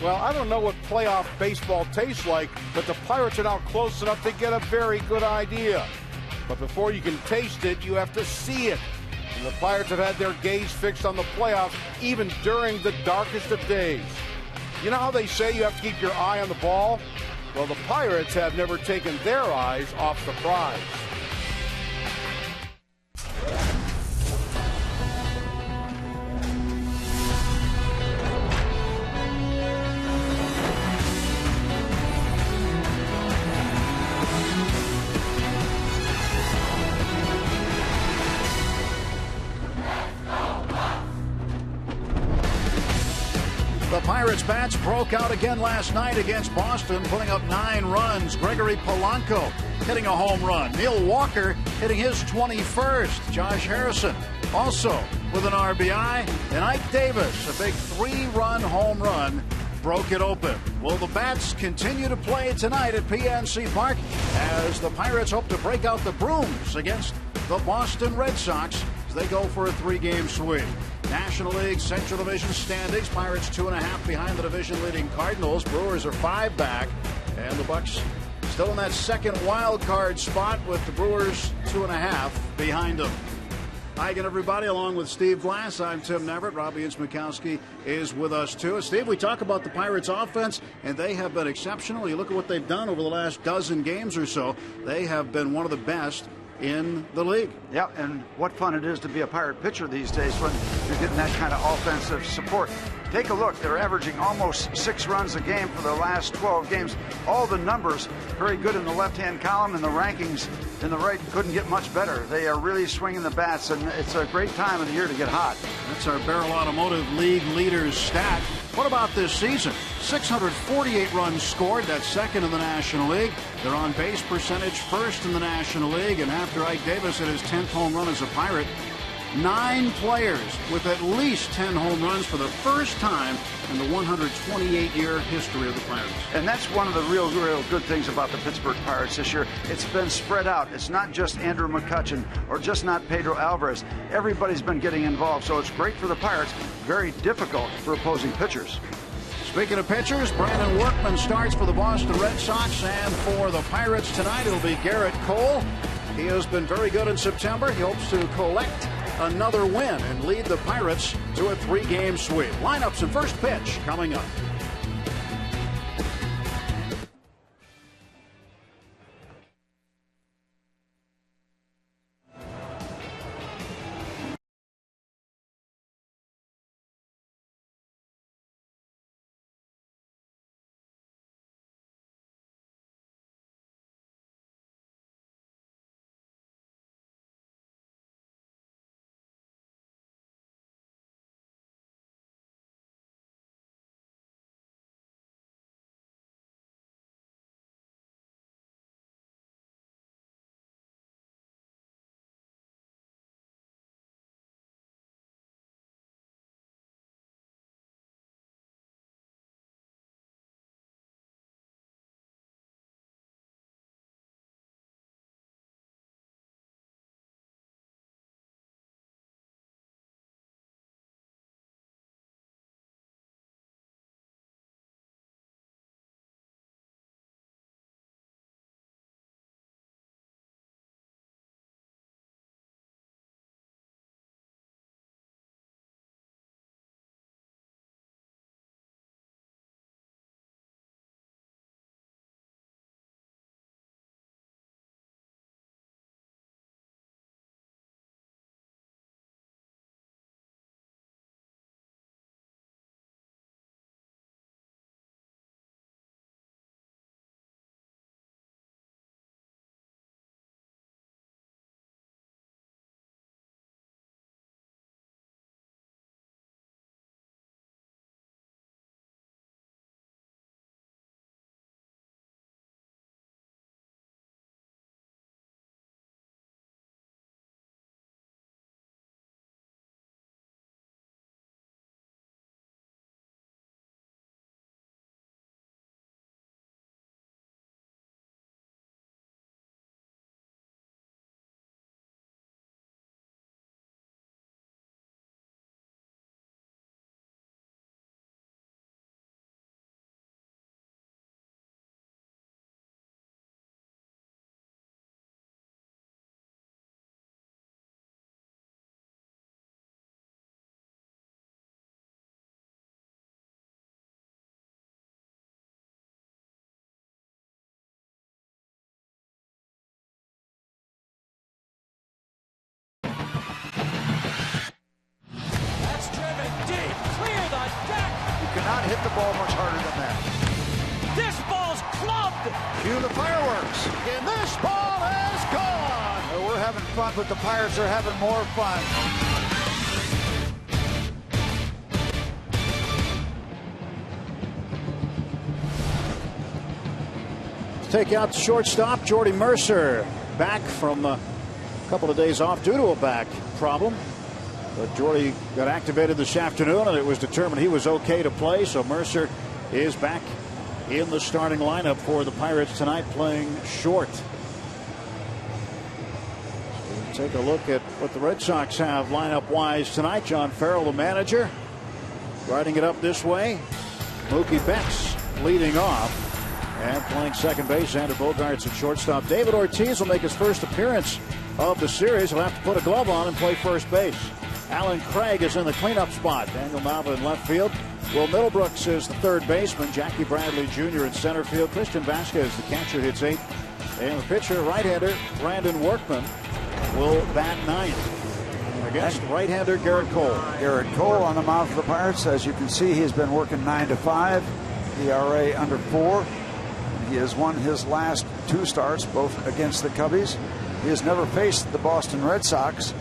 Well, I don't know what playoff baseball tastes like, but the Pirates are now close enough to get a very good idea. But before you can taste it, you have to see it. And the Pirates have had their gaze fixed on the playoffs even during the darkest of days. You know how they say you have to keep your eye on the ball? Well, the Pirates have never taken their eyes off the prize. The Pirates' bats broke out again last night against Boston, putting up 9 runs. Gregory Polanco hitting a home run. Neil Walker hitting his 21st. Josh Harrison also with an RBI. And Ike Davis, a big 3-run home run, broke it open. Will the bats continue to play tonight at PNC Park as the Pirates hope to break out the brooms against the Boston Red Sox as they go for a 3-game sweep? National League Central Division standings. Pirates 2.5 behind the division-leading Cardinals. Brewers are 5 back. And the Bucks still in that second wild card spot with the Brewers 2.5 behind them. Hi again, everybody. Along with Steve Glass, I'm Tim Neverett. Robbie Inzmakowski is with us, too. Steve, we talk about the Pirates' offense, and they have been exceptional. You look at what they've done over the last dozen games or so. They have been one of the best in the league. Yeah, and what fun it is to be a Pirate pitcher these days when you're getting that kind of offensive support. Take a look. They're averaging almost 6 runs a game for the last 12 games. All the numbers very good in the left-hand column, and the rankings in the right couldn't get much better. They are really swinging the bats, and it's a great time of the year to get hot. That's our Barrel Automotive League leaders stat. What about this season? 648 runs scored. That's second in the National League. Their on-base percentage first in the National League. And after Ike Davis hit his 10th home run as a Pirate, 9 players with at least 10 home runs for the first time in the 128-year history of the Pirates. And that's one of the real good things about the Pittsburgh Pirates this year. It's been spread out. It's not just Andrew McCutchen or just not Pedro Alvarez. Everybody's been getting involved, so it's great for the Pirates. Very difficult for opposing pitchers. Speaking of pitchers, Brandon Workman starts for the Boston Red Sox, and for the Pirates tonight, it'll be Garrett Cole. He has been very good in September. He hopes to collect another win and lead the Pirates to a 3-game sweep. Lineups and first pitch coming up. You cannot hit the ball much harder than that. This ball's clubbed. Cue the fireworks. And this ball is gone. Well, we're having fun, but the Pirates are having more fun. Take out the shortstop, Jordy Mercer, back from a couple of days off due to a back problem. But Jordy got activated this afternoon, and it was determined he was okay to play. So Mercer is back in the starting lineup for the Pirates tonight, playing short. So we'll take a look at what the Red Sox have lineup-wise tonight. John Farrell, the manager, riding it up this way. Mookie Betts leading off. And playing second base, Xander Bogaerts at shortstop. David Ortiz will make his first appearance of the series. He'll have to put a glove on and play first base. Alan Craig is in the cleanup spot. Daniel Nava in left field. Will Middlebrooks is the third baseman. Jackie Bradley Jr. in center field. Christian Vasquez, the catcher, hits 8th. And the pitcher, right-hander Brandon Workman, will bat 9th against right-hander Garrett Cole. Garrett Cole on the mound for the Pirates. As you can see, he's been working 9 to 5. ERA under 4. He has won his last 2 starts, both against the Cubbies. He has never faced the Boston Red Sox.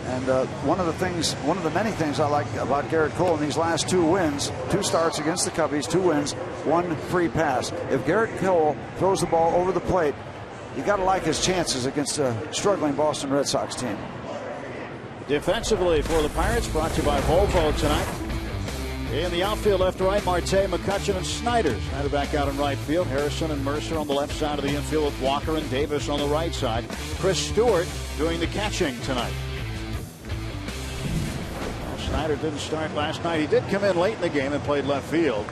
And one of the many things I like about Garrett Cole in these last 2 wins, 2 starts against the Cubbies, 2 wins, 1 free pass. If Garrett Cole throws the ball over the plate, you got to like his chances against a struggling Boston Red Sox team. Defensively for the Pirates, brought to you by Volvo tonight. In the outfield, left to right, Marte, McCutchen, and Snyder. Snyder back out in right field. Harrison and Mercer on the left side of the infield with Walker and Davis on the right side. Chris Stewart doing the catching tonight. Well, Snyder didn't start last night. He did come in late in the game and played left field.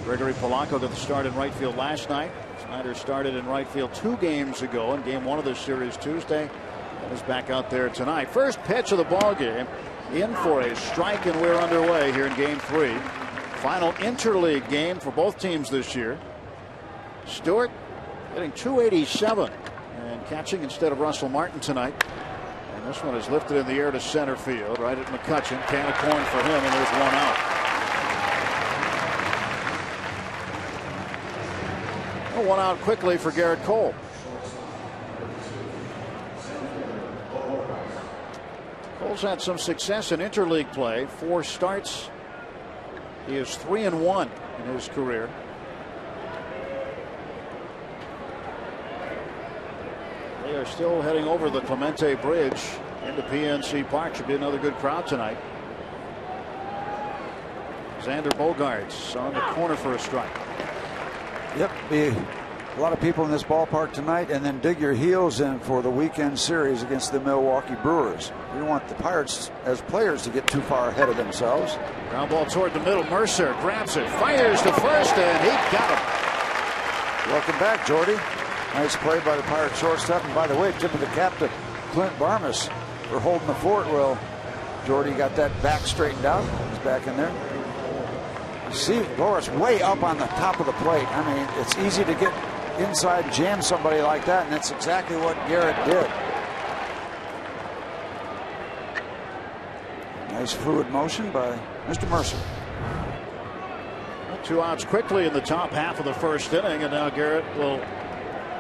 Gregory Polanco got the start in right field last night. Snyder started in right field 2 games ago in game 1 of this series Tuesday. And is back out there tonight. First pitch of the ball game. In for a strike, and we're underway here in game 3. Final interleague game for both teams this year. Stewart hitting .287 and catching instead of Russell Martin tonight. And this one is lifted in the air to center field, right at McCutchen. Can of corn for him, and there's 1 out. Well, 1 out quickly for Garrett Cole. Cole's had some success in interleague play. 4 starts. He is 3-1 in his career. They are still heading over the Clemente Bridge into PNC Park. Should be another good crowd tonight. Xander Bogaerts on the corner for a strike. Yep, be a lot of people in this ballpark tonight, and then dig your heels in for the weekend series against the Milwaukee Brewers. We don't want the Pirates as players to get too far ahead of themselves. Ground ball toward the middle. Mercer grabs it, fires to first, and he got him. Welcome back, Jordy. Nice play by the Pirates shortstop. And by the way, tip of the cap to Clint Barmas for holding the fort. Well, Jordy got that back straightened out. He's back in there. See, Boris way up on the top of the plate. I mean, it's easy to get inside and jam somebody like that, and that's exactly what Garrett did. Nice fluid motion by Mr. Mercer. 2 outs quickly in the top half of the first inning, and now Garrett will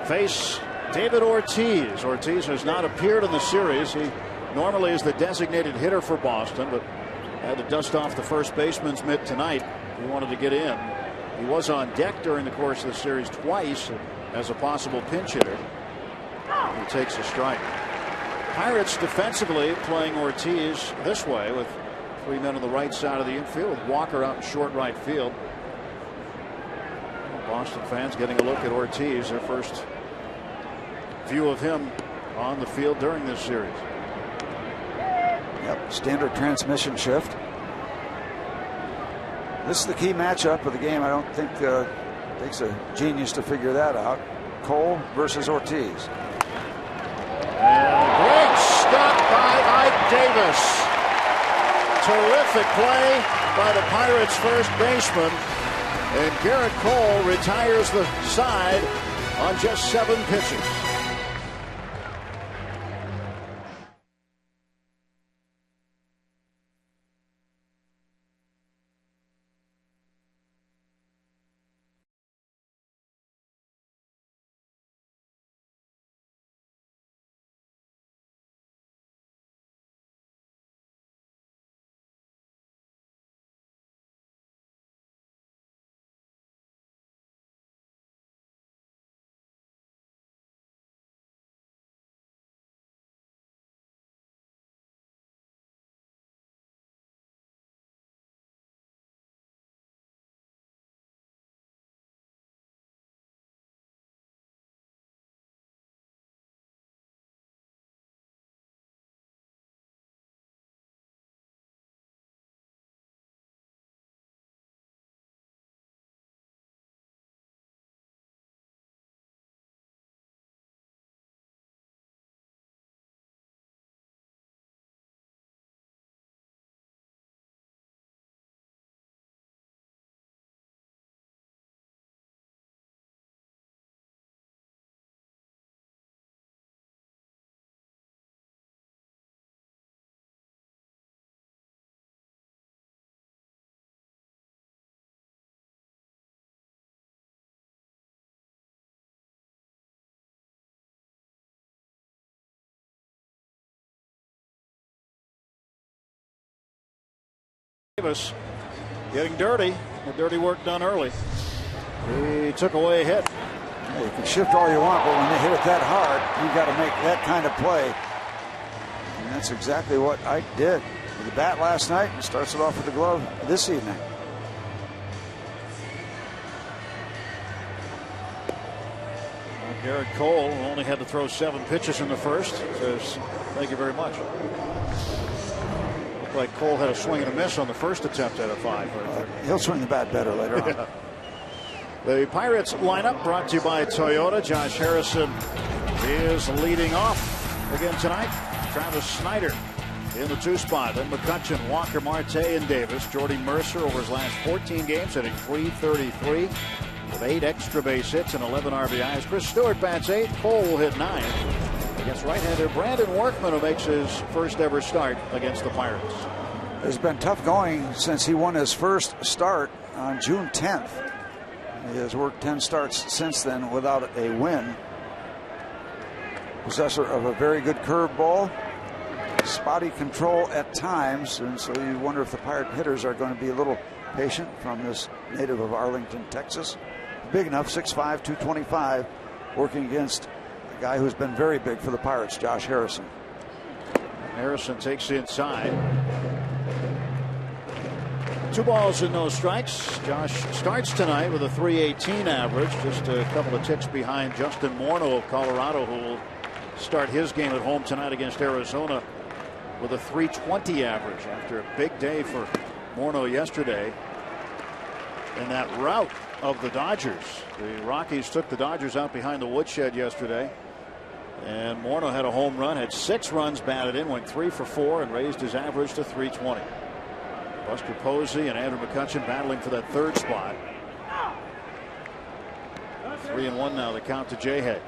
face David Ortiz. Ortiz has not appeared in the series. He normally is the designated hitter for Boston, but had to dust off the first baseman's mitt tonight. He wanted to get in. He was on deck during the course of the series twice as a possible pinch hitter. He takes a strike. Pirates defensively playing Ortiz this way with 3 men on the right side of the infield with Walker out in short right field. Boston fans getting a look at Ortiz, their first view of him on the field during this series. Yep, standard transmission shift. This is the key matchup of the game. I don't think it takes a genius to figure that out. Cole versus Ortiz. And great stop by Ike Davis. Terrific play by the Pirates' first baseman. And Garrett Cole retires the side on just 7 pitches. Davis getting dirty. The dirty work done early. He took away a hit. Yeah, you can shift all you want, but when they hit it that hard, you've got to make that kind of play. And that's exactly what Ike did with the bat last night, and starts it off with the glove this evening. Garrett Cole only had to throw 7 pitches in the first. Says, thank you very much. Looked like Cole had a swing and a miss on the first attempt out of 5. He'll swing the bat better later on. Yeah. The Pirates lineup brought to you by Toyota. Josh Harrison is leading off again tonight. Travis Snyder in the 2 spot. Then McCutchen, Walker, Marte, and Davis. Jordy Mercer over his last 14 games hitting .333 with 8 extra base hits and 11 RBIs. Chris Stewart bats 8. Cole will hit 9 against right-hander Brandon Workman, who makes his first ever start against the Pirates. It's been tough going since he won his first start on June 10th. He has worked 10 starts since then without a win. Possessor of a very good curveball, spotty control at times, and so you wonder if the Pirate hitters are going to be a little patient from this native of Arlington, Texas. Big enough, 6'5", 225, working against a guy who's been very big for the Pirates, Josh Harrison. Harrison takes inside. 2 balls and no strikes. Josh starts tonight with a .318 average, just a couple of ticks behind Justin Morneau of Colorado, who will start his game at home tonight against Arizona with a .320 average after a big day for Morneau yesterday in that rout of the Dodgers. The Rockies took the Dodgers out behind the woodshed yesterday, and Morneau had a home run, had 6 runs batted in, went 3 for 4, and raised his average to .320. Buster Posey and Andrew McCutchen battling for that 3rd spot. 3-1 now, the count to J-Head.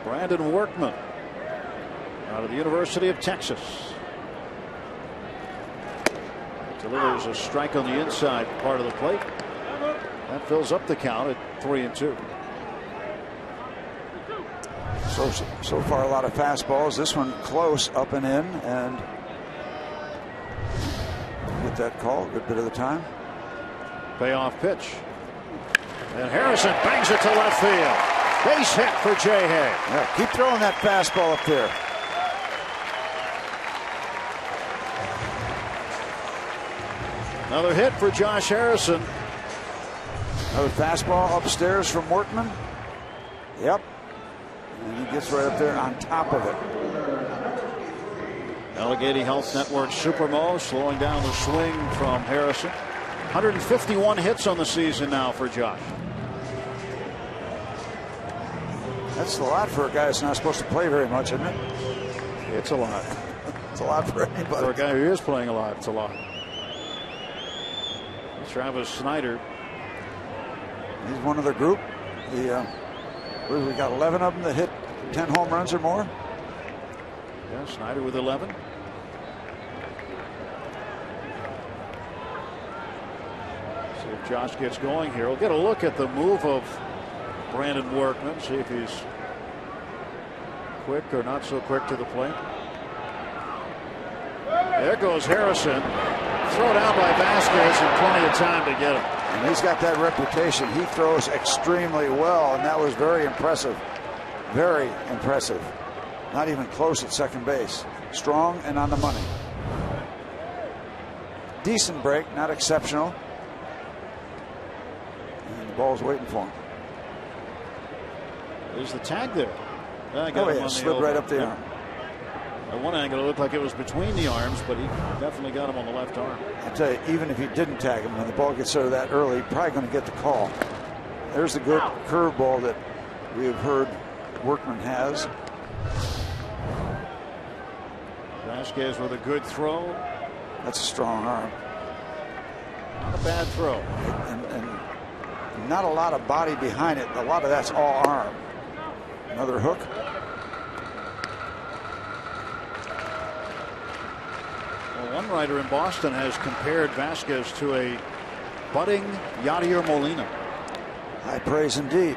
Brandon Workman out of the University of Texas delivers a strike on the inside part of the plate. That fills up the count at 3-2. So far a lot of fastballs. This one close, up and in, and get that call a good bit of the time. Payoff pitch, and Harrison bangs it to left field. Base hit for J-Hay. Yeah, keep throwing that fastball up there. Another hit for Josh Harrison. Another fastball upstairs from Workman. Yep. And he gets right up there on top of it. Allegheny Health Network Supermo slowing down the swing from Harrison. 151 hits on the season now for Josh. That's a lot for a guy that's not supposed to play very much, isn't it? It's a lot. It's a lot for anybody. For a guy who is playing a lot, it's a lot. Travis Snyder. He's one of the group. We got 11 of them that hit 10 home runs or more. Yeah, Snyder with 11. See if Josh gets going here. We'll get a look at the move of Brandon Workman, see if he's quick or not so quick to the plate. There goes Harrison. Throw down by Vasquez and plenty of time to get him. And he's got that reputation. He throws extremely well, and that was very impressive. Very impressive. Not even close at second base. Strong and on the money. Decent break, not exceptional. And the ball's waiting for him. There's the tag there. Slid right up the arm. At one angle, it looked like it was between the arms, but he definitely got him on the left arm. I tell you, even if he didn't tag him, when the ball gets there that early, he's probably going to get the call. There's the good curveball that we have heard Workman has. Vasquez with a good throw. That's a strong arm. Not a bad throw. And not a lot of body behind it. A lot of that's all arm. Another hook. Well, one writer in Boston has compared Vasquez to a budding Yadier Molina. High praise indeed.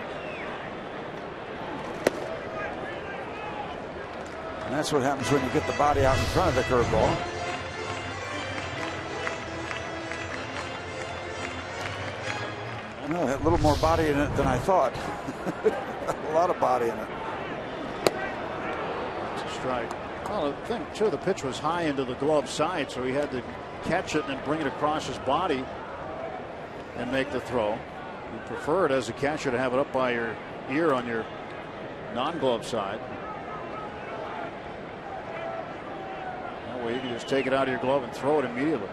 And that's what happens when you get the body out in front of the curveball. I know, it had a little more body in it than I thought. A lot of body in it. It's a strike. Well, I think, too, the pitch was high into the glove side, so he had to catch it and then bring it across his body and make the throw. You prefer it as a catcher to have it up by your ear on your non-glove side. That way you can just take it out of your glove and throw it immediately.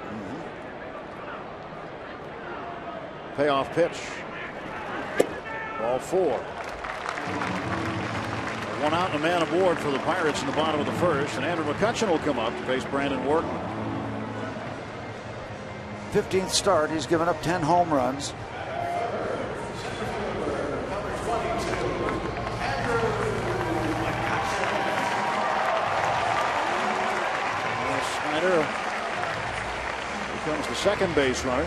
Payoff pitch. Ball 4. One out and a man aboard for the Pirates in the bottom of the first, and Andrew McCutchen will come up to face Brandon Workman. 15th start. He's given up 10 home runs. Snyder becomes the second base runner.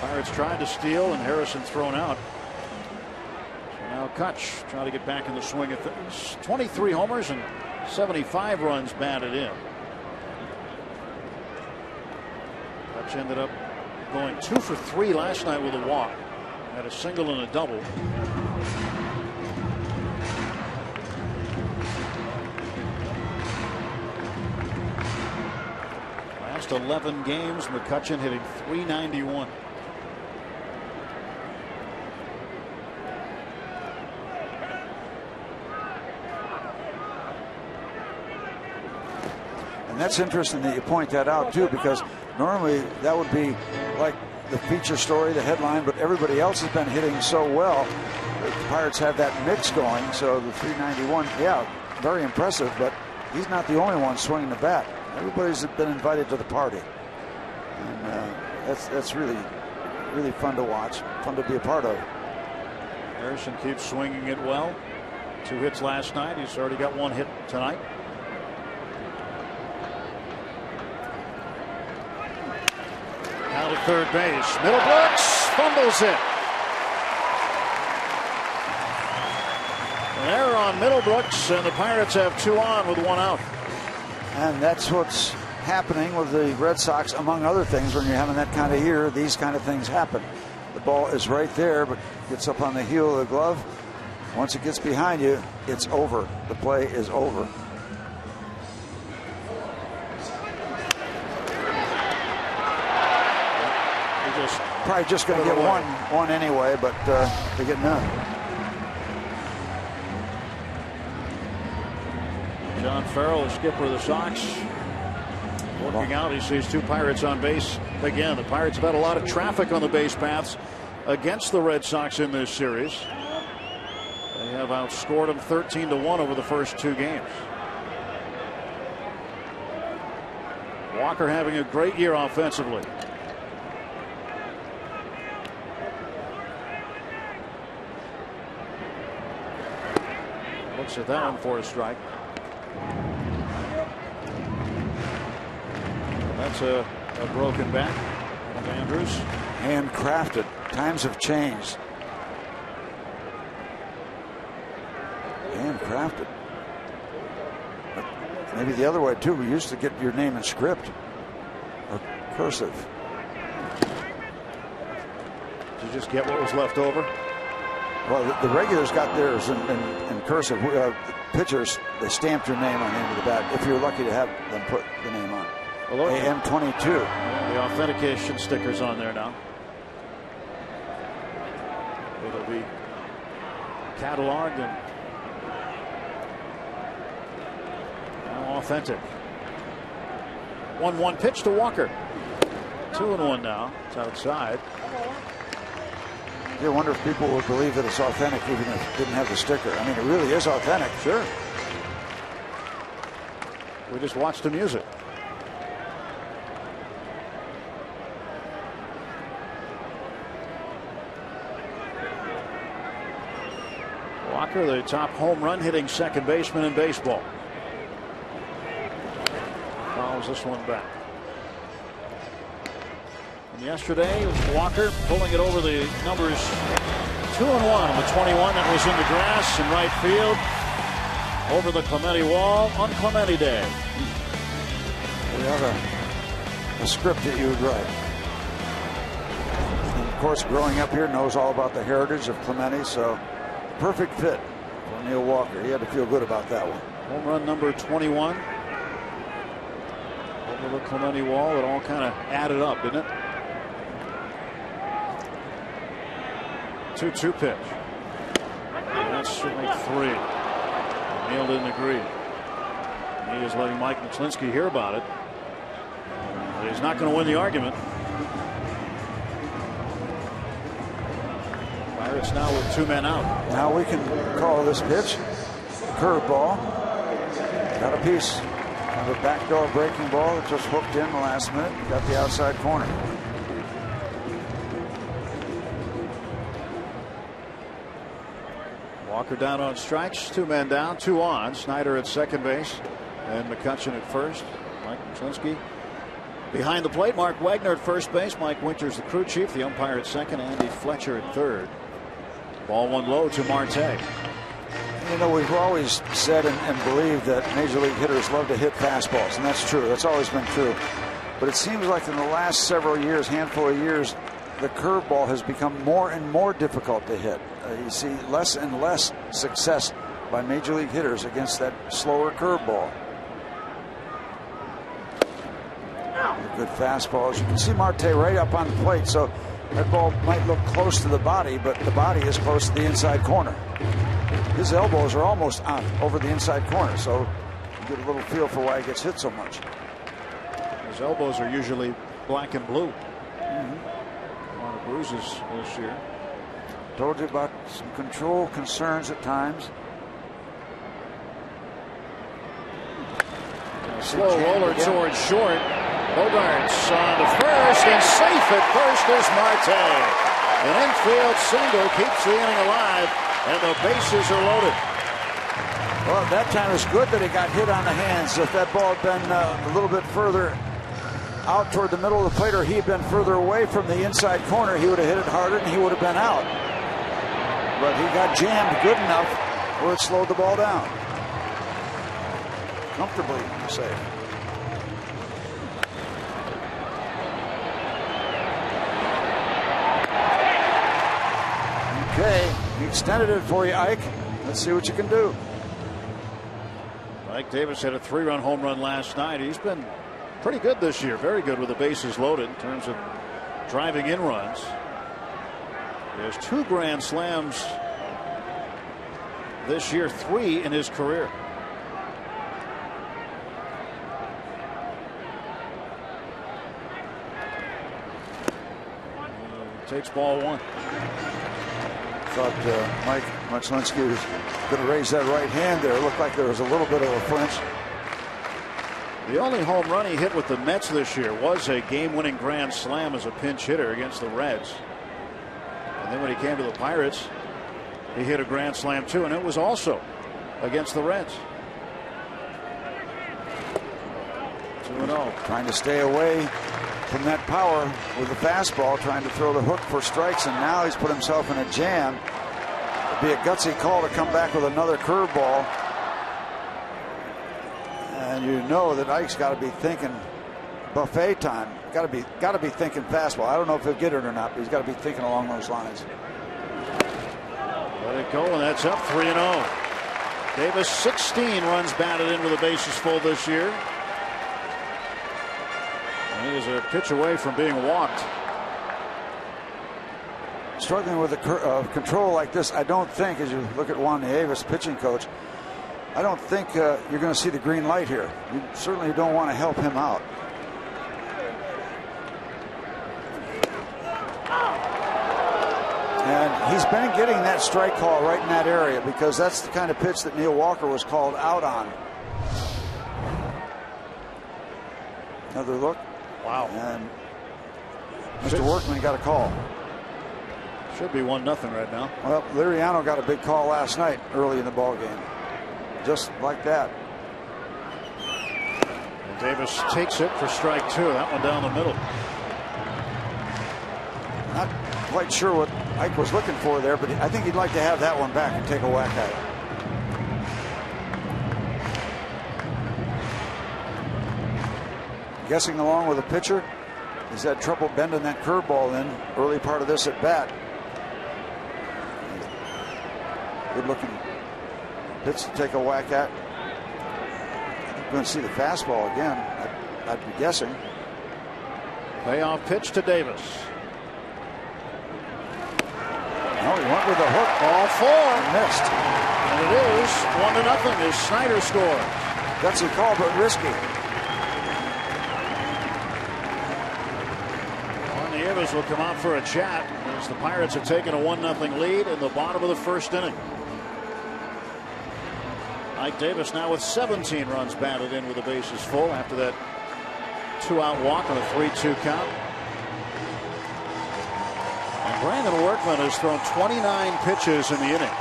Pirates tried to steal and Harrison thrown out. Now Kutch trying to get back in the swing of things. 23 homers and 75 runs batted in. Kutch ended up going 2 for 3 last night with a walk. Had a single and a double. Last 11 games, McCutchen hitting .391. And that's interesting that you point that out, too, because normally that would be like the feature story, the headline, but everybody else has been hitting so well that the Pirates have that mix going. So the .391, yeah, very impressive, but he's not the only one swinging the bat. Everybody's been invited to the party. And that's really, really fun to watch, fun to be a part of. Harrison keeps swinging it well. 2 hits last night. He's already got 1 hit tonight. Now to third base. Middlebrooks fumbles it. An error on Middlebrooks, and the Pirates have 2 on with 1 out. And that's what's happening with the Red Sox, among other things. When you're having that kind of year, these kind of things happen. The ball is right there, but gets up on the heel of the glove. Once it gets behind you, it's over. The play is over. Probably just going to get one anyway, but they get none. John Farrell, the skipper of the Sox, working out. He sees 2 Pirates on base again. The Pirates have had a lot of traffic on the base paths against the Red Sox in this series. They have outscored them 13-1 over the first 2 games. Walker having a great year offensively. Looks at that one for a strike. That's a broken bat of Andrews. Handcrafted. Times have changed. Handcrafted. But maybe the other way too. We used to get your name in script or cursive. Did you just get what was left over? Well, the regulars got theirs in cursive. Pitchers, they stamped your name on the end of the bat if you're lucky to have them put the name on. Well, AM22. The authentication sticker's on there now. It'll be cataloged and now authentic. 1-1 pitch to Walker. 2-1 now. It's outside. You wonder if people would believe that it's authentic even if it didn't have the sticker. I mean, it really is authentic. Sure. We just watched the music. Walker, the top home run hitting second baseman in baseball. Fouls this one back. And yesterday, it was Walker pulling it over the numbers 2-1 on the 21 that was in the grass in right field. over the Clemente wall on Clemente Day. We have a script that you would write. And of course, growing up here, knows all about the heritage of Clemente, so perfect fit for Neil Walker. He had to feel good about that one. Home run number 21 over the Clemente wall. It all kind of added up, didn't it? 2-2 pitch. And that's strike 3. Neil didn't agree. He is letting Mike Muchlinski hear about it. But he's not going to win the argument. Pirates now with 2 men out. Now we can call this pitch curveball. Got a piece of a backdoor breaking ball that just hooked in the last minute. Got the outside corner. Walker down on strikes. 2 men down, 2 on. Snyder at second base and McCutchen at first. Mike Muchlinski behind the plate. Mark Wagner at first base. Mike Winters the crew chief. The umpire at second. Andy Fletcher at third. Ball 1 low to Marte. You know, we've always said and believed that major league hitters love to hit fastballs, and that's true. That's always been true. But it seems like in the last several years, handful of years, the curveball has become more and more difficult to hit. You see less and less success by major league hitters against that slower curveball. A good fastball. As you can see Marte right up on the plate, so that ball might look close to the body, but the body is close to the inside corner. His elbows are almost on over the inside corner, so you get a little feel for why he gets hit so much. His elbows are usually black and blue. A lot of bruises this year. Told you about some control concerns at times. Slow roller towards short. Bogarts on to first, and safe at first is Marte. An infield single keeps the inning alive, and the bases are loaded. Well, that time it's good that he got hit on the hands. If that ball had been a little bit further out toward the middle of the plate, or he had been further away from the inside corner, he would have hit it harder and he would have been out. But he got jammed good enough where it slowed the ball down. Comfortably safe. Okay, he extended it for you, Ike. Let's see what you can do. Mike Davis had a 3-run home run last night. He's been pretty good this year. Very good with the bases loaded in terms of driving in runs. He has 2 grand slams this year, 3 in his career. Takes ball 1. Thought Mike Muchlinski was going to raise that right hand there. It looked like there was a little bit of a flinch. The only home run he hit with the Mets this year was a game-winning grand slam as a pinch hitter against the Reds. And then when he came to the Pirates, he hit a grand slam too, and it was also against the Reds. 2-0. Trying to stay away from that power with the fastball, trying to throw the hook for strikes, and now he's put himself in a jam. It'd be a gutsy call to come back with another curveball. And you know that Ike's got to be thinking buffet time. Got to be thinking fastball. I don't know if he'll get it or not, but he's got to be thinking along those lines. Let it go, and that's up 3-0. Davis 16 runs batted in with the bases full this year. And he is a pitch away from being walked. Struggling with the control like this, I don't think, as you look at Juan Nieves, pitching coach, I don't think you're going to see the green light here. You certainly don't want to help him out. And he's been getting that strike call right in that area because that's the kind of pitch that Neil Walker was called out on. Another look. Wow. And Mr. Workman got a call. Should be 1-0 right now. Well, Liriano got a big call last night early in the ball game. Just like that. And Davis takes it for strike 2. That one down the middle. Not quite sure what Ike was looking for there, but I think he'd like to have that one back and take a whack at guessing along with the pitcher. He's had trouble bending that curveball in early part of this at bat. Good looking pitch to take a whack at. I'm going to see the fastball again, I'd be guessing. Payoff pitch to Davis. No, he went with the hook. Ball 4. Missed. And it is 1-0 as Snyder scores. Gutsy call, but risky. Davis will come out for a chat as the Pirates have taken a 1-0 lead in the bottom of the first inning. Mike Davis now with 17 runs batted in with the bases full after that 2-out walk on a 3-2 count. And Brandon Workman has thrown 29 pitches in the inning.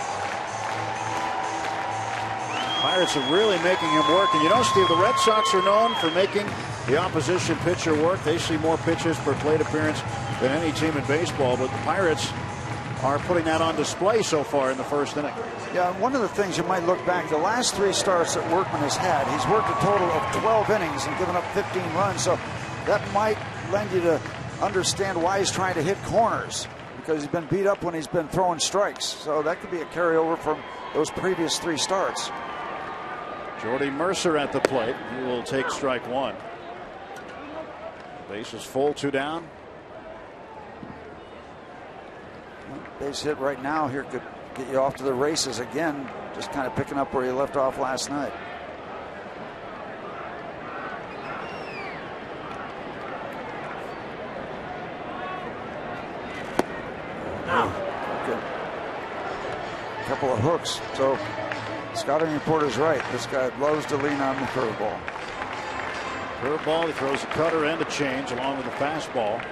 Pirates are really making him work. And you know, Steve, the Red Sox are known for making the opposition pitcher work. They see more pitches per plate appearance than any team in baseball, but the Pirates are putting that on display so far in the first inning. Yeah, one of the things you might look back, the last 3 starts that Workman has had, he's worked a total of 12 innings and given up 15 runs, so that might lend you to understand why he's trying to hit corners, because he's been beat up when he's been throwing strikes. So that could be a carryover from those previous 3 starts. Jordy Mercer at the plate. He will take strike 1. Base is full, 2 down. Base hit right now here could get you off to the races again, just kind of picking up where you left off last night. Good. Couple of hooks. So scouting reporter's right. This guy loves to lean on the curveball. Curveball, he throws a cutter and a change along with the fastball.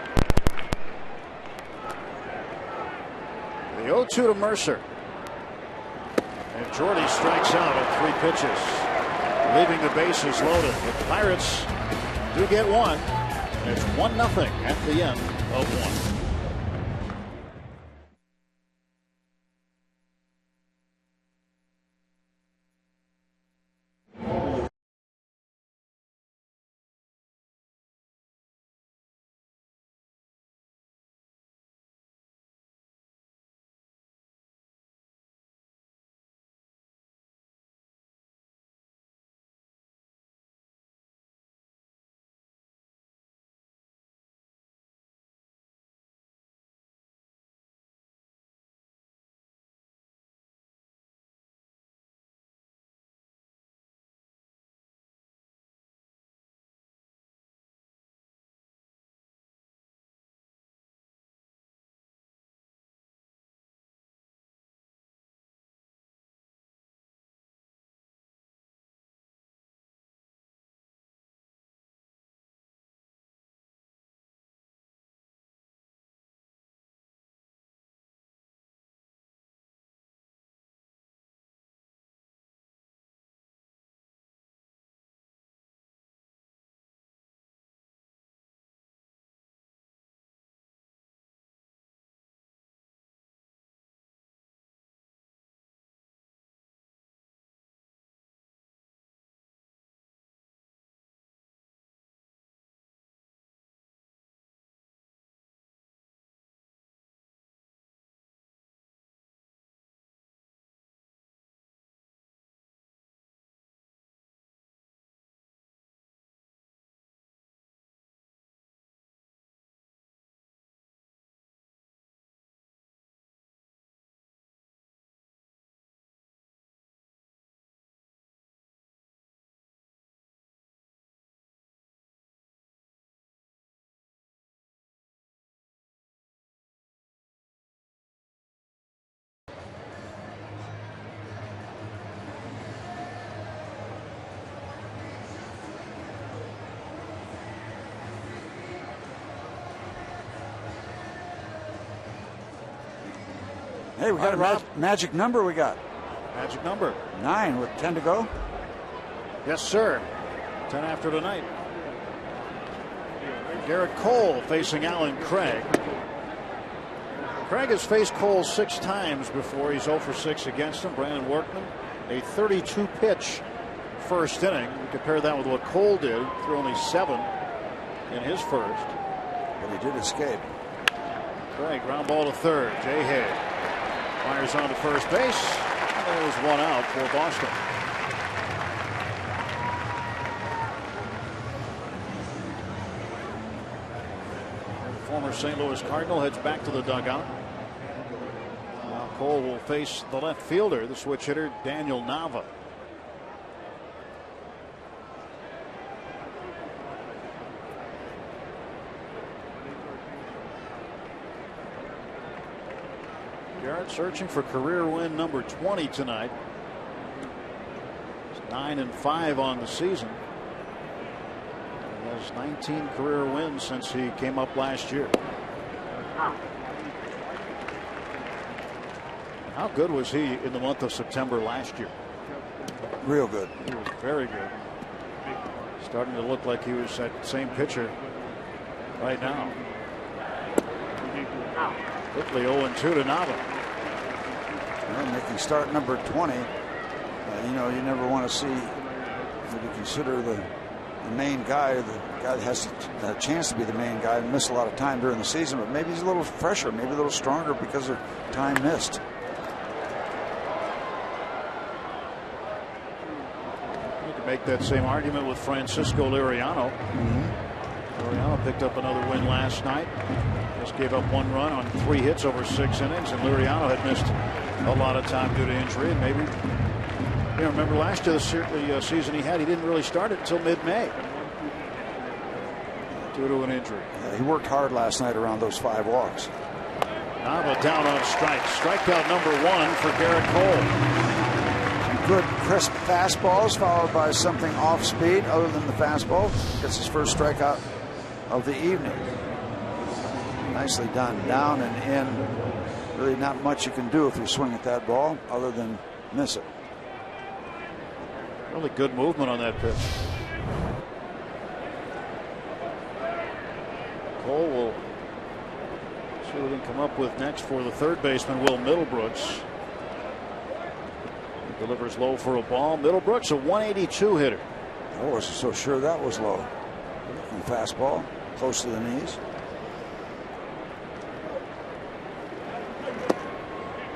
The 0-2 to Mercer. And Jordy strikes out on 3 pitches, leaving the bases loaded. The Pirates do get 1. And it's 1-0 at the end of 1. Hey, we got a magic number we got. Magic number. 9 with 10 to go. Yes, sir. 10 after tonight. Garrett Cole facing Alan Craig. Craig has faced Cole 6 times before. He's 0 for 6 against him. Brandon Workman, a 32 pitch first inning. We compare that with what Cole did through only 7 in his first. But he did escape. Craig, ground ball to third. Jay Hay fires on to first base. And there's one out for Boston. The former St. Louis Cardinal heads back to the dugout. Now Cole will face the left fielder, the switch hitter Daniel Nava. Garrett searching for career win number 20 tonight. It's 9-5 on the season. He has 19 career wins since he came up last year. How good was he in the month of September last year? Real good. He was very good. Starting to look like he was that same pitcher right now. Quickly 0-2 to Nava. Well, making start number 20. You know, you never want to see, if you consider the main guy, the guy that has a chance to be the main guy, and miss a lot of time during the season, but maybe he's a little fresher, maybe a little stronger because of time missed. You can make that same argument with Francisco Liriano. Liriano picked up another win last night. Just gave up 1 run on 3 hits over 6 innings, and Liriano had missed a lot of time due to injury. And maybe, you know, remember last year, the season he didn't really start it until mid-May due to an injury. Yeah, he worked hard last night around those 5 walks. Nava down on strikes. Strikeout number 1 for Garrett Cole. Some good crisp fastballs followed by something off speed other than the fastball. Gets his first strikeout of the evening. Nicely done. Down and in. Really not much you can do if you swing at that ball other than miss it. Really good movement on that pitch. Cole will see what he can come up with next for the third baseman, Will Middlebrooks. He delivers low for a ball. Middlebrooks, a 182 hitter. I wasn't so sure that was low. And fastball close to the knees.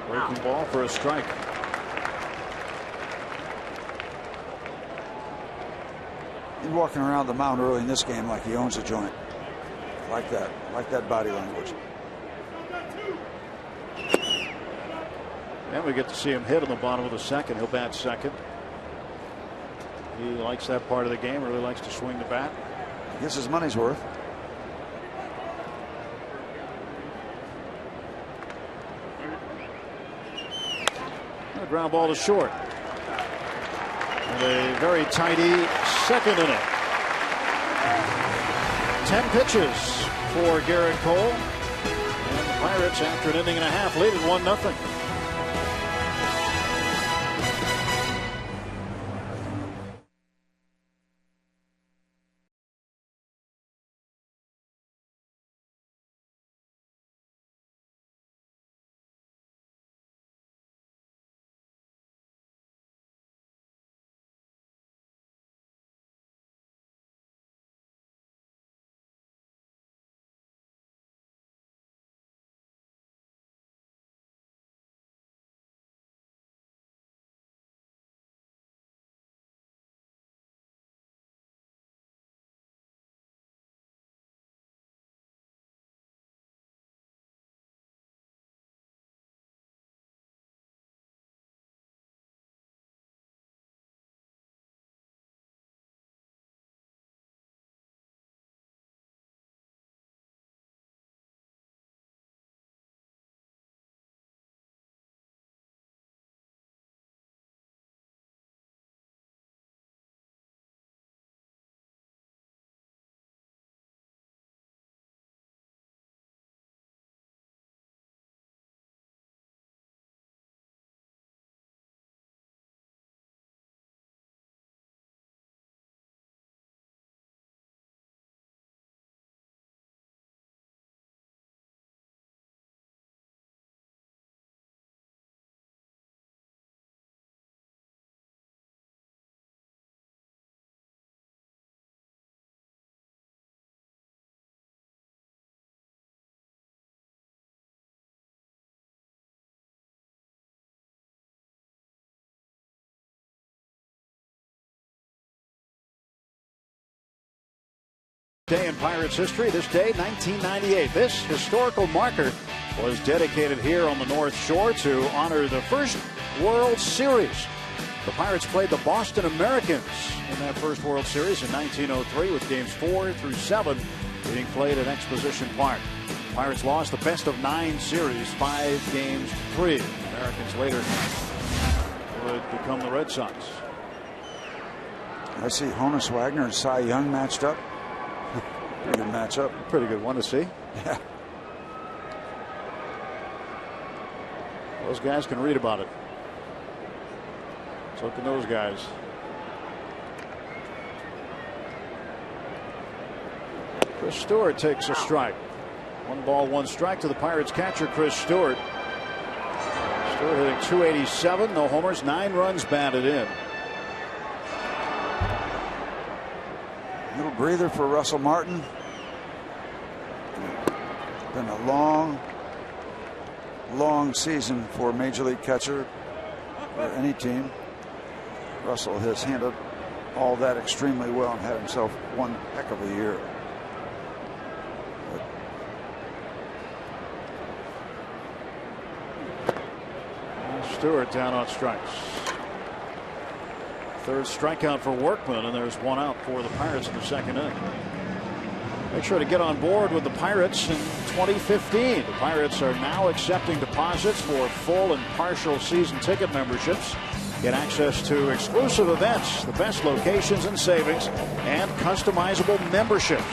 Breaking ball for a strike. He's walking around the mound early in this game like he owns a joint. Like that body language. And we get to see him hit on the bottom of the second. He'll bat second. He likes that part of the game. Really likes to swing the bat. Gets his money's worth. A ground ball to short. And a very tidy second inning. 10 pitches for Garrett Cole. And the Pirates, after an inning and a half, lead at 1-0. Day in Pirates history. This day, 1998. This historical marker was dedicated here on the North Shore to honor the first World Series. The Pirates played the Boston Americans in that first World Series in 1903 with games 4 through 7 being played at Exposition Park. Pirates lost the best of 9 series, 5 games to 3. Americans later would become the Red Sox. I see Honus Wagner and Cy Young matched up. Pretty good matchup. Pretty good one to see. Yeah. Those guys can read about it. So can those guys. Chris Stewart takes a strike. 1 ball, 1 strike to the Pirates catcher, Chris Stewart. Stewart hitting .287, no homers, 9 runs batted in. Little breather for Russell Martin. Been a long season for a major league catcher or any team. Russell has handled all that extremely well and had himself one heck of a year. Stewart down on strikes. 3rd strikeout for Workman, and there's 1 out for the Pirates in the 2nd inning. Make sure to get on board with the Pirates in 2015. The Pirates are now accepting deposits for full and partial season ticket memberships. Get access to exclusive events, the best locations and savings, and customizable memberships.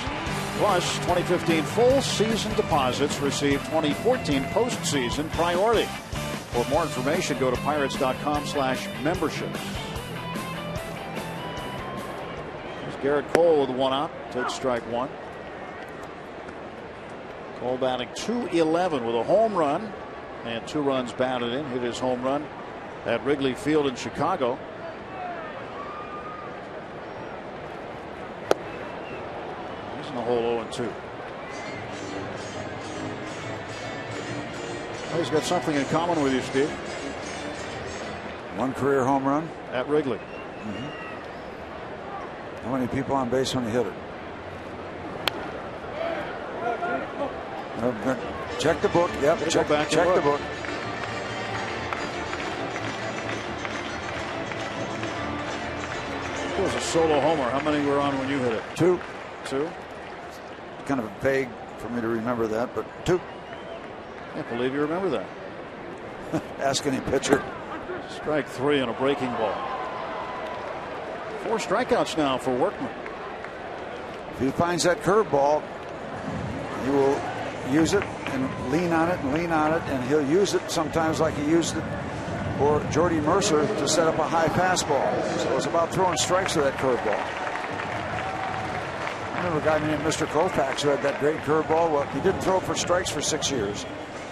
Plus, 2015 full season deposits receive 2014 postseason priority. For more information, go to pirates.com/memberships. There's Garrett Cole with 1 out. Takes strike 1. Cole batting .211 with a home run and 2 runs batted in. Hit his home run at Wrigley Field in Chicago. He's in the hole 0-2. Well, he's got something in common with you, Steve. 1 career home run at Wrigley. How many people on base when he hit it? Check the book. Yep. Check the book. It was a solo homer. How many were on when you hit it? 2. 2. Kind of vague for me to remember that, but 2. I can't believe you remember that. Ask any pitcher. Strike 3 on a breaking ball. 4 strikeouts now for Workman. If he finds that curveball, he will use it and lean on it and lean on it, and he'll use it sometimes like he used it for Jordy Mercer to set up a high fastball. So it's about throwing strikes with that curveball. I remember a guy named Mr. Koufax who had that great curveball. Well, he didn't throw it for strikes for 6 years.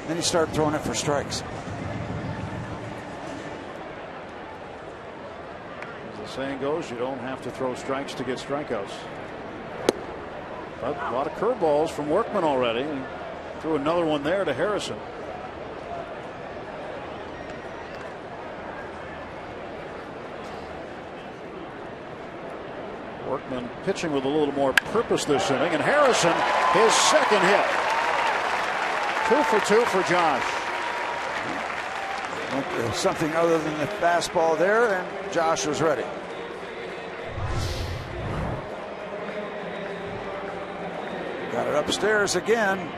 Then he started throwing it for strikes. As the saying goes, you don't have to throw strikes to get strikeouts. But a lot of curveballs from Workman already. And threw another one there to Harrison. Workman pitching with a little more purpose this inning, and Harrison, his 2nd hit. 2 for 2 for Josh. Something other than the fastball there, and Josh was ready. Got it upstairs again.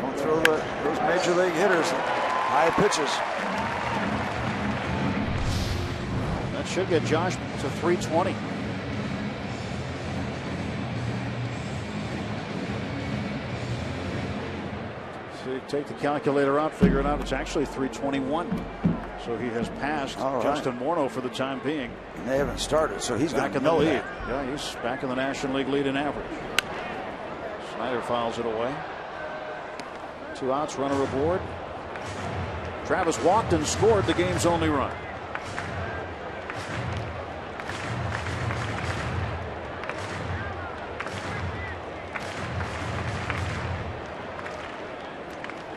Don't throw those major league hitters high pitches. That should get Josh to 320. So you take the calculator out, figure it out. It's actually 321. So he has passed Justin Morneau for the time being. And they haven't started, so he's back in the lead. Yeah, he's back in the National League lead in average. Snyder fouls it away. 2 outs, runner aboard. Travis walked and scored the game's only run.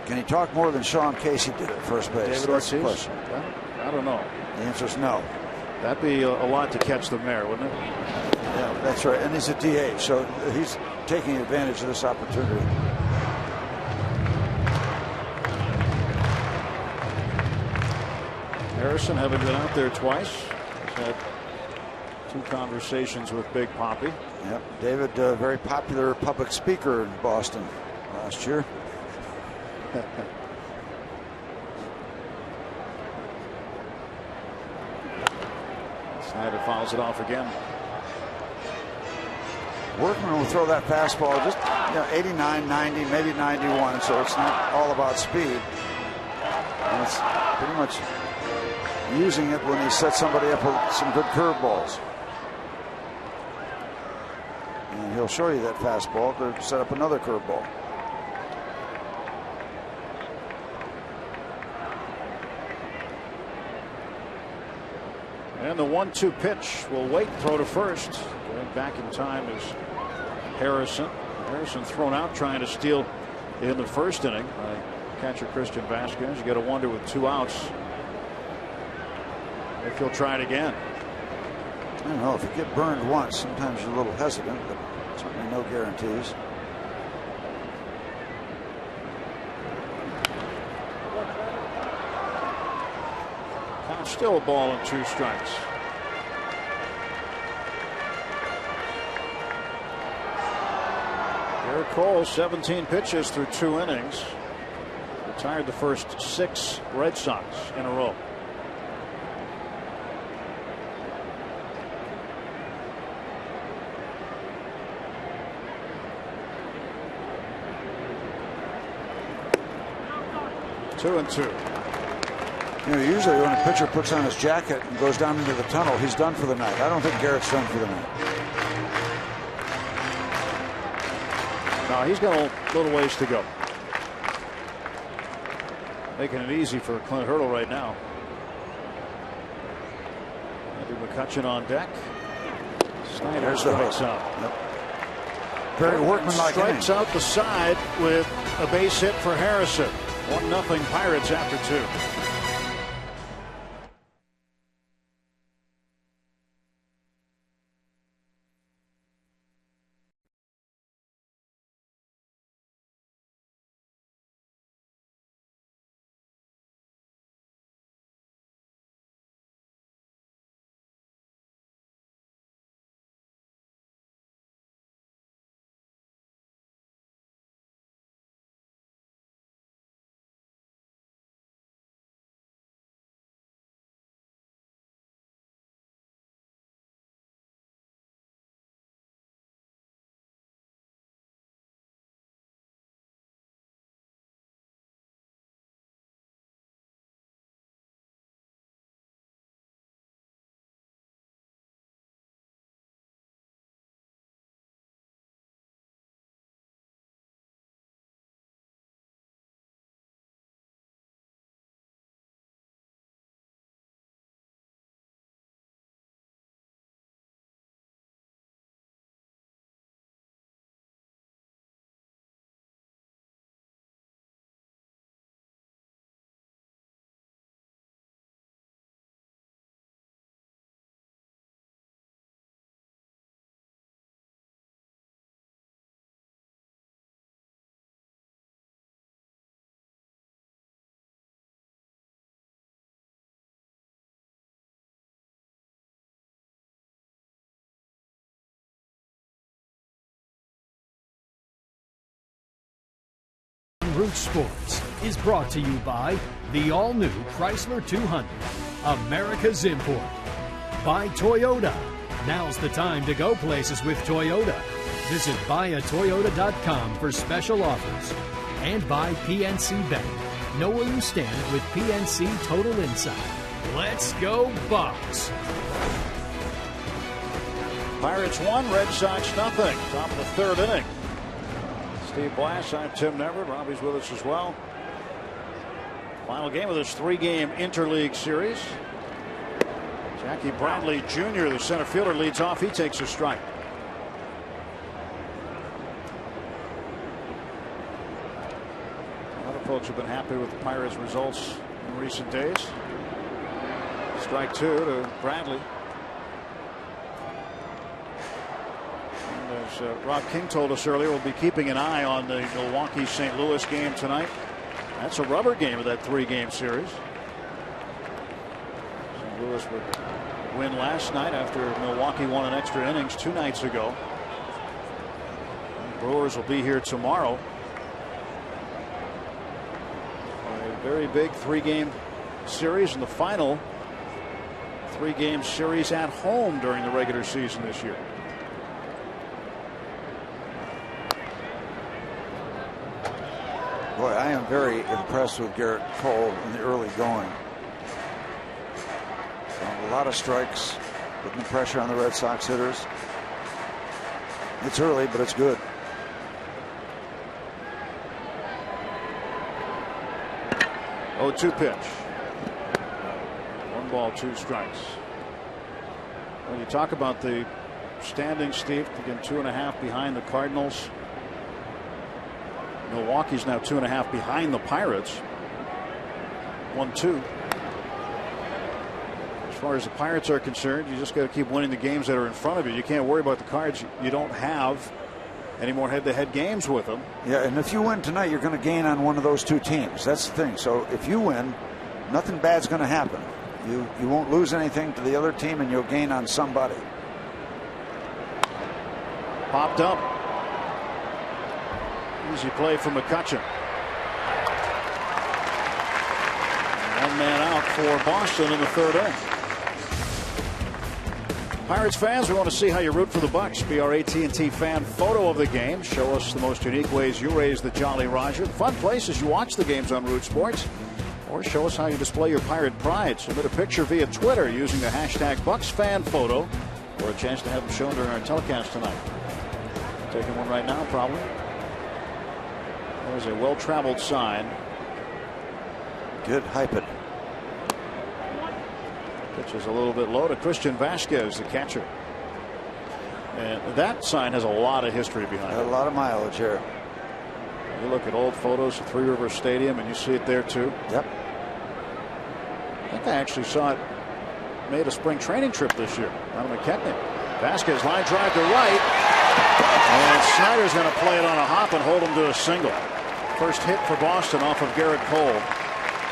Can he talk more than Sean Casey did at first base? David Ortiz? I don't know. The answer is no. That'd be a lot to catch them there, wouldn't it? Yeah, that's right. And he's a DH, so he's taking advantage of this opportunity. Harrison, having been out there twice, has had 2 conversations with Big Papi. Yep, David, very popular public speaker in Boston last year. Snyder fouls it off again. Workman will throw that fastball just 89, 90, maybe 91, so it's not all about speed. And it's pretty much using it when he sets somebody up with some good curveballs. And he'll show you that fastball to set up another curveball. And the 1-2 pitch will wait, throw to first. Going back in time is Harrison. Harrison thrown out trying to steal in the first inning by catcher Christian Vasquez. You get a wonder with 2 outs if he'll try it again. I don't know, if you get burned once, sometimes you're a little hesitant, but certainly no guarantees. Still a ball and 2 strikes. Garrett Cole, 17 pitches through 2 innings. Retired the first 6 Red Sox in a row. Two and 2. Usually when a pitcher puts on his jacket and goes down into the tunnel, he's done for the night. I don't think Garrett's done for the night. No, he's got a little ways to go. Making it easy for Clint Hurdle right now. Andy McCutchen on deck. Snyder strikes out. Yep. Very workmanlike. Strikes out the side with a base hit for Harrison. 1-0 Pirates after 2. Root Sports is brought to you by the all-new Chrysler 200, America's import. By Toyota. Now's the time to go places with Toyota. Visit buyatoyota.com for special offers. And by PNC Bank. Know where you stand with PNC Total Insight. Let's go Bucks. Pirates 1, Red Sox nothing. Top of the 3rd inning. Steve Blass, I'm Tim Neverett. Robbie's with us as well. Final game of this 3-game interleague series. Jackie Bradley Jr., the center fielder, leads off. He takes a strike. A lot of folks have been happy with the Pirates' results in recent days. Strike 2 to Bradley. And as Rob King told us earlier, we'll be keeping an eye on the Milwaukee-St. Louis game tonight. That's a rubber game of that 3-game series. St. Louis would win last night after Milwaukee won in extra innings 2 nights ago. The Brewers will be here tomorrow. A very big 3-game series, and the final 3-game series at home during the regular season this year. Boy, I am very impressed with Garrett Cole in the early going. A lot of strikes, putting the pressure on the Red Sox hitters. It's early, but it's good. Oh, 2 pitch. 1 ball, 2 strikes. When you talk about the standings, Steve, again 2.5 behind the Cardinals. Milwaukee's now 2.5 behind the Pirates. 1-2. As far as the Pirates are concerned, you just got to keep winning the games that are in front of you. You can't worry about the Cards. You don't have any more head-to-head games with them. Yeah, and if you win tonight, you're going to gain on one of those 2 teams. That's the thing. So if you win, nothing bad's going to happen. You won't lose anything to the other team, and you'll gain on somebody. Popped up. Easy play from McCutchen. 1 man out for Boston in the 3rd inning. Pirates fans, we want to see how you root for the Bucks. Be our AT&T fan photo of the game. Show us the most unique ways you raise the Jolly Roger. Fun places you watch the games on Root Sports. Or show us how you display your Pirate pride. Submit a picture via Twitter using the hashtag BucksFanPhoto for a chance to have them shown during our telecast tonight. Taking one right now, probably. There's a well-traveled sign. Good, hype it. Pitch is a little bit low to Christian Vasquez, the catcher. And that sign has a lot of history behind it. A lot of mileage here. You look at old photos of Three Rivers Stadium and you see it there too. Yep. I think I actually saw it made a spring training trip this year out of McKechnie. Vasquez line drive to right. And Snyder's going to play it on a hop and hold him to a single. First hit for Boston off of Garrett Cole.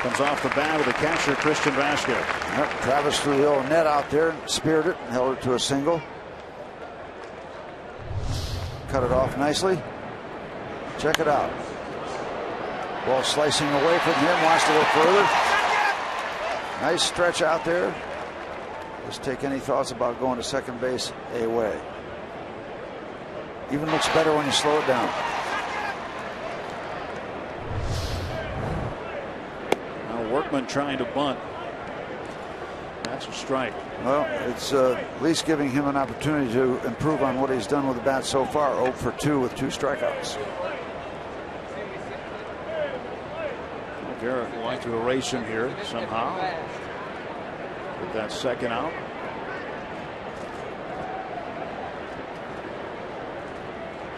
Comes off the bat of the catcher, Christian Vasquez. Yep, Travis threw the old net out there, speared it, and held it to a single. Cut it off nicely. Check it out. Ball slicing away from him, wants to go further. Nice stretch out there. Just take any thoughts about going to second base away. Even looks better when you slow it down. Workman trying to bunt. That's a strike. Well, it's at least giving him an opportunity to improve on what he's done with the bat so far. 0 for 2 with 2 strikeouts. Garrett would like to erase him here somehow. With that second out.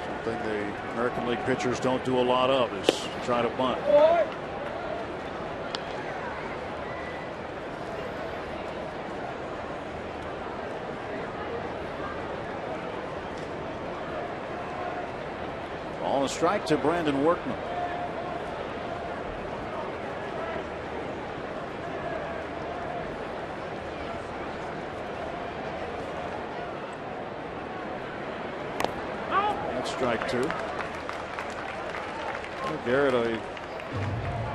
Something the American League pitchers don't do a lot of is try to bunt. On a strike to Brandon Workman. That's strike 2. Garrett, a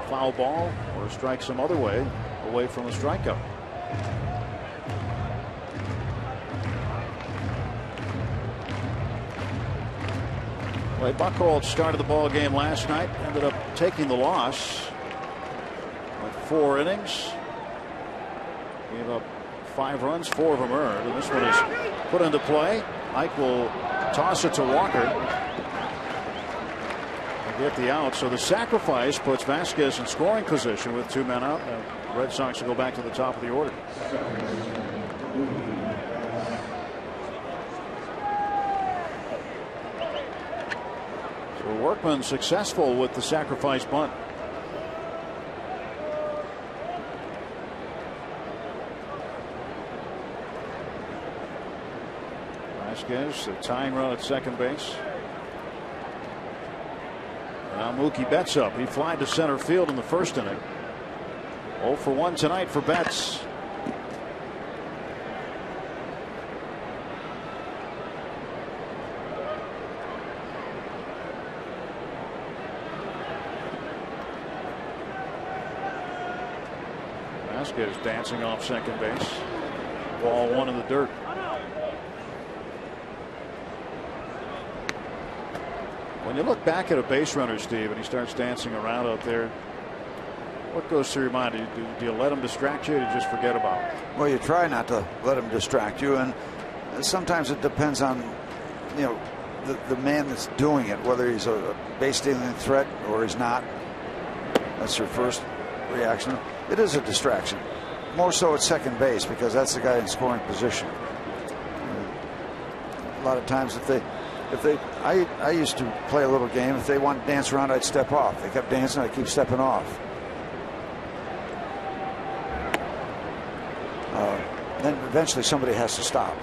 foul ball or a strike some other way away from a strikeout. Well, Buchholz started the ball game last night, ended up taking the loss. Went 4 innings. Gave up 5 runs, 4 of them earned, and this one is put into play. Ike will toss it to Walker. Get the out, so the sacrifice puts Vasquez in scoring position with 2 men out. The Red Sox will go back to the top of the order. So Workman successful with the sacrifice bunt. Vasquez, the tying run at second base. Now Mookie Betts up. He flied to center field in the first inning. 0 for 1 tonight for Betts. Vasquez dancing off second base. Ball one in the dirt. When you look back at a base runner, Steve, and he starts dancing around out there, what goes through your mind? Do you let him distract you, or do you just forget about it? Well, you try not to let him distract you, and sometimes it depends on, you know, the man that's doing it, whether he's a base stealing threat or he's not. That's your first reaction. It is a distraction, more so at second base, because that's the guy in scoring position. A lot of times, I used to play a little game. If they wanted to dance around, I'd step off. They kept dancing, I'd keep stepping off. Then eventually somebody has to stop.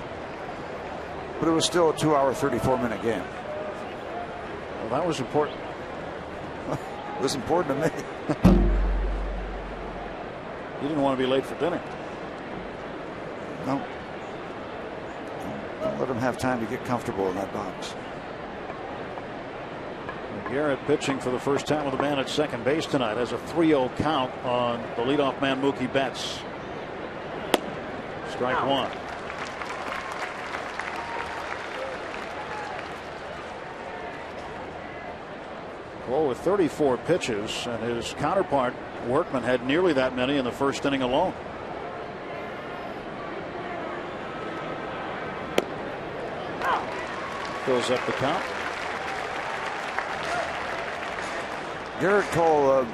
But it was still a 2-hour, 34-minute game. Well, that was important. It was important to me. You didn't want to be late for dinner. No. Don't let him have time to get comfortable in that box. Garrett pitching for the first time with a man at second base tonight. Has a 3-0 count on the leadoff man Mookie Betts. Strike one. Well, with 34 pitches, and his counterpart Workman had nearly that many in the first inning alone. Fills up the count. Garrett Cole,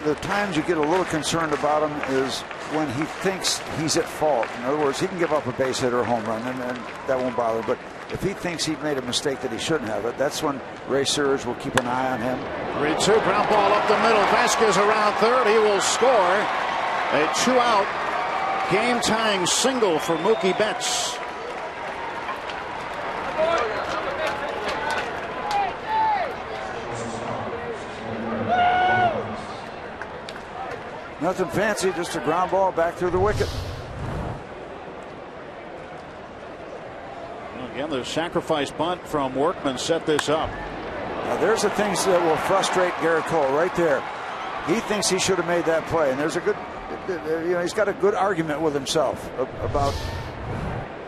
the times you get a little concerned about him is when he thinks he's at fault. In other words, he can give up a base hit or a home run, and that won't bother. But if he thinks he made a mistake that he shouldn't have, that's when Ray Searage will keep an eye on him. 3-2 ground ball up the middle. Vasquez around third. He will score a 2-out game-tying single for Mookie Betts. Nothing fancy, just a ground ball back through the wicket. Again, the sacrifice bunt from Workman set this up. Now there's the things that will frustrate Garrett Cole right there. He thinks he should have made that play, and there's a good, he's got a good argument with himself about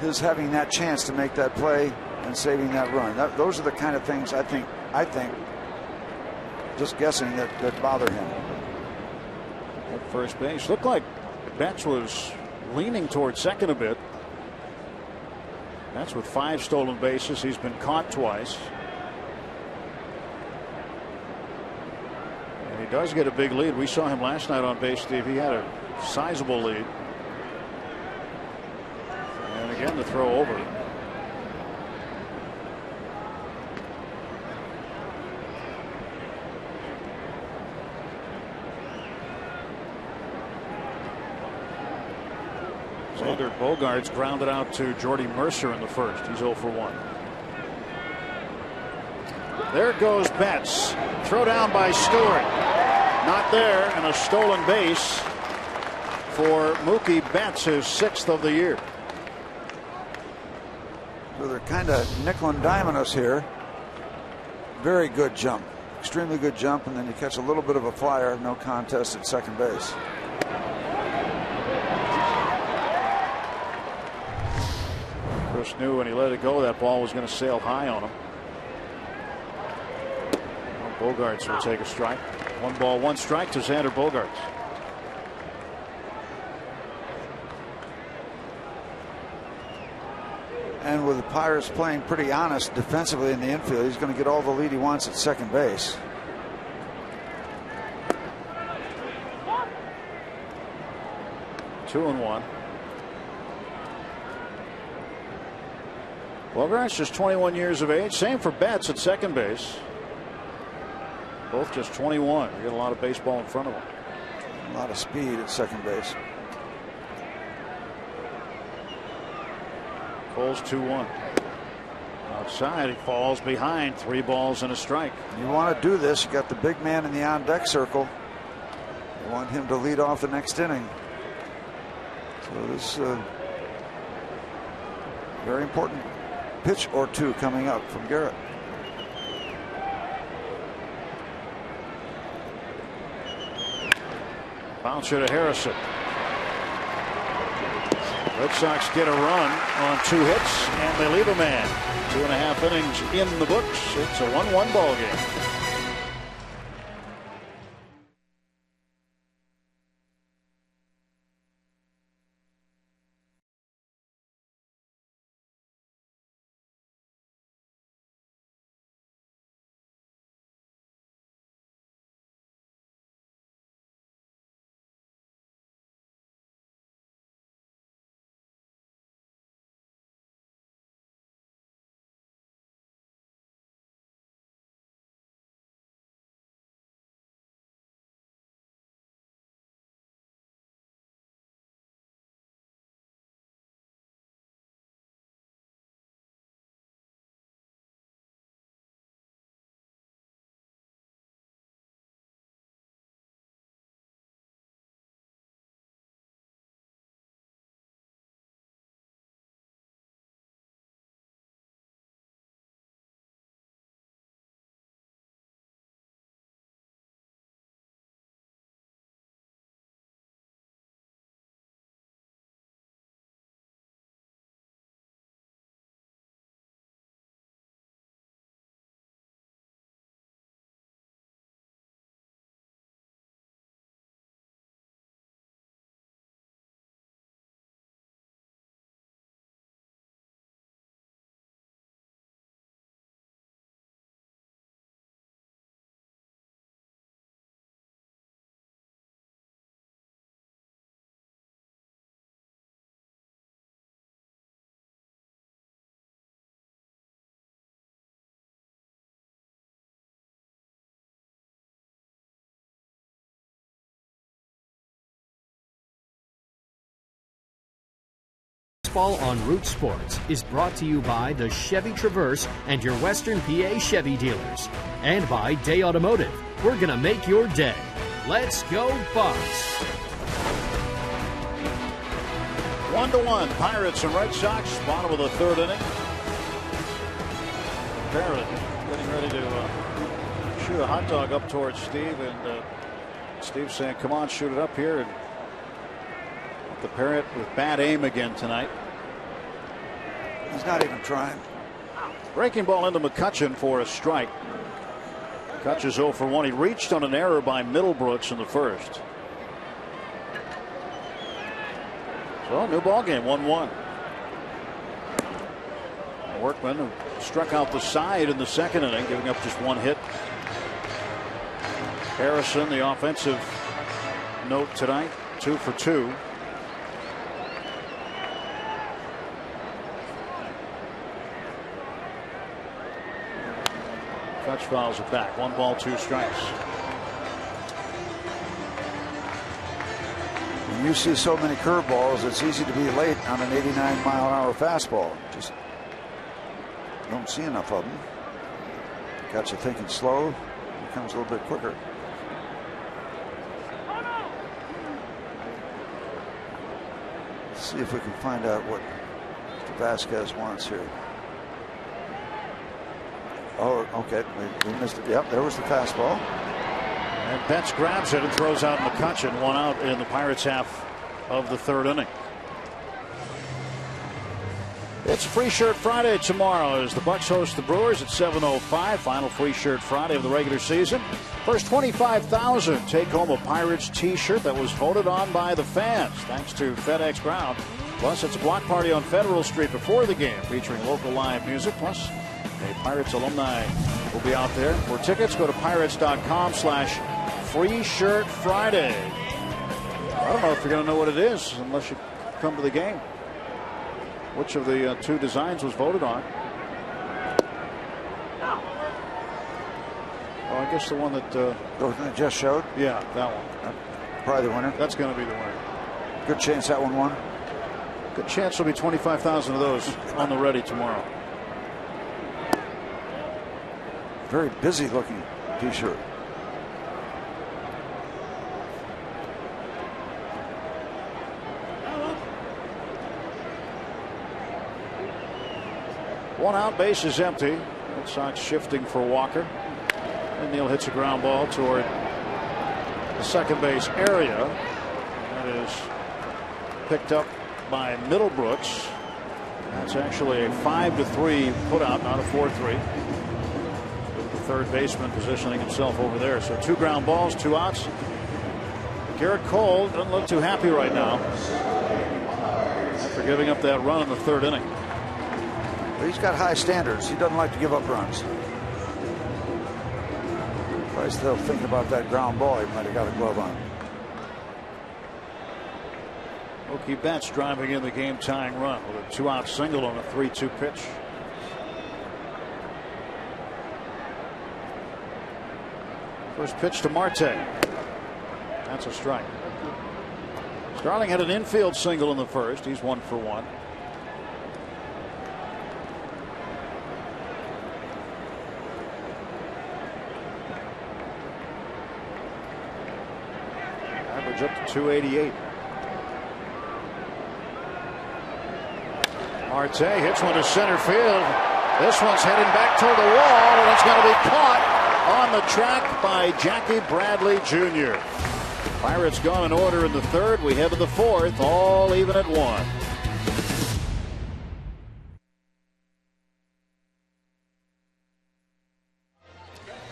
his having that chance to make that play and saving that run. Those are the kind of things I think, just guessing, that bother him. At first base, looked like Betts was leaning towards second a bit. That's with 5 stolen bases. He's been caught twice. And he does get a big lead. We saw him last night on base, Steve. He had a sizable lead. And again, the throw over. Xander Bogaerts grounded out to Jordy Mercer in the first. He's 0 for 1. There goes Betts. Throw down by Stewart. Not there, and a stolen base for Mookie Betts, his 6th of the year. So they're kind of nickel and diming us here. Very good jump. Extremely good jump, and then you catch a little bit of a flyer. No contest at second base. Chris knew when he let it go that ball was going to sail high on him. Well, Bogaerts will take a strike. 1 ball, 1 strike to Xander Bogaerts. And with the Pirates playing pretty honest defensively in the infield, he's going to get all the lead he wants at second base. Two and 1. Bogaerts just 21 years of age. Same for Betts at second base. Both just 21. You got a lot of baseball in front of them. A lot of speed at second base. Pulls 2-1. Outside, he falls behind. 3 balls and a strike. You want to do this. You got the big man in the on-deck circle. You want him to lead off the next inning. So this very important pitch or two coming up from Garrett. Bouncer to Harrison. Red Sox get a run on 2 hits, and they leave a man. 2.5 innings in the books. It's a 1-1 ball game. Baseball on Root Sports is brought to you by the Chevy Traverse and your Western PA Chevy dealers. And by Day Automotive. We're going to make your day. Let's go Bucks. 1-1. Pirates and Red Sox. Bottom of the 3rd inning. Barrett getting ready to shoot a hot dog up towards Steve. And Steve's saying, come on, shoot it up here. And the Parrot with bad aim again tonight. He's not even trying. Breaking ball into McCutchen for a strike. Kutch is 0 for 1. He reached on an error by Middlebrooks in the first. So new ball game, 1-1. Workman, who struck out the side in the 2nd inning, giving up just 1 hit. Harrison, the offensive note tonight, 2 for 2. Kutch fouls it back. 1 ball, 2 strikes. When you see so many curveballs, it's easy to be late on an 89-mile-an-hour fastball. Just don't see enough of them. Got you thinking slow. Becomes a little bit quicker. Let's see if we can find out what Mr. Vasquez wants here. Oh, okay. We missed it. Yep, there was the fastball. And Betts grabs it and throws out McCutchen. 1 out in the Pirates' half of the 3rd inning. It's Free Shirt Friday tomorrow as the Bucks host the Brewers at 7:05. Final Free Shirt Friday of the regular season. First 25,000 take home a Pirates t-shirt that was voted on by the fans, thanks to FedEx Ground. Plus, it's a block party on Federal Street before the game featuring local live music. Plus, a Pirates alumni will be out there. For tickets, go to pirates.com/Free Shirt Friday. I don't know if you're going to know what it is unless you come to the game. Which of the 2 designs was voted on? Oh, I guess the one that just showed. Yeah, that one. Probably the winner. That's going to be the winner. Good chance that one won. Good chance there'll be 25,000 of those on the ready tomorrow. Very busy looking t-shirt. One out, base is empty. Red Sox shifting for Walker. And Neal hits a ground ball toward the second base area. That is picked up by Middlebrooks. That's actually a 5-3 putout, not a 4-3. The third baseman positioning himself over there. So 2 ground balls, 2 outs. Garrett Cole doesn't look too happy right now after giving up that run in the 3rd inning. But he's got high standards. He doesn't like to give up runs. Probably still thinking about that ground ball. He might have got a glove on. Mookie Betts driving in the game-tying run with a 2-out single on a 3-2 pitch. First pitch to Marte. That's a strike. Starling had an infield single in the first. He's 1 for 1. Average up to 288. Marte hits one to center field. This one's heading back toward the wall, and it's going to be caught on the track by Jackie Bradley Jr. Pirates gone in order in the 3rd. We head to the 4th, all even at 1.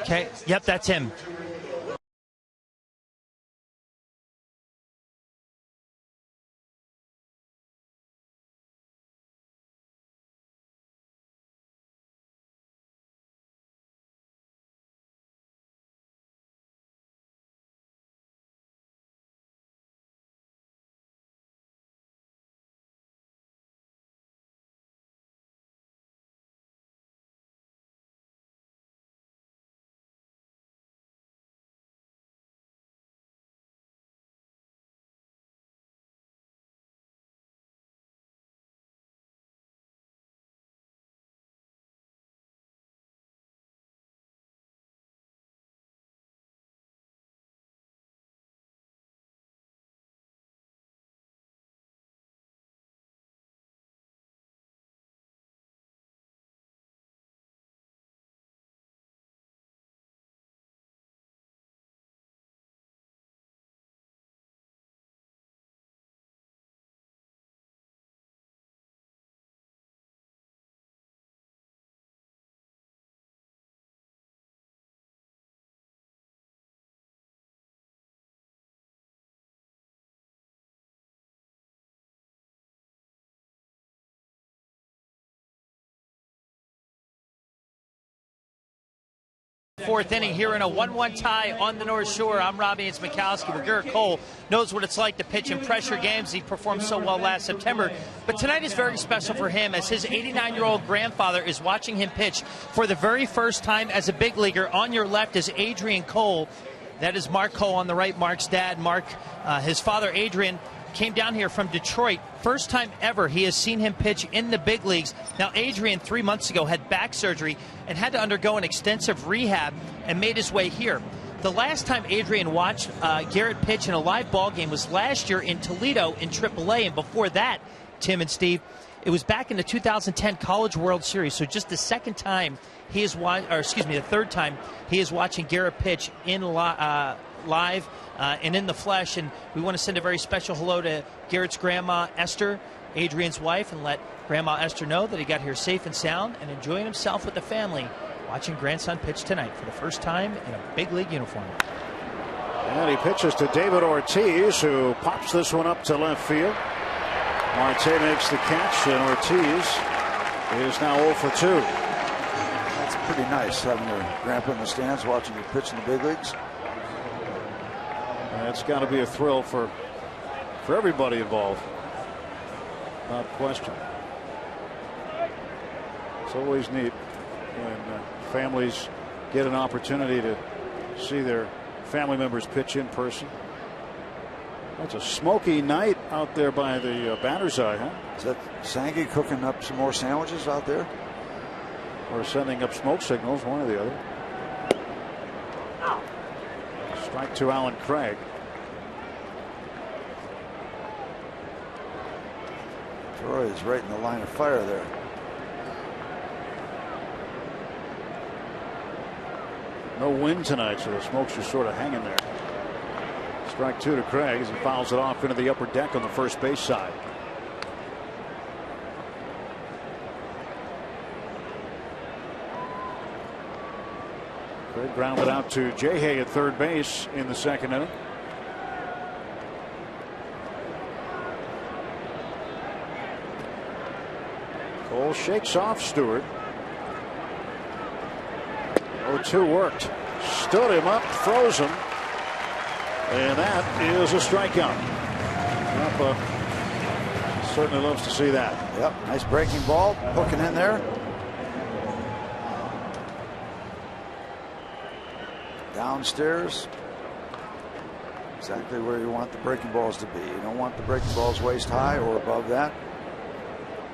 Okay, yep, that's him. Fourth inning here in a 1-1 tie on the North Shore. I'm Robbie Mikowski. But Garrett Cole knows what it's like to pitch in pressure games. He performed so well last September. But tonight is very special for him as his 89-year-old grandfather is watching him pitch for the very first time as a big leaguer. On your left is Adrian Cole. That is Mark Cole on the right, Mark's dad. Mark, his father Adrian, came down here from Detroit. First time ever he has seen him pitch in the big leagues. Now, Adrian 3 months ago had back surgery and had to undergo an extensive rehab and made his way here. The last time Adrian watched Garrett pitch in a live ball game was last year in Toledo in AAA, and before that, Tim and Steve, it was back in the 2010 College World Series. So just the second time he is the third time he is watching Garrett pitch in live and in the flesh. And we want to send a very special hello to Garrett's grandma Esther, Adrian's wife, and let Grandma Esther know that he got here safe and sound and enjoying himself with the family, watching grandson pitch tonight for the first time in a big league uniform. And he pitches to David Ortiz, who pops this one up to left field. Marte makes the catch, and Ortiz is now 0 for 2. That's pretty nice, having your grandpa in the stands watching you pitch in the big leagues. That's got to be a thrill for everybody involved, without question. It's always neat when families get an opportunity to see their family members pitch in person. It's a smoky night out there by the batter's eye, huh? Is that Sangy cooking up some more sandwiches out there? Or sending up smoke signals, one or the other. Strike to Alan Craig. Troy is right in the line of fire there. No wind tonight, so the smoke's just sort of hanging there. Strike 2 to Craig as he fouls it off into the upper deck on the first base side. Craig grounded out to Jay at third base in the second inning. Cole shakes off Stewart. 0-2 worked. Stood him up, froze him. And that is a strikeout. Tampa certainly loves to see that. Yep, nice breaking ball, hooking in there. Downstairs. Exactly where you want the breaking balls to be. You don't want the breaking balls waist high or above that.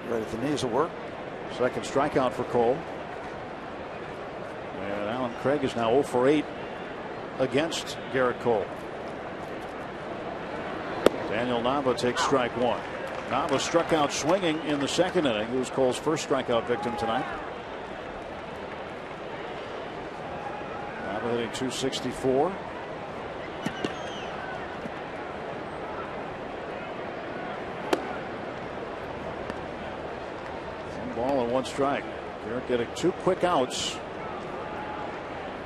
Right at the knees will work. Second strikeout for Cole. And Alan Craig is now 0 for 8 against Garrett Cole. Daniel Nava takes strike 1. Nava struck out swinging in the second inning. He was Cole's first strikeout victim tonight. Nava hitting .264. One ball and one strike. Garrett getting 2 quick outs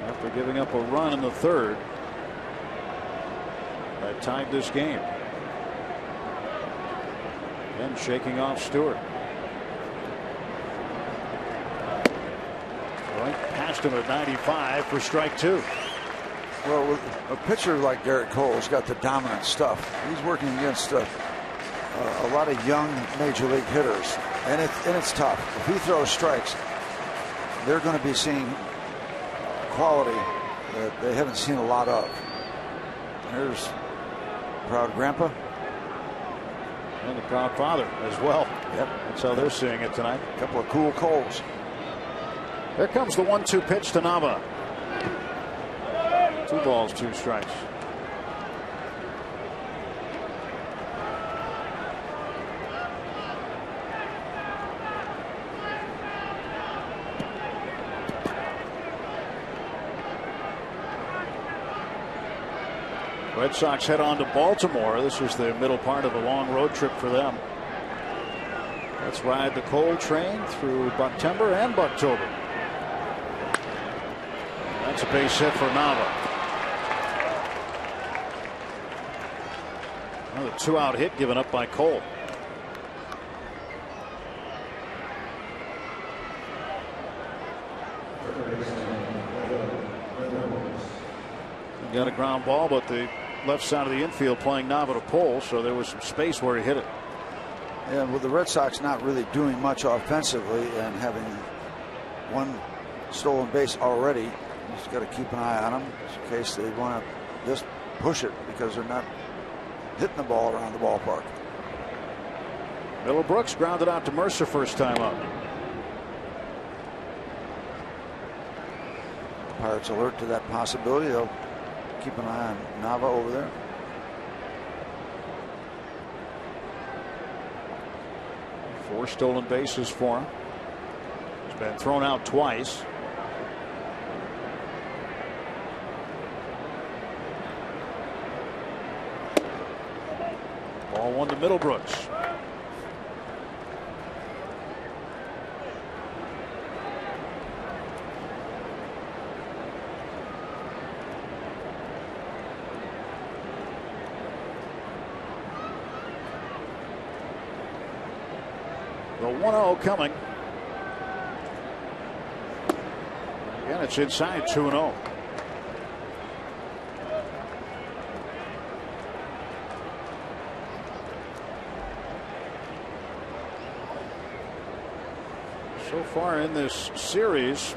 after giving up a run in the third that tied this game. And shaking off Stewart. Right past him at 95 for strike 2. Well, with a pitcher like Garrett Cole's got the dominant stuff. He's working against a lot of young major league hitters, and it's tough. If he throws strikes, they're going to be seeing quality that they haven't seen a lot of. Here's proud grandpa. And the proud father as well. Yep. That's how they're seeing it tonight. A couple of cool Coles. Here comes the 1-2 pitch to Nava. 2 balls, 2 strikes. Red Sox head on to Baltimore. This is the middle part of a long road trip for them. Let's ride the Cole train through Bucktember and Bucktober. That's a base hit for Nava. Another 2-out hit given up by Cole. He got a ground ball, but the left side of the infield playing Nava to pole, so there was some space where he hit it. Yeah, with the Red Sox not really doing much offensively and having one stolen base already, you just got to keep an eye on them in case they want to just push it because they're not hitting the ball around the ballpark. Middlebrooks grounded out to Mercer first time up. Pirates alert to that possibility. They'll keep an eye on Nava over there. Four stolen bases for him. He's been thrown out twice. Ball 1 to Middlebrooks. The 1-0 coming. Again, it's inside 2-0. So far in this series,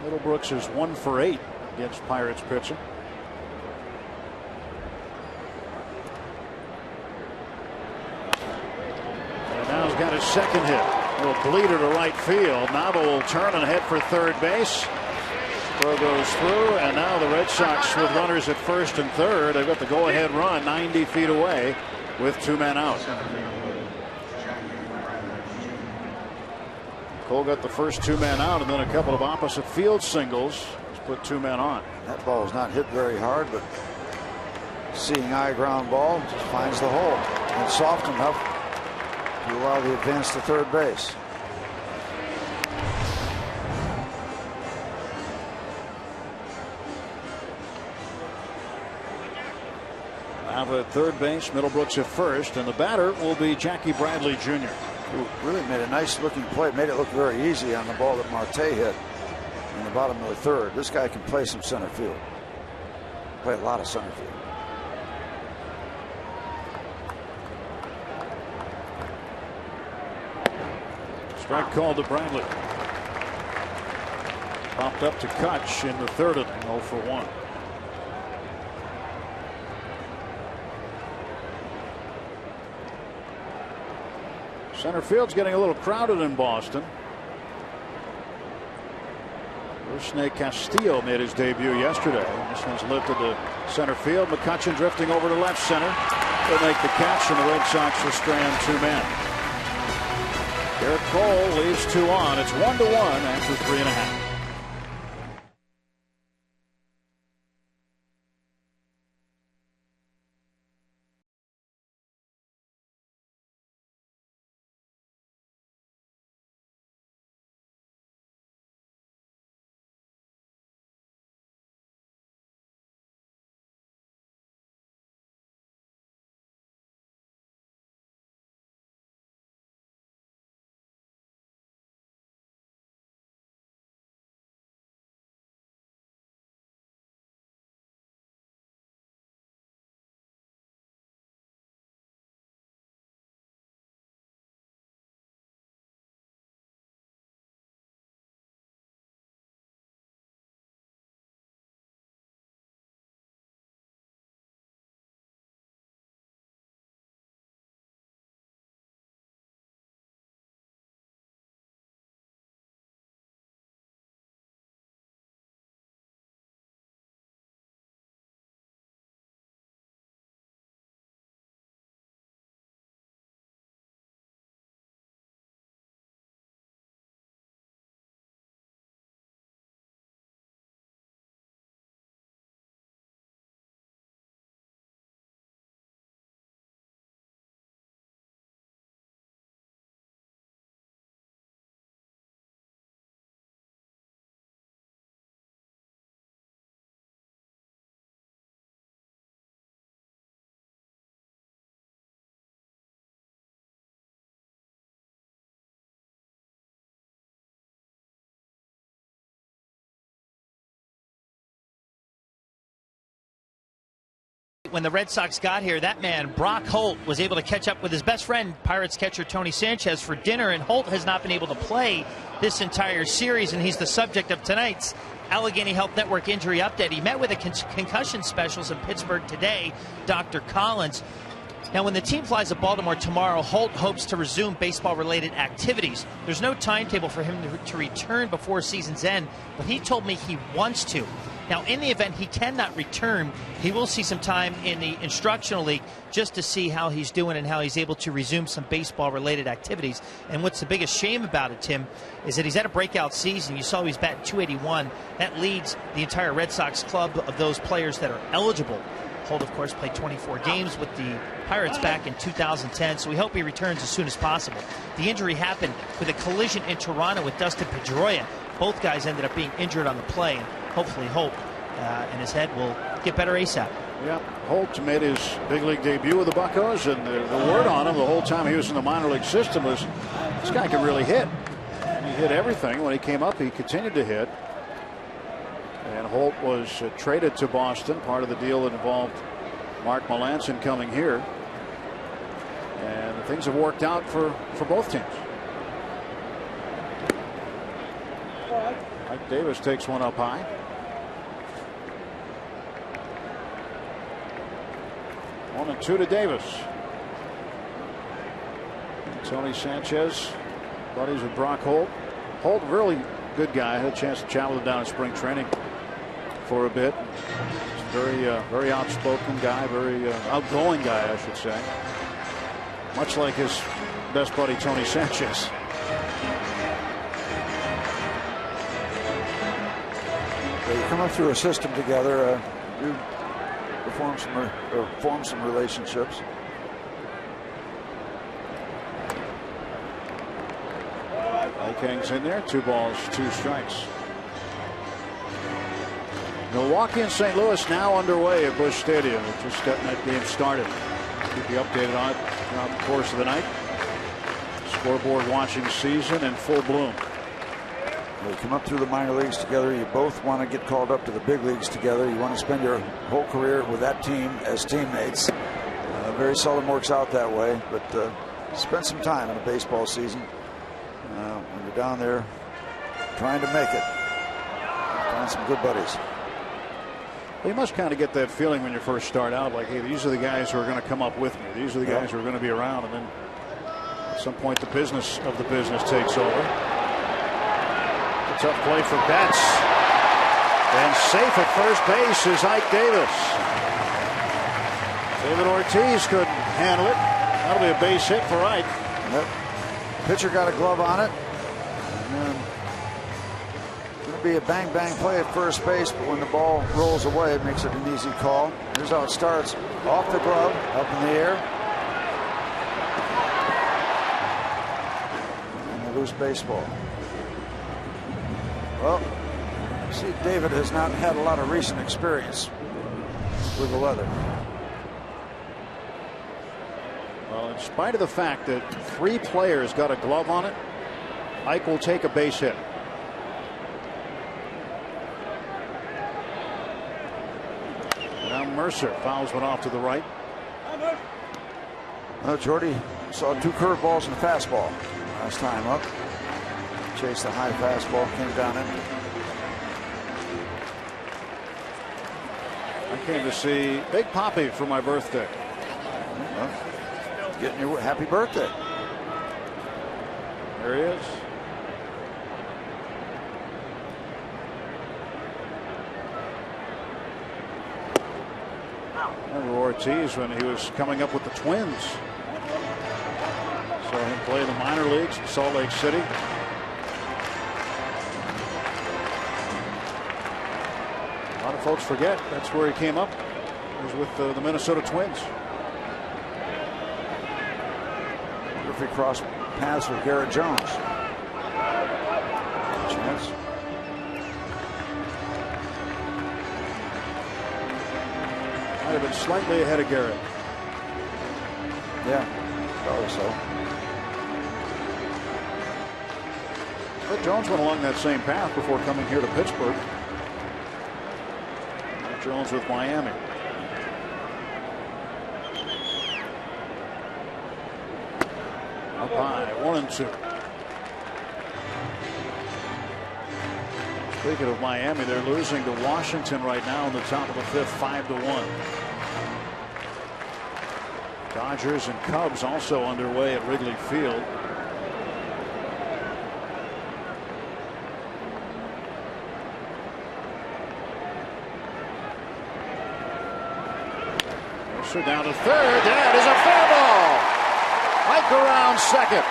Middlebrooks is 1 for 8 against Pirates pitching. second hit. Will bleeder to right field. Nava will turn and head for third base. Throw goes through, and now the Red Sox with runners at first and third. They've got the go-ahead run 90 feet away with 2 men out. Cole got the first 2 men out, and then a couple of opposite field singles. Let's put 2 men on. That ball is not hit very hard, but seeing eye ground ball just finds the hole and soft enough to allow the advance to third base. Nava at third base, Middlebrooks at first, and the batter will be Jackie Bradley Jr. Who really made a nice looking play, made it look very easy on the ball that Marte hit in the bottom of the third. This guy can play some center field. Play a lot of center field. Strike called to Bradley. Popped up to Kutch in the third of 0 for 1. Center field's getting a little crowded in Boston. Rusney Castillo made his debut yesterday. This one's lifted to center field. McCutchen drifting over to left center. They'll make the catch, and the Red Sox will strand 2 men. Garrett Cole leaves 2 on. It's 1-1 after 3.5. When the Red Sox got here, that man, Brock Holt, was able to catch up with his best friend, Pirates catcher Tony Sanchez, for dinner, and Holt has not been able to play this entire series, and he's the subject of tonight's Allegheny Health Network injury update. He met with a concussion specialist in Pittsburgh today, Dr. Collins. Now, when the team flies to Baltimore tomorrow, Holt hopes to resume baseball-related activities. There's no timetable for him to return before season's end, but he told me he wants to. Now, in the event he cannot return, he will see some time in the instructional league just to see how he's doing and how he's able to resume some baseball-related activities. And what's the biggest shame about it, Tim, is that he's had a breakout season. You saw he's batting .281. That leads the entire Red Sox club of those players that are eligible. Holt, of course, played 24 games with the Pirates back in 2010, so we hope he returns as soon as possible. The injury happened with a collision in Toronto with Dustin Pedroia. Both guys ended up being injured on the play, and hopefully Holt and his head will get better ASAP. Yeah, Holt made his big league debut with the Buccos, and the word on him the whole time he was in the minor league system was this guy can really hit. He hit everything. When he came up, he continued to hit. And Holt was traded to Boston, part of the deal that involved Mark Melancon coming here. And things have worked out for both teams. Mike Davis takes one up high. One and two to Davis. Tony Sanchez, buddies with Brock Holt. Holt, really good guy. Had a chance to chat with him down in spring training for a bit. Very outspoken guy, very outgoing guy, I should say. Much like his best buddy Tony Sanchez. You come up through a system together, you form some relationships. King's in there. 2 balls, 2 strikes. Milwaukee and St. Louis now underway at Busch Stadium. We're just getting that game started. Keep you updated on it throughout the course of the night. Scoreboard watching season in full bloom. You come up through the minor leagues together. You both want to get called up to the big leagues together. You want to spend your whole career with that team as teammates. Very seldom works out that way, but spend some time in a baseball season. When you're down there trying to make it, find some good buddies. Well, you must kind of get that feeling when you first start out, like, hey, these are the guys who are going to come up with me. These are the guys who are going to be around. And then at some point, the business of the business takes over. A tough play for Betts. And safe at first base is Ike Davis. David Ortiz couldn't handle it. That'll be a base hit for Ike. Yep. Pitcher got a glove on it. And going to be a bang-bang play at first base, but when the ball rolls away, it makes it an easy call. Here's how it starts. Off the glove, up in the air. And a loose baseball. Well, see, David has not had a lot of recent experience with the weather. Well, in spite of the fact that 3 players got a glove on it, Ike will take a base hit. Now Mercer fouls one off to the right. Well, Jordy saw 2 curveballs and a fastball last time up. Chased the high fastball, came down in. I came to see Big Papi for my birthday. Well, getting your happy birthday. There he is. Remember Ortiz when he was coming up with the Twins. Saw him play in the minor leagues in Salt Lake City. A lot of folks forget that's where he came up. He was with the Minnesota Twins. If he crossed paths with Garrett Jones. Chance. Might have been slightly ahead of Garrett. Yeah, probably so. But Jones went along that same path before coming here to Pittsburgh. Jones with Miami. Up high, 1-2. Speaking of Miami, they're losing to Washington right now in the top of the 5th, 5-1. Dodgers and Cubs also underway at Wrigley Field. Mercer down to third. That is a fair ball. Mike around second.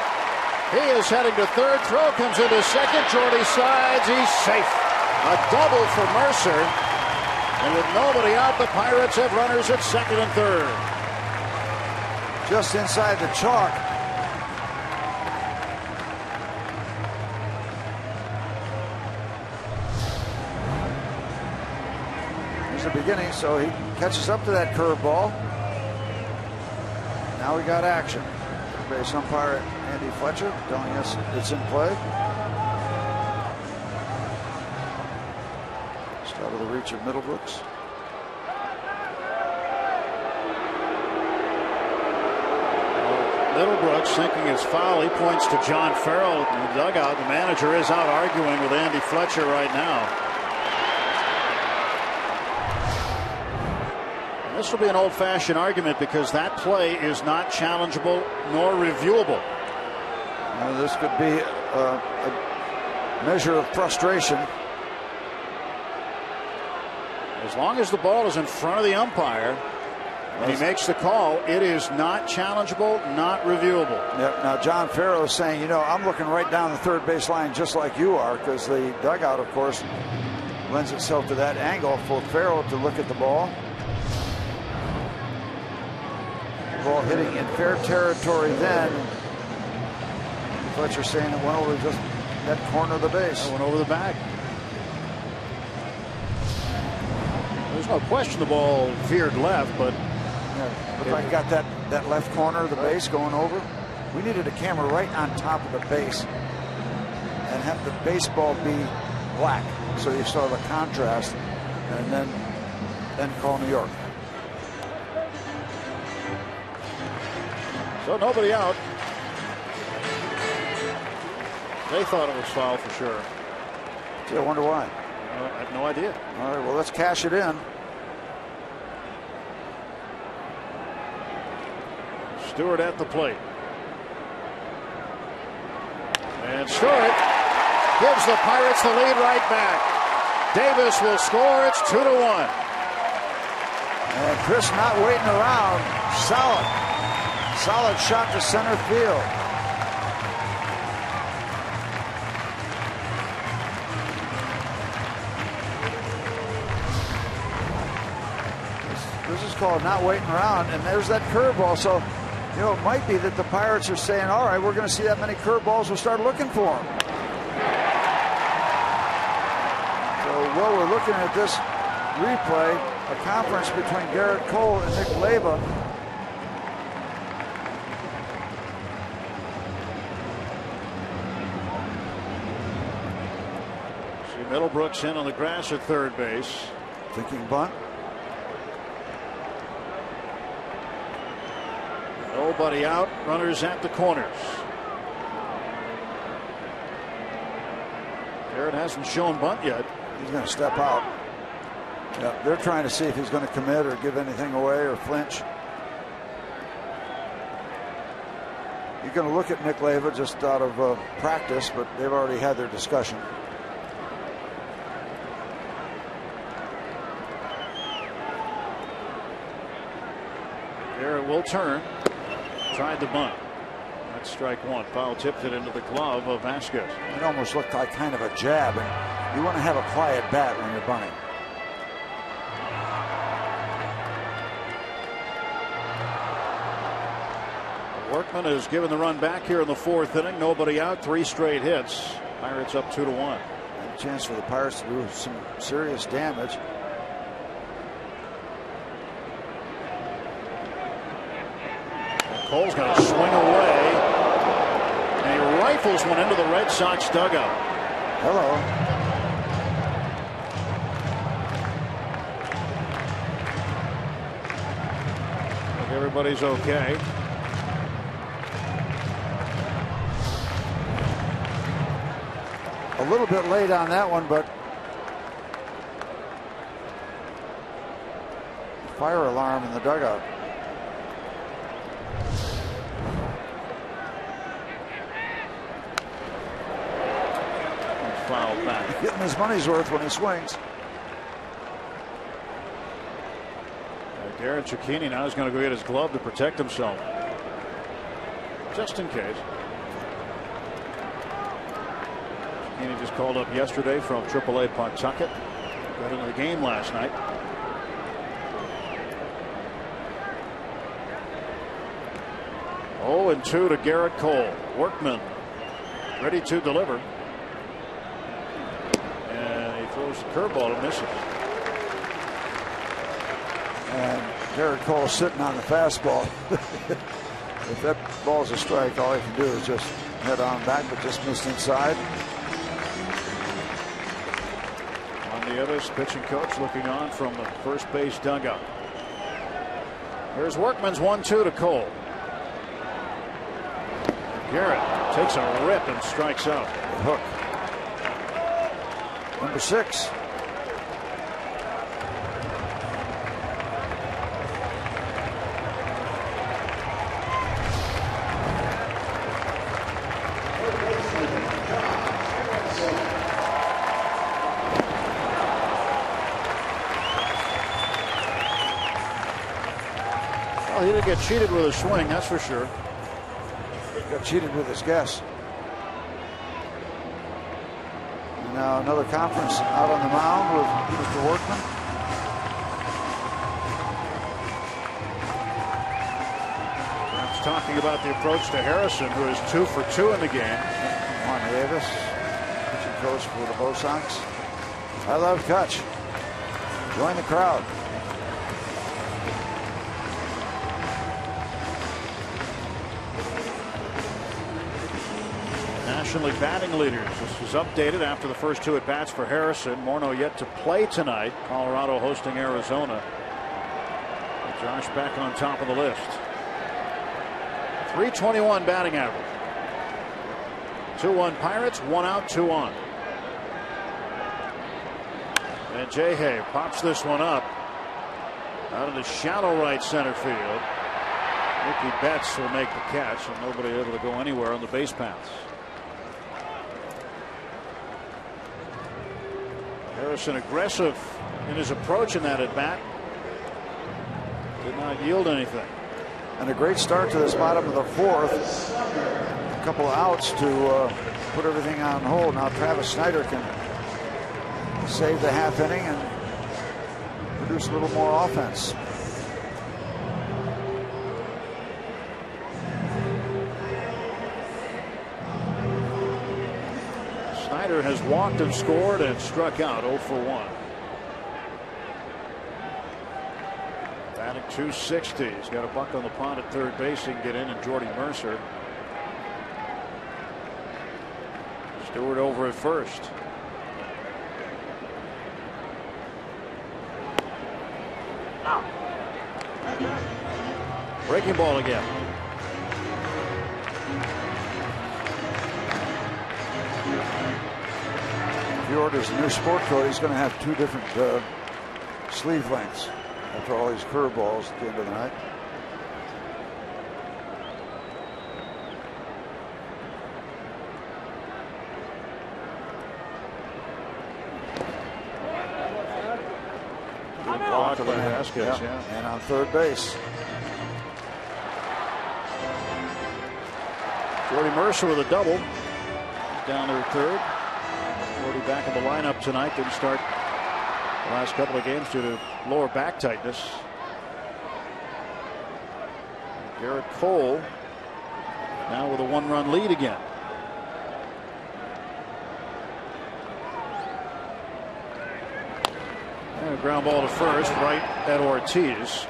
He is heading to third. Throw comes into second. Jordy sides. He's safe. A double for Mercer. And with nobody out, the Pirates have runners at second and third. Just inside the chalk. Here's the beginning, so he catches up to that curveball. Now we got action. Base umpire Andy Fletcher telling us it's in play. Just out of the reach of Middlebrooks. Middlebrooks thinking it's foul. He points to John Farrell in the dugout. The manager is out arguing with Andy Fletcher right now. And this will be an old-fashioned argument because that play is not challengeable nor reviewable. This could be a measure of frustration. As long as the ball is in front of the umpire and he makes the call, it is not challengeable, not reviewable. Yep. Now, John Farrow is saying, you know, I'm looking right down the third base line just like you are, because the dugout, of course, lends itself to that angle for Farrow to look at the ball. The ball hitting in fair territory then. Fletcher saying it went over just that corner of the base. It went over the back. There's no question the ball veered left, but looked like got that left corner of the base going over. We needed a camera right on top of the base and have the baseball be black, so you saw the contrast, and then call New York. So nobody out. They thought it was foul for sure. Gee, I wonder why. I have no idea. All right, well, let's cash it in. Stewart at the plate. And Stewart gives the Pirates the lead right back. Davis will score. It's 2-1. And Chris not waiting around. Solid shot to center field. This is called not waiting around, and there's that curveball. So, you know, it might be that the Pirates are saying, all right, we're going to see that many curveballs, we'll start looking for them. So, while we're looking at this replay, a conference between Garrett Cole and Nick Leyba. See Middlebrooks in on the grass at third base. Thinking bunt. Nobody out. Runners at the corners. Garrett hasn't shown bunt yet. He's going to step out. Yeah, they're trying to see if he's going to commit or give anything away or flinch. You're going to look at Nick Leyba just out of practice, but they've already had their discussion. Garrett will turn. Tried the bunt. That's strike one. Foul tipped it into the glove of Vasquez. It almost looked like kind of a jab, and you want to have a quiet bat when you're bunting. Workman has given the run back here in the fourth inning. Nobody out. 3 straight hits. Pirates up 2-1. A chance for the Pirates to do some serious damage. Cole's going to swing away. And he rifles one into the Red Sox dugout. Hello. Hope everybody's okay. A little bit late on that one, but fire alarm in the dugout. Foul back. Getting his money's worth when he swings. Darren Cicchini now is going to go get his glove to protect himself. Just in case. Cicchini just called up yesterday from AAA Pawtucket. Got into the game last night. Oh, and 2 to Garrett Cole. Workman ready to deliver. Throws the curveball and misses. And Garrett Cole sitting on the fastball. If that ball's a strike, all he can do is just head on back, but just missed inside. On the others, pitching coach looking on from the first base dugout. Here's Workman's 1-2 to Cole. Garrett takes a rip and strikes out. Hook. Number 6. get cheated with a swing, that's for sure. Got cheated with his guess. And now another conference out on the mound with Mr. Workman. That's talking about the approach to Harrison, who is 2 for 2 in the game. Juan Davis, pitching coach for the Bo Sox. I love Kutch. Join the crowd. National League batting leaders. This was updated after the first 2 at-bats for Harrison. Morneau yet to play tonight. Colorado hosting Arizona. Josh back on top of the list. 321 batting average. 2-1 Pirates, 1 out, 2 on. And J-Hay pops this one up out of the shallow right center field. Mookie Betts will make the catch, and nobody able to go anywhere on the base paths. Harrison aggressive in his approach in that at bat. Did not yield anything. And a great start to this bottom of the 4th. A couple of outs to put everything on hold. Now Travis Snyder can save the half inning and produce a little more offense. Snyder has walked and scored and struck out 0 for 1. Batting .260. He's got a buck on the pond at third base. He can get in, and Jordy Mercer. Stewart over at first. Breaking ball again. If he orders a new sport coat, he's going to have 2 different sleeve lengths after all these curveballs at the end of the night. Yeah. And on third base. Jordy Mercer with a double. Down there at third. Jordy back in the lineup tonight. Didn't start the last couple of games due to lower back tightness. Garrett Cole now with a 1-run lead again. And a ground ball to first, right at Ortiz.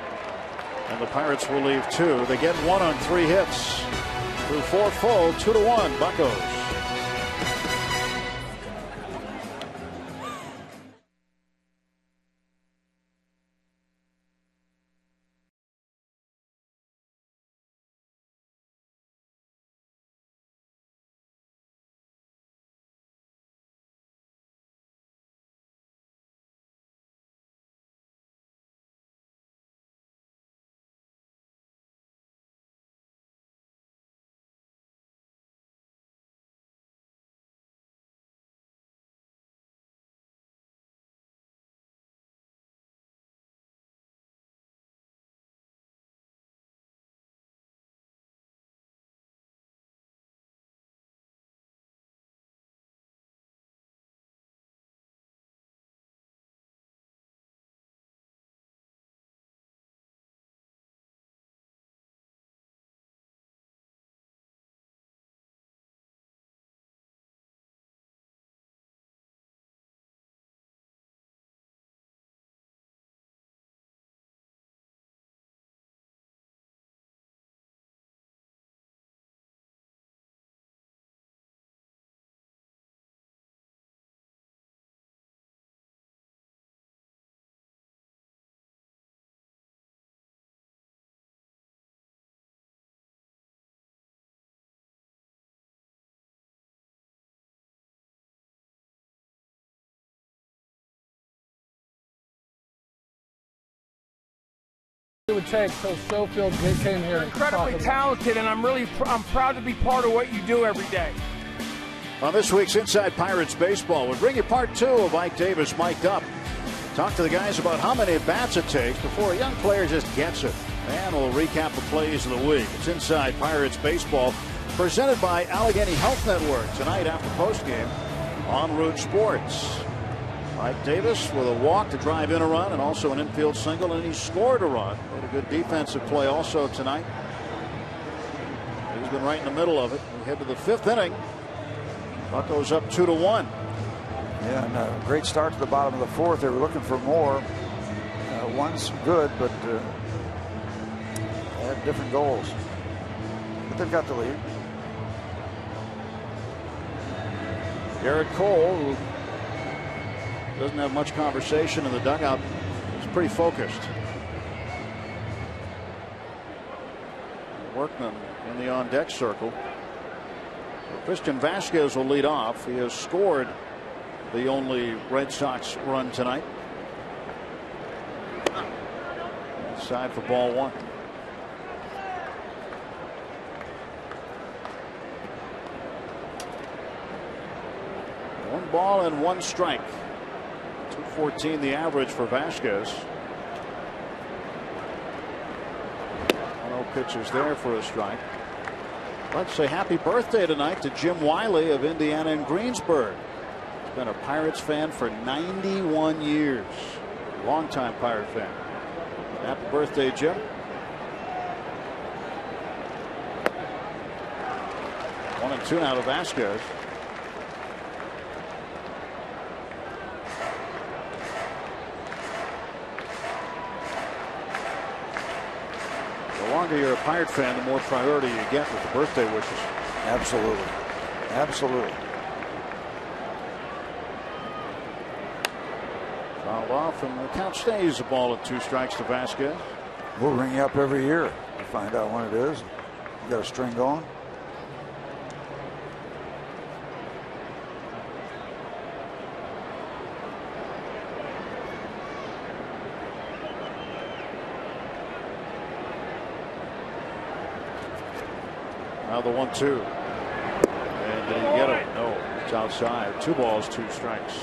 And the Pirates will leave 2. They get 1 on 3 hits. Through 4 full, 2-1 Buccos. It would take till Schofield came here. Incredibly talented, and I'm proud to be part of what you do every day. On this week's Inside Pirates Baseball, we bring you part 2 of Mike Davis mic'd up. Talk to the guys about how many bats it takes before a young player just gets it. And we'll recap the plays of the week. It's Inside Pirates Baseball, presented by Allegheny Health Network, tonight after postgame on Root Sports. Mike Davis with a walk to drive in a run and also an infield single, and he scored a run. Made a good defensive play also tonight. He's been right in the middle of it. We head to the 5th inning. Buccos up 2-1. Yeah, and a great start to the bottom of the 4th. They were looking for more. One's good, but they had different goals. But they've got the lead. Garrett Cole, who doesn't have much conversation in the dugout, is pretty focused. Workman in the on-deck circle. Christian Vasquez will lead off. He has scored the only Red Sox run tonight. Inside for ball 1. 1 ball and 1 strike. 214 the average for Vasquez. 1-0 pitches there for a strike. Let's say happy birthday tonight to Jim Wiley of Indiana and Greensburg. He's been a Pirates fan for 91 years. Longtime Pirate fan. Happy birthday, Jim. One and two now to Vasquez. The longer you're a Pirate fan, the more priority you get with the birthday wishes. Absolutely. Absolutely. Fouled off, and the count stays. A ball at 2 strikes to Vasquez. We'll ring you up every year to find out when it is. You got a string going? Now the 1-2. And did he get it? No, it's outside. 2 balls, 2 strikes.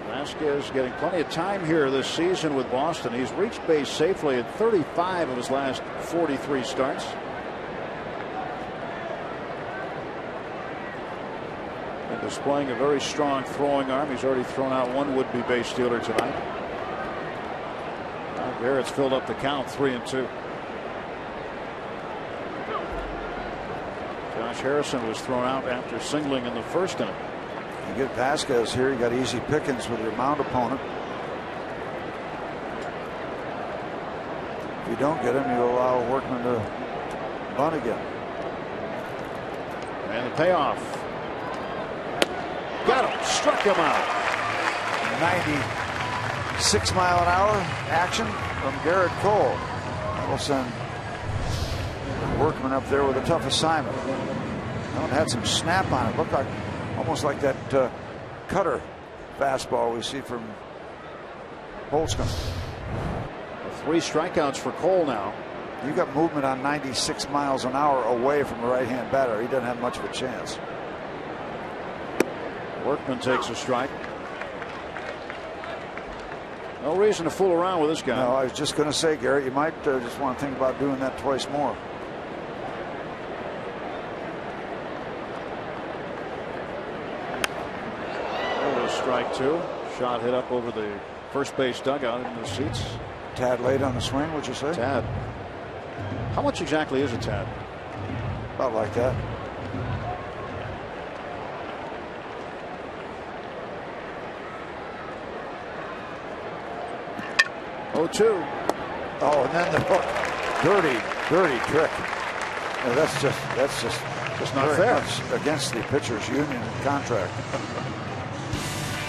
Vasquez getting plenty of time here this season with Boston. He's reached base safely in 35 of his last 43 starts. And displaying a very strong throwing arm. He's already thrown out 1 would-be base stealer tonight. Now Garrett's filled up the count, 3-2. Josh Harrison was thrown out after singling in the 1st inning. You get Vasquez here, you got easy pickings with your mound opponent. If you don't get him, you allow Workman to bunt again. And the payoff. Got him, struck him out. 96-mile-an-hour action from Garrett Cole. That'll send Workman up there with a tough assignment. That had some snap on it. Looked like almost like that cutter fastball we see from Holtzcomb. 3 strikeouts for Cole now. You got movement on 96 miles an hour away from the right-hand batter. He doesn't have much of a chance. Workman takes a strike. No reason to fool around with this guy. No, I was just going to say, Garrett, you might just want to think about doing that twice more. Strike 2. Shot hit up over the first base dugout into the seats. Tad late on the swing, would you say? Tad. How much exactly is a tad? About like that. Oh, 2. Oh, and then the hook. Dirty trick. No, that's just not fair. Against the pitcher's union contract.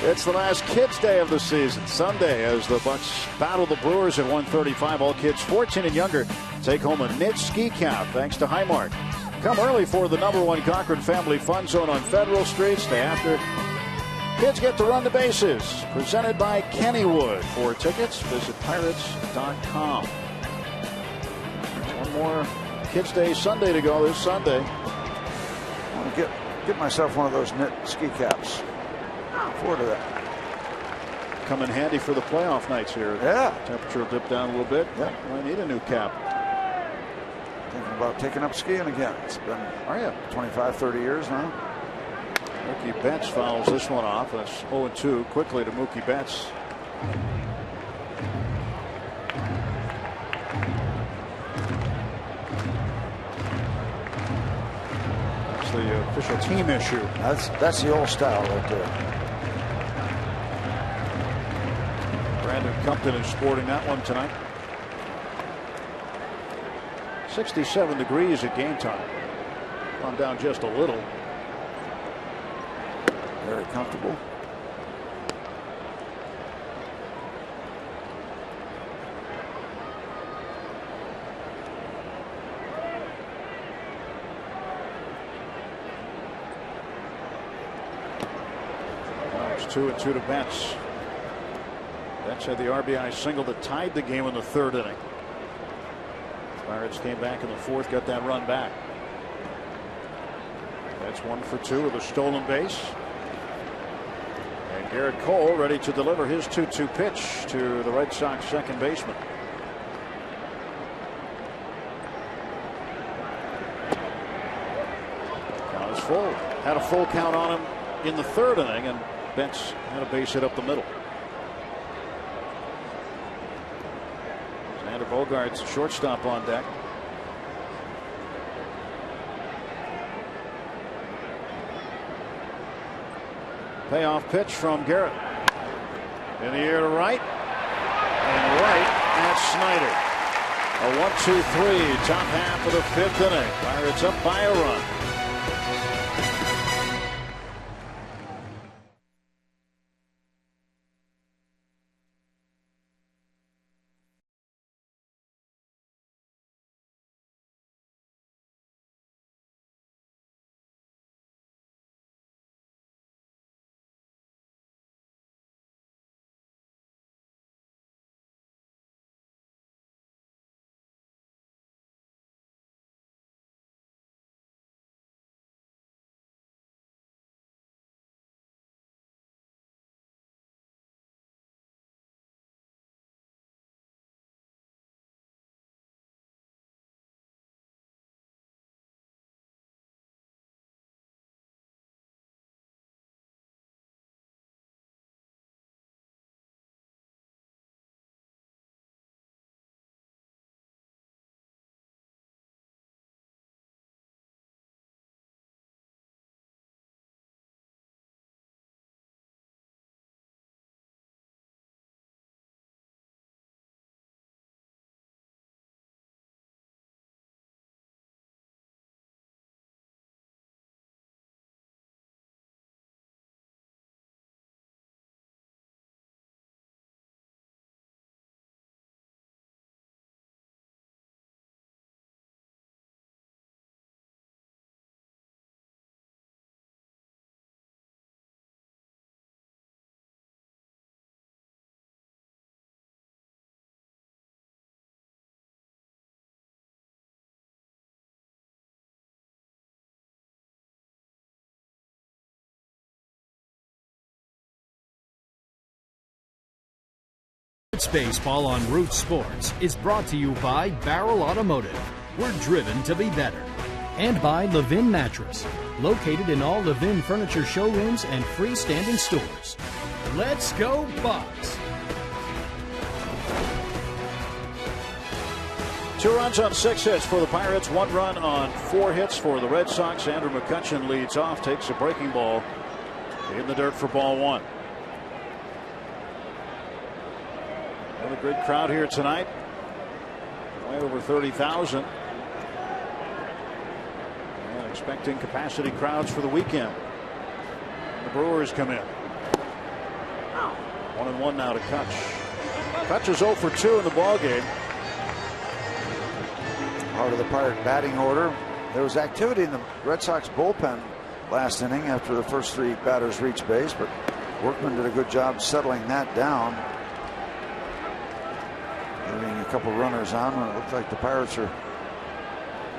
It's the last Kids Day of the season. Sunday, as the Bucks battle the Brewers at 1:35. All kids 14 and younger take home a knit ski cap thanks to Highmark. Come early for the #1 Cochran Family Fun Zone on Federal Street. Stay after. Kids get to run the bases. Presented by Kennywood. For tickets, visit pirates.com. One more Kids Day Sunday to go this Sunday. I want to get myself one of those knit ski caps. Forward to that. come in handy for the playoff nights here. Yeah. Temperature will dip down a little bit. Yeah. Might need a new cap. Thinking about taking up skiing again. It's been 25, 30 years now. Mookie Betts fouls this one off. That's 0-2 quickly to Mookie Betts. That's the official team issue. That's the old style right there. Brandon Compton is sporting that one tonight. 67 degrees at game time. Gone down just a little. Very comfortable. Well, it's 2-2 to Betts. Betts had the RBI single that tied the game in the third inning. Pirates came back in the fourth, got that run back. That's 1 for 2 with a stolen base. And Garrett Cole ready to deliver his 2-2 pitch to the Red Sox second baseman. Count is full. Had a full count on him in the third inning, and Betts had a base hit up the middle. Xander Bogaerts, shortstop, on deck. Payoff pitch from Garrett. In the air to right. And right at Snyder. A 1-2-3, top half of the fifth inning. Pirates up by a run. Baseball on Root Sports is brought to you by Barrel Automotive. We're driven to be better. And by Levin Mattress, located in all Levin furniture showrooms and freestanding stores. Let's go Bucks! 2 runs on 6 hits for the Pirates, 1 run on 4 hits for the Red Sox. Andrew McCutchen leads off, takes a breaking ball in the dirt for ball 1. Another good crowd here tonight. Way over 30,000. And expecting capacity crowds for the weekend. And the Brewers come in. 1-1 now to Kutch. Kutch is 0 for 2 in the ballgame. Part of the Pirate batting order. There was activity in the Red Sox bullpen last inning after the first 3 batters reached base, but Workman did a good job settling that down. Getting a couple runners on when it looked like the Pirates are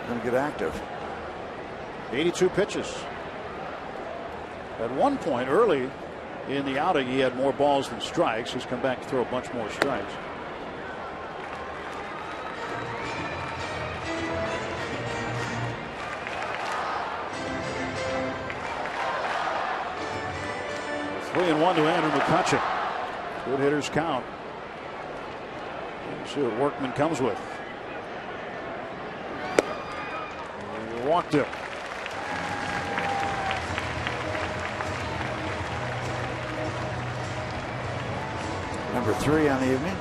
going to get active. 82 pitches. At one point early In the outing, he had more balls than strikes. He's come back to throw a bunch more strikes. Three and one to Andrew McCutchen. Good hitters count. Let's see what Workman comes with. He walked him. Number 3 on the evening.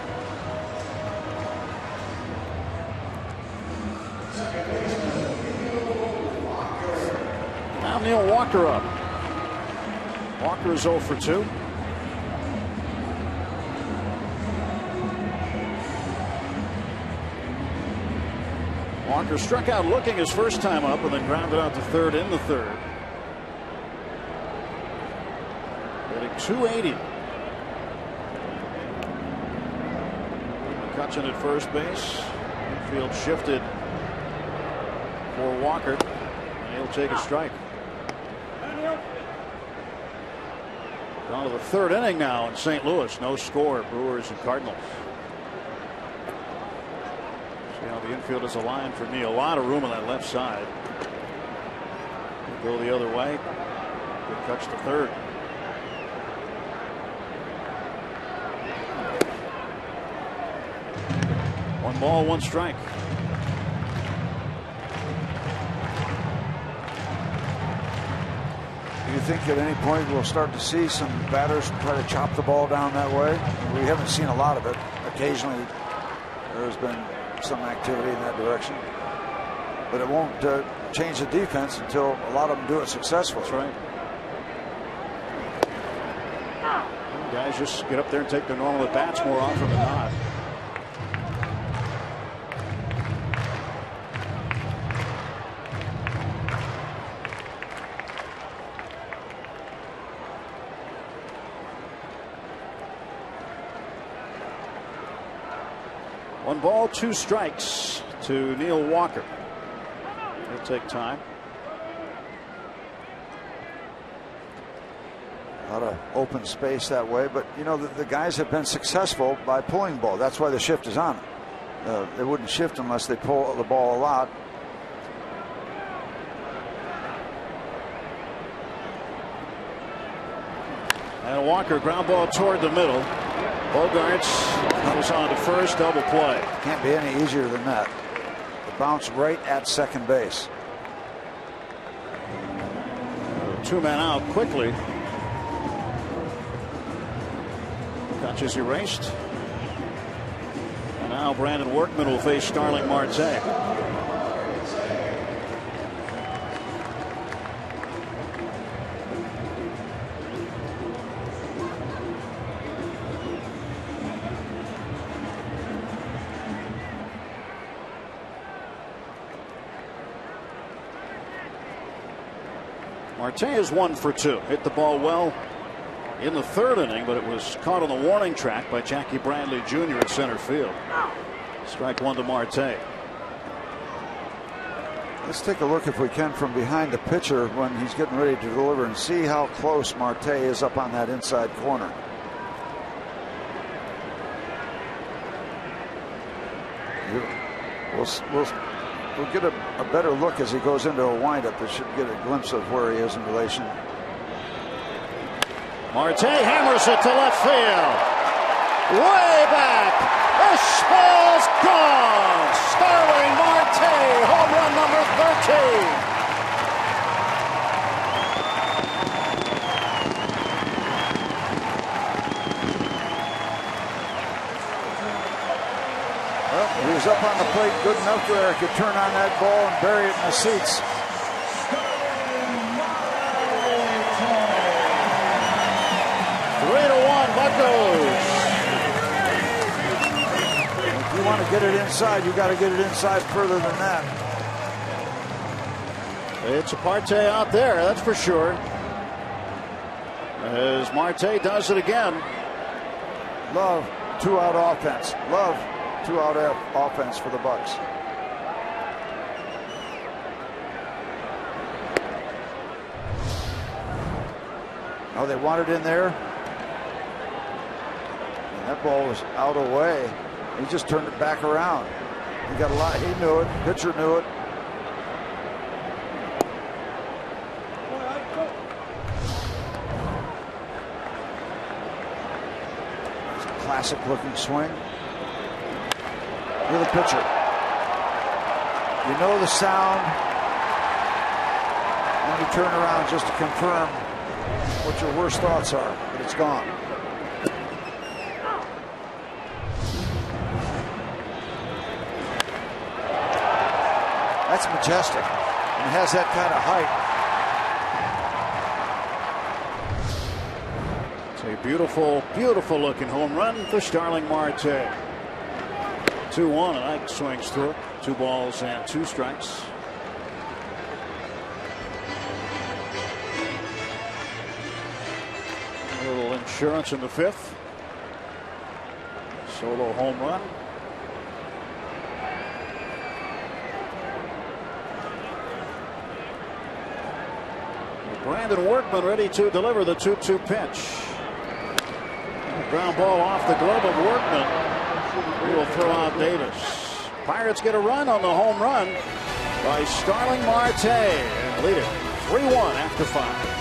Now Neil Walker up. Walker is 0 for 2. Walker struck out looking his first time up and then grounded out to third in the third. Hitting .280. McCutchen at first base. Infield shifted for Walker. And he'll take a strike. Down to the third inning now in St. Louis. No score. Brewers and Cardinals. See how the infield is aligned for me. A lot of room on that left side. Go the other way. Good catch to third. One ball, one strike. Do you think at any point we'll start to see some batters try to chop the ball down that way? We haven't seen a lot of it. Occasionally there has been some activity in that direction. But it won't change the defense until a lot of them do it successfully. That's right. Guys just get up there and take their normal at-bats more often than not. One ball, two strikes to Neil Walker. He'll take time. A lot of open space that way, but you know the guys have been successful by pulling the ball. That's why the shift is on. They wouldn't shift unless they pull the ball a lot. And Walker ground ball toward the middle. Bogarts goes on to first, double play. Can't be any easier than that. The bounce right at second base. Two men out quickly. Touch is erased. And now Brandon Workman will face Starling Marte. Marte is 1 for 2. Hit the ball well in the third inning, but it was caught on the warning track by Jackie Bradley Jr. at center field. Strike one to Marte. Let's take a look, if we can, from behind the pitcher when he's getting ready to deliver and see how close Marte is up on that inside corner. We'll get a better look as he goes into a windup. That should get a glimpse of where he is in relation. Marte hammers it to left field. Way back. This ball's gone. Starling Marte, home run number 13. He was up on the plate good enough where he could turn on that ball and bury it in the seats. Three to one, Buccos. If you want to get it inside, you got to get it inside further than that. It's a Marte out there, that's for sure. As Marte does it again. Love two-out offense. Love two-out offense for the Bucks. Oh, they want it in there. That ball was out away. He just turned it back around. He got a lot. He knew it. Pitcher knew it. It's a classic looking swing. You're the pitcher. You know the sound. And you turn around just to confirm what your worst thoughts are. But it's gone. That's majestic. And it has that kind of height. It's a beautiful, beautiful looking home run for Starling Marte. 2-1, and Ike swings through it. 2 balls and 2 strikes. A little insurance in the 5th. Solo home run. Brandon Workman ready to deliver the 2-2 pitch. Ground ball off the glove of Workman. We will throw out Davis. Pirates get a run on the home run by Starling Marte and lead it 3-1 after 5.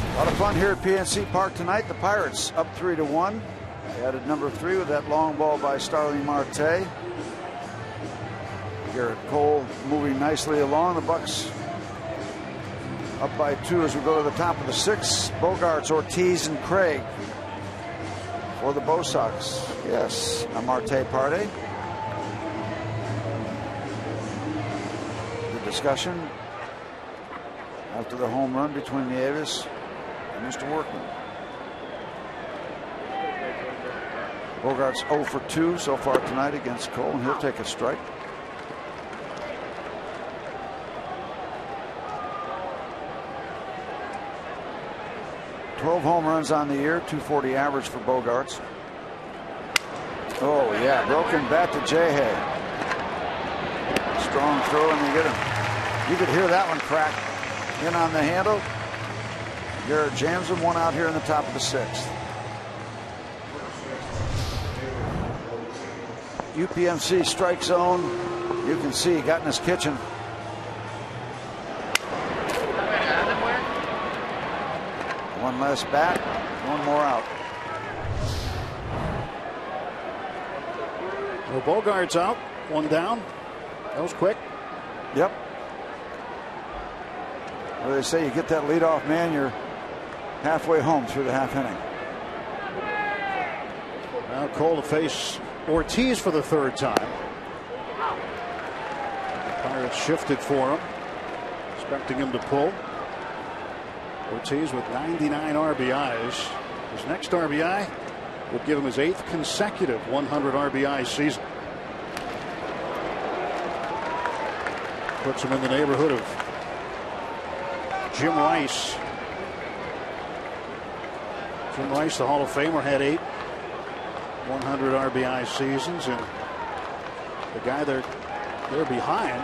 A lot of fun here at PNC Park tonight. The Pirates up 3-1. They added number 3 with that long ball by Starling Marte. Garrett Cole moving nicely along. The Bucks up by 2 as we go to the top of the 6th. Bogarts, Ortiz, and Craig for the Bo Sox. Yes, a Marte party. The discussion after the home run between Nieves and Mr. Workman. Bogarts 0 for 2 so far tonight against Cole, and he'll take a strike. Home runs on the year, 240 average for Bogarts. Oh yeah, broken bat to Jay. Strong throw, and you get him. You could hear that one crack in on the handle. Garrett jams him, one out here in the top of the 6th. UPMC strike zone. You can see he got in his kitchen. One less bat, one more out. So Bogart's out, one down. That was quick. Yep. Well, they say you get that leadoff man, you're halfway home through the half inning. Now Cole to face Ortiz for the third time. The Pirates shifted for him, expecting him to pull. Ortiz with 99 RBIs. His next RBI would give him his 8th consecutive 100 RBI season. Puts him in the neighborhood of Jim Rice. Jim Rice, the Hall of Famer, had 8 100 RBI seasons, and the guy they're behind,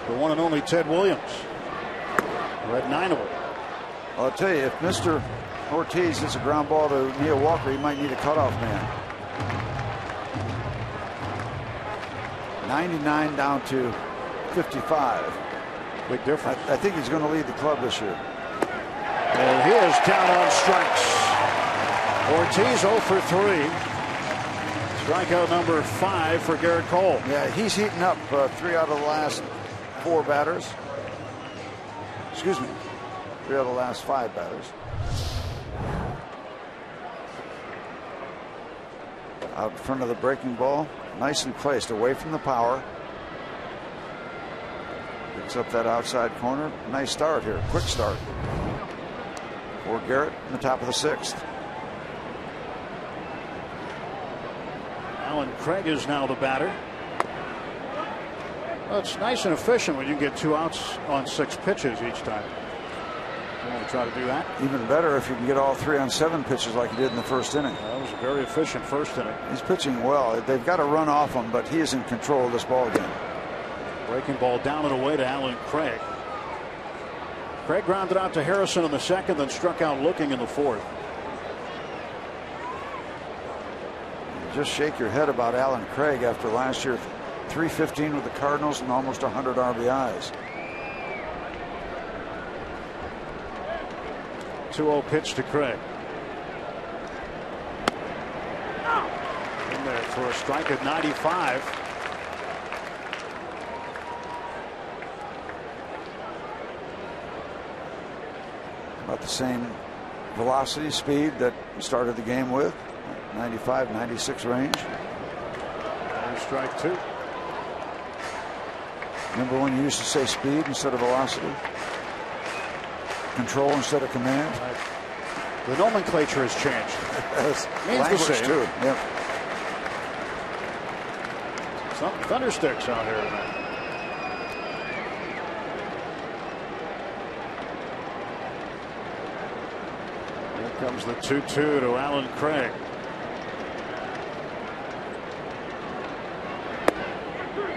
the one and only Ted Williams, who had 9 of them. I'll tell you, if Mr. Ortiz hits a ground ball to Neil Walker, he might need a cutoff man. 99 down to 55. Big difference. I think he's going to lead the club this year. And he is down on strikes. Ortiz 0 for 3. Strikeout number 5 for Garrett Cole. Yeah, he's heating up. 3 out of the last 4 batters. Excuse me. 3 out of the last 5 batters. Out in front of the breaking ball. Nicely placed away from the power. Picks up that outside corner. Nice start here. Quick start for Garrett in the top of the 6th. Alan Craig is now the batter. Well, it's nice and efficient when you get 2 outs on 6 pitches each time. You want to try to do that? Even better if you can get all 3 on 7 pitches like he did in the first inning. That was a very efficient first inning. He's pitching well. They've got to run off him, but he is in control of this ball game. Breaking ball down and away to Alan Craig. Craig grounded out to Harrison in the 2nd, then struck out looking in the 4th. Just shake your head about Alan Craig after last year. 315 with the Cardinals and almost 100 RBIs. 2-0 pitch to Craig. In there for a strike at 95. About the same velocity, speed that we started the game with. 95, 96 range. And strike 2. Remember when you used to say speed instead of velocity? Control instead of command? Right. The nomenclature has changed. Language the same. too. Yep. Some thundersticks out here tonight. Here comes the 2-2 to Alan Craig.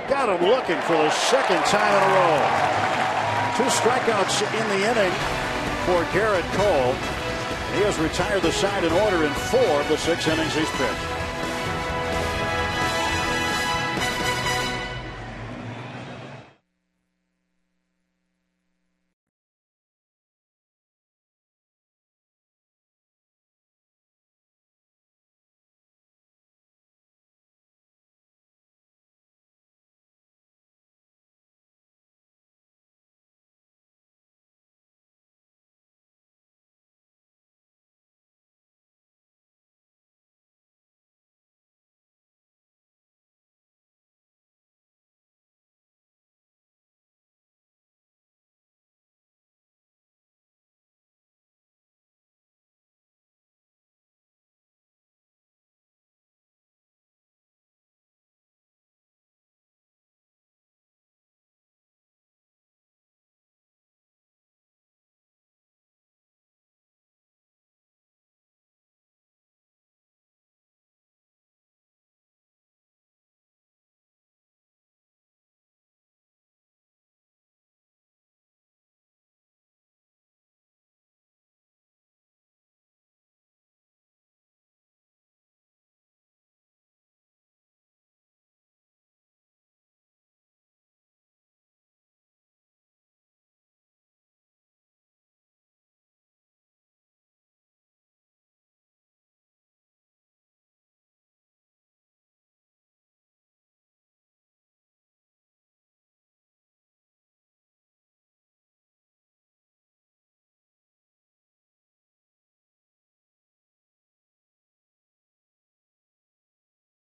Got him looking for the 2nd time in a row. 2 strikeouts in the inning for Garrett Cole. He has retired the side in order in 4 of the 6 innings he's pitched.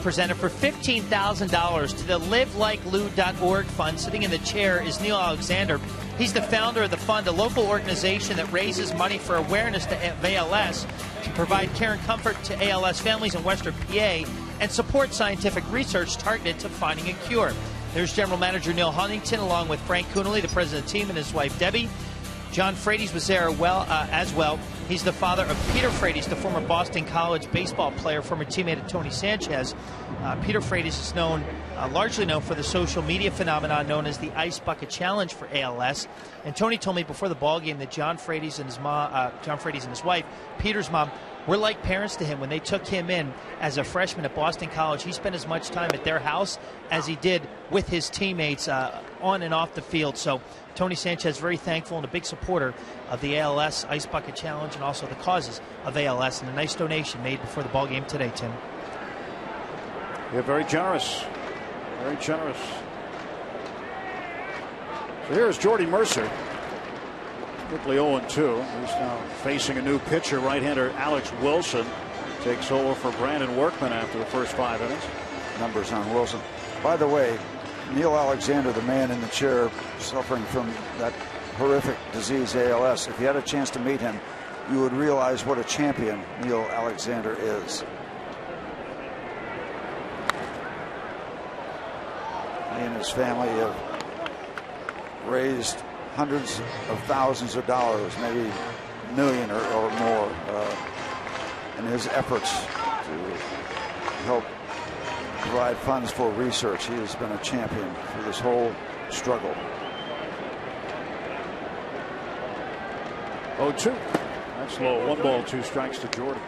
Presented for $15,000 to the livelikeLou.org fund. Sitting in the chair is Neil Alexander. He's the founder of the fund, a local organization that raises money for awareness of ALS, to provide care and comfort to ALS families in Western PA, and support scientific research targeted to finding a cure. There's General Manager Neil Huntington, along with Frank Coonelly, the president of the team, and his wife Debbie. John Frades was there as well. He's the father of Peter Frades, the former Boston College baseball player, former teammate of Tony Sanchez. Peter Frades is largely known for the social media phenomenon known as the Ice Bucket Challenge for ALS. And Tony told me before the ball game that John Frades and his wife, Peter's mom, were like parents to him. When they took him in as a freshman at Boston College, he spent as much time at their house as he did with his teammates on and off the field. So Tony Sanchez very thankful and a big supporter of the ALS Ice Bucket Challenge and also the causes of ALS, and a nice donation made before the ball game today, Tim. Yeah, very generous. Very generous. So here's Jordy Mercer. Quickly 0-2. He's now facing a new pitcher, right-hander Alex Wilson. Takes over for Brandon Workman after the first 5 innings. Numbers on Wilson. By the way, Neil Alexander, the man in the chair suffering from that horrific disease ALS, if you had a chance to meet him, you would realize what a champion Neil Alexander is. He and his family have raised hundreds of thousands of dollars, maybe a million or more, in his efforts to help provide funds for research. He has been a champion through this whole struggle. 0-2. That's low. 1 ball, 2 strikes to Jordan.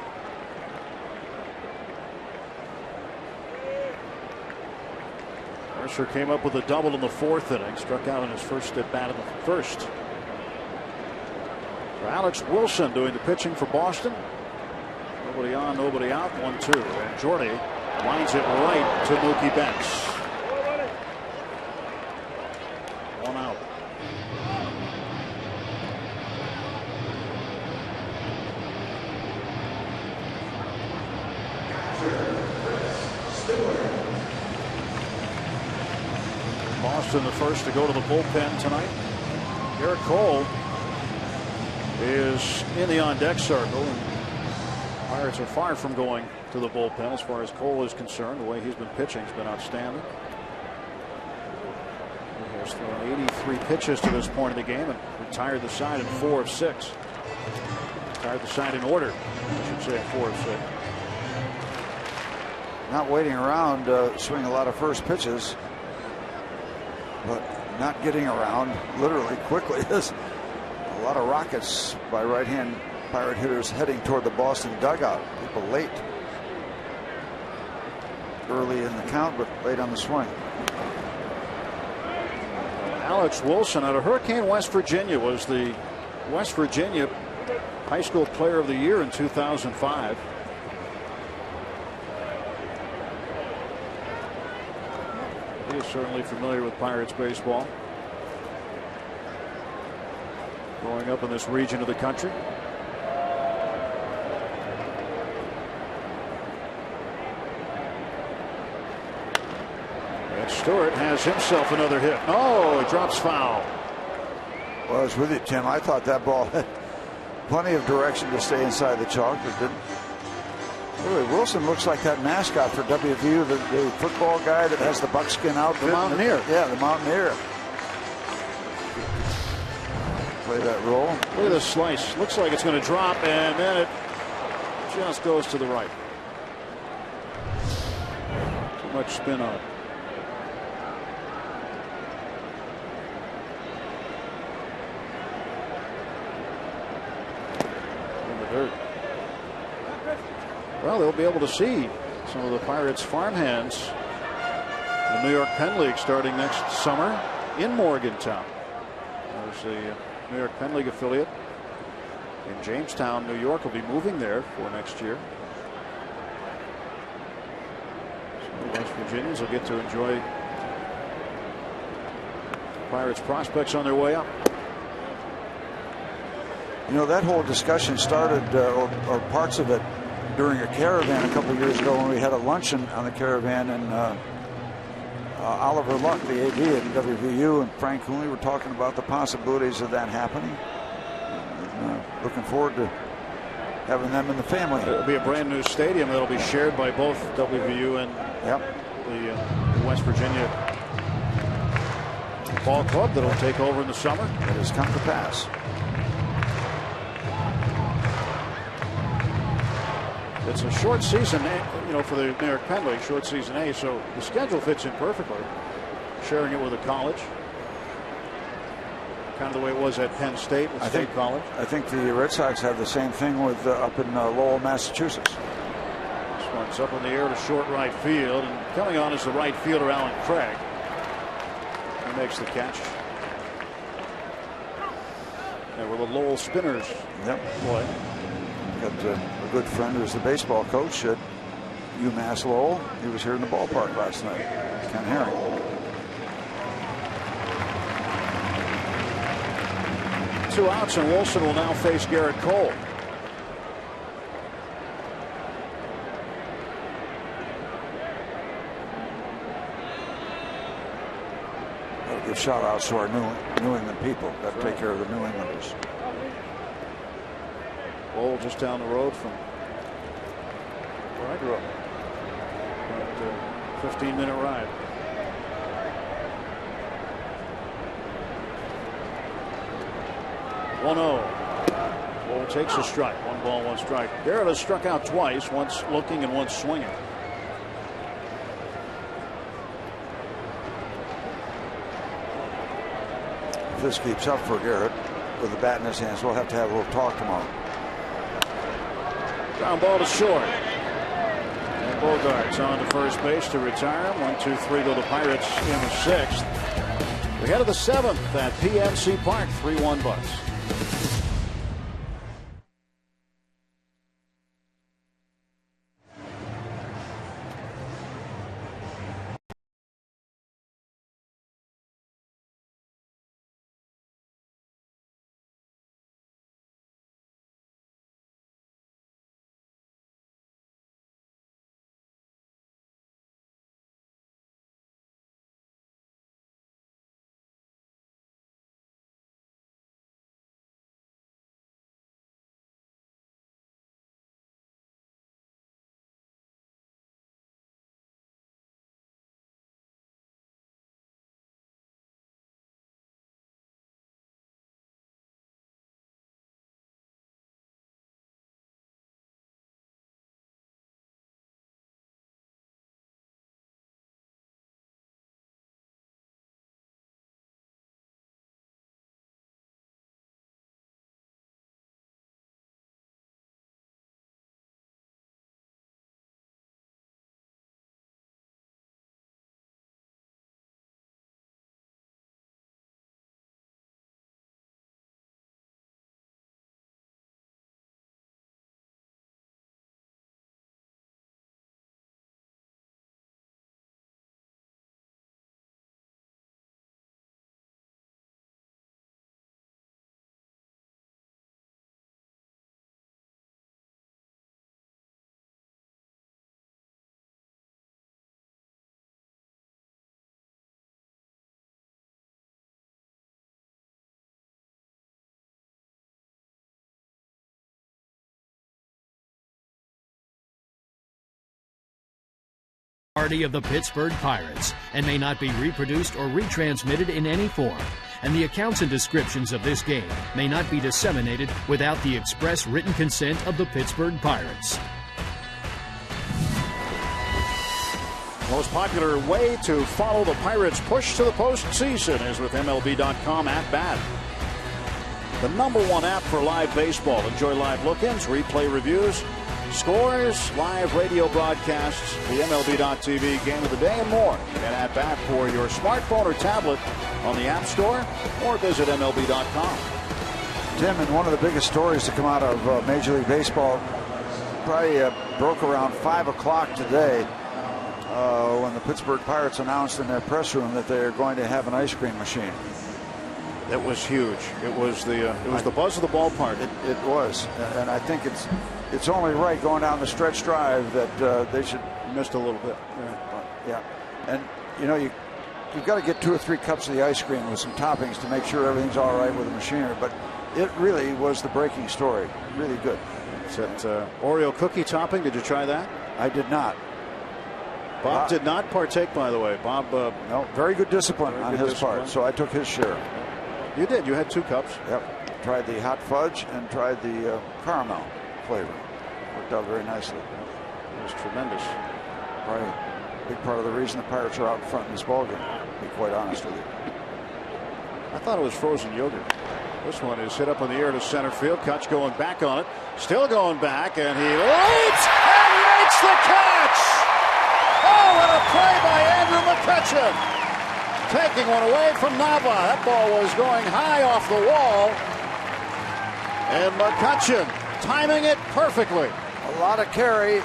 Mercer came up with a double in the 4th inning. Struck out in his first at bat in the 1st. So Alex Wilson doing the pitching for Boston. Nobody on, nobody out. 1-2. And Jordy lines it right to Mookie Betts. 1 out. Boston the first to go to the bullpen tonight. Garrett Cole is in the on-deck circle. Pirates are far from going to the bullpen as far as Cole is concerned. The way he's been pitching has been outstanding. He has thrown 83 pitches to this point in the game and retired the side in 4 of 6. Retired the side in order, I should say, 4 of 6. Not waiting around, swing a lot of first pitches, but not getting around literally quickly. There's a lot of rockets by right-hand Pirate hitters heading toward the Boston dugout. People late. Early in the count, but late on the swing. Alex Wilson out of Hurricane, West Virginia, was the West Virginia High School Player of the Year in 2005. He is certainly familiar with Pirates baseball. Growing up in this region of the country. And Stewart has himself another hit. Oh, it drops foul. Well, I was with you, Tim. I thought that ball had plenty of direction to stay inside the chalk, but didn't. Really, Wilson looks like that mascot for WVU, the football guy that has the buckskin outfit. The Mountaineer. Yeah, the Mountaineer. Play that roll. Look at this slice. Looks like it's going to drop, and then it just goes to the right. Too much spin on it. In the dirt. Well, they'll be able to see some of the Pirates' farmhands in the New York Penn League starting next summer in Morgantown. There's the New York Penn League affiliate in Jamestown, New York, will be moving there for next year. So West Virginians will get to enjoy Pirates prospects on their way up. You know, that whole discussion started, or parts of it, during a caravan a couple of years ago when we had a luncheon on the caravan, and Oliver Luck, the AD at WVU, and Frank Cooney were talking about the possibilities of that happening. Looking forward to having them in the family. It'll be a brand new stadium that'll be shared by both WVU and the West Virginia ball club that'll take over in the summer. That has come to pass. It's a short season, for the New York Penn League, short season A, so the schedule fits in perfectly. Sharing it with a college. Kind of the way it was at Penn State with State College. I think the Red Sox have the same thing with up in Lowell, Massachusetts. This one's up in the air to short right field, and coming on is the right fielder Alan Craig. He makes the catch. And with the Lowell Spinners. Yep. Boy. Got a good friend who's the baseball coach at UMass Lowell. He was here in the ballpark last night. Ken Herring. 2 outs, and Wilson will now face Garrett Cole. Gotta give shout outs to our New England people. Got to take care of the New Englanders. Lowell just down the road from where I grew up. About a 15-minute ride. Lowell takes a strike. 1 ball, 1 strike. Garrett has struck out twice, once looking and once swinging. If this keeps up for Garrett with the bat in his hands, we'll have to have a little talk tomorrow. Ground ball to short. And Bogart's on to first base to retire. 1-2-3 to the Pirates in the 6th. We head to the 7th at PNC Park. 3-1 Bucks. Party of the Pittsburgh Pirates and may not be reproduced or retransmitted in any form, and the accounts and descriptions of this game may not be disseminated without the express written consent of the Pittsburgh Pirates. Most popular way to follow the Pirates' push to the postseason is with MLB.com At Bat. The #1 app for live baseball. Enjoy live look-ins, replay reviews, scores, live radio broadcasts, the MLB.TV Game of the Day, and more. Get At Bat for your smartphone or tablet on the App Store or visit MLB.com. Tim, and one of the biggest stories to come out of Major League Baseball probably broke around 5 o'clock today when the Pittsburgh Pirates announced in their press room that they are going to have an ice cream machine. That was huge. It was the buzz of the ballpark. It was, and I think it's only right going down the stretch drive that they should. Missed a little bit. Yeah. And, you know, you've got to get 2 or 3 cups of the ice cream with some toppings to make sure everything's all right with the machinery. But it really was the breaking story. Really good. Is that Oreo cookie topping? Did you try that? I did not. Bob did not partake, by the way. Bob. No, very good discipline on his part. So I took his share. You did. You had 2 cups. Yep. Tried the hot fudge and tried the caramel flavor. Worked out very nicely. It was tremendous. Right. Big part of the reason the Pirates are out in front in this ballgame, to be quite honest with you. I thought it was frozen yogurt. This one is hit up in the air to center field. Kutch going back on it. Still going back, and he leaps and makes the catch! Oh, what a play by Andrew McCutchen! Taking one away from Nava. That ball was going high off the wall. And McCutchen timing it perfectly. A lot of carry.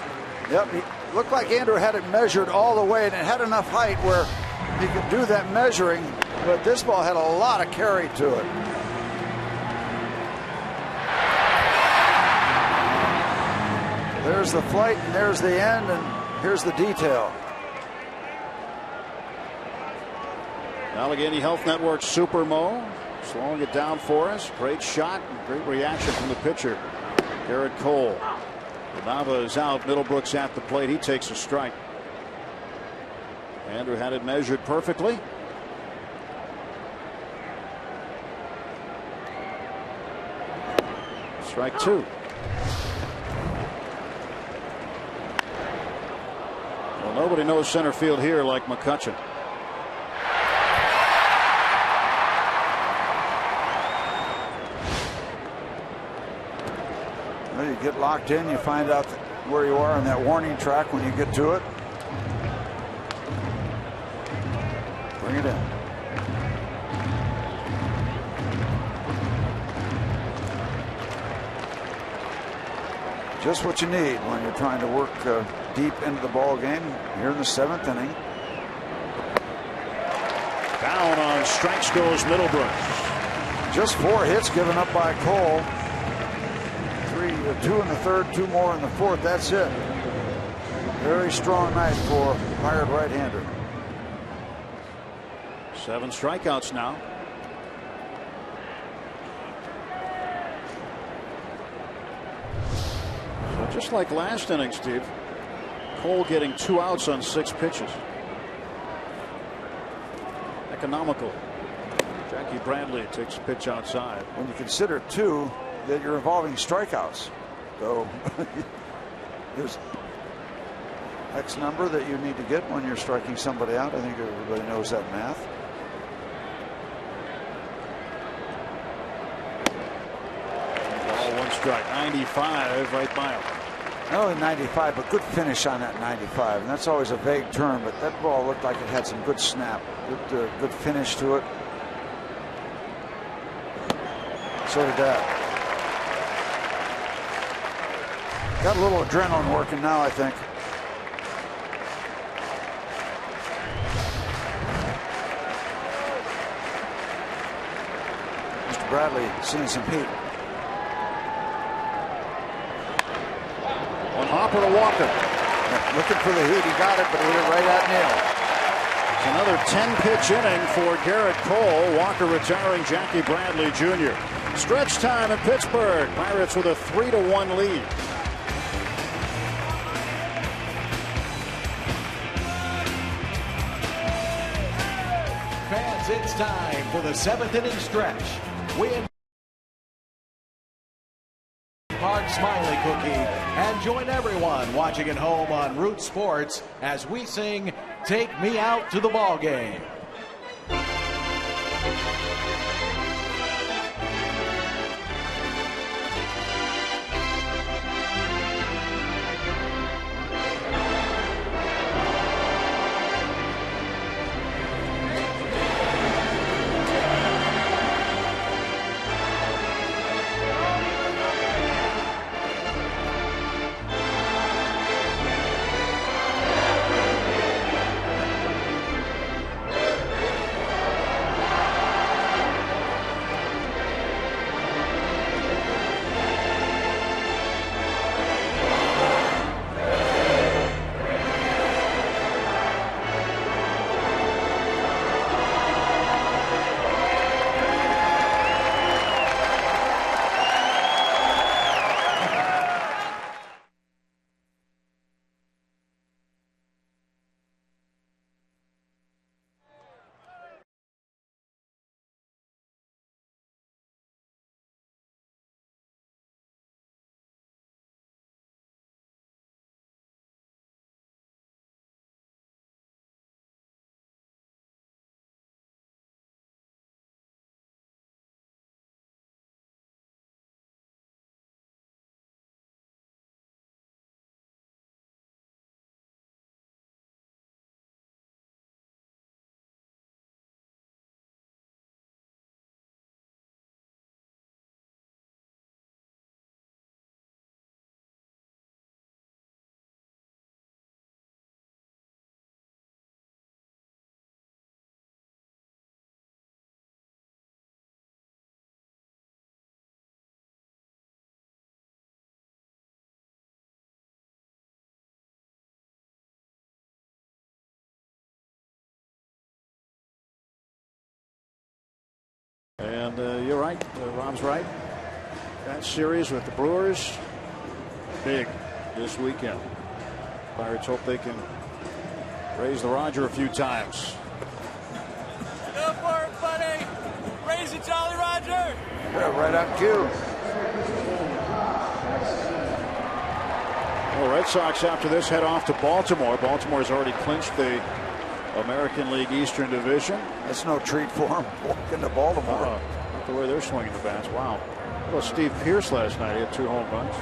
Yep, he looked like Andrew had it measured all the way, and it had enough height where he could do that measuring, but this ball had a lot of carry to it. There's the flight, and there's the end, and here's the detail. Allegheny Health Network Super Mo slowing it down for us. Great shot and great reaction from the pitcher, Garrett Cole. Nava is out. Middlebrooks at the plate. He takes a strike. Andrew had it measured perfectly. Strike 2. Well, nobody knows center field here like McCutchen. You get locked in, you find out where you are on that warning track when you get to it. Bring it in. Just what you need when you're trying to work deep into the ball game here in the 7th inning. Down on strikes goes Middlebrooks. Just 4 hits given up by Cole. 2 in the 3rd, 2 more in the 4th. That's it. Very strong night for Pirate right-hander. 7 strikeouts now. So just like last inning, Steve, Cole getting 2 outs on 6 pitches. Economical. Jackie Bradley takes a pitch outside. When you consider, too, that you're involving strikeouts. So there's X number that you need to get when you're striking somebody out. I think everybody knows that math. Ball 1 strike. 95 right by him. Not only 95, but good finish on that 95. And that's always a vague term, but that ball looked like it had some good snap. Good finish to it. So did that. Got a little adrenaline working now, I think. Mr. Bradley seeing some heat. One hopper to Walker. Yeah, looking for the heat. He got it, but hit it right at Neal. It's another 10-pitch inning for Garrett Cole. Walker retiring Jackie Bradley Jr. Stretch time in Pittsburgh. Pirates with a 3-1 lead. Fans, it's time for the 7th inning stretch. Win Park Smiley Cookie and join everyone watching at home on Root Sports as we sing "Take Me Out to the Ball Game." And you're right. Rob's right. That series with the Brewers, big this weekend. Pirates hope they can raise the Roger a few times. Go for it, buddy. Raise it, Jolly Roger. Yeah, right on cue. Well, Red Sox after this head off to Baltimore. Baltimore's already clinched the American League Eastern Division. That's no treat for them. Walking to Baltimore. Not the way they're swinging the bats. Wow. Well, Steve Pearce last night. He had 2 home runs.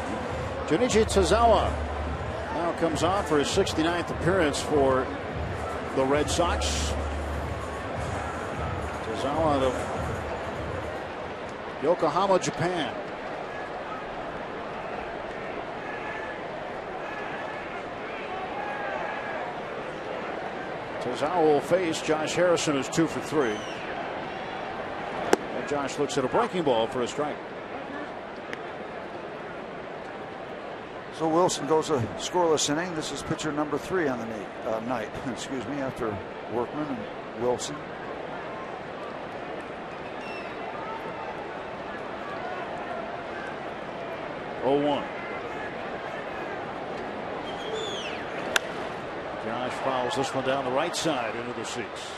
Junichi Tozawa now comes on for his 69th appearance for the Red Sox. Tozawa out of Yokohama, Japan. Tozawa will face Josh Harrison, who's 2 for 3. And Josh looks at a breaking ball for a strike. So Wilson goes a scoreless inning. This is pitcher number 3 on the night. Excuse me, after Workman and Wilson. Oh, 1. Josh fouls this one down the right side into the seats.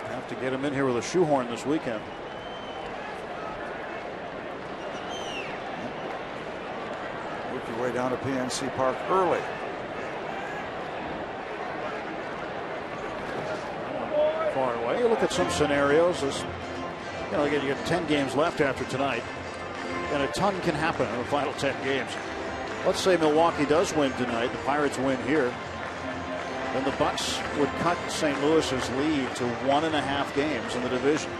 Have to get him in here with a shoehorn this weekend. Work your way down to PNC Park early. Far away. You look at some scenarios. You get 10 games left after tonight, and a ton can happen in the final 10 games. Let's say Milwaukee does win tonight. The Pirates win here. Then the Bucks would cut St. Louis's lead to 1.5 games in the division.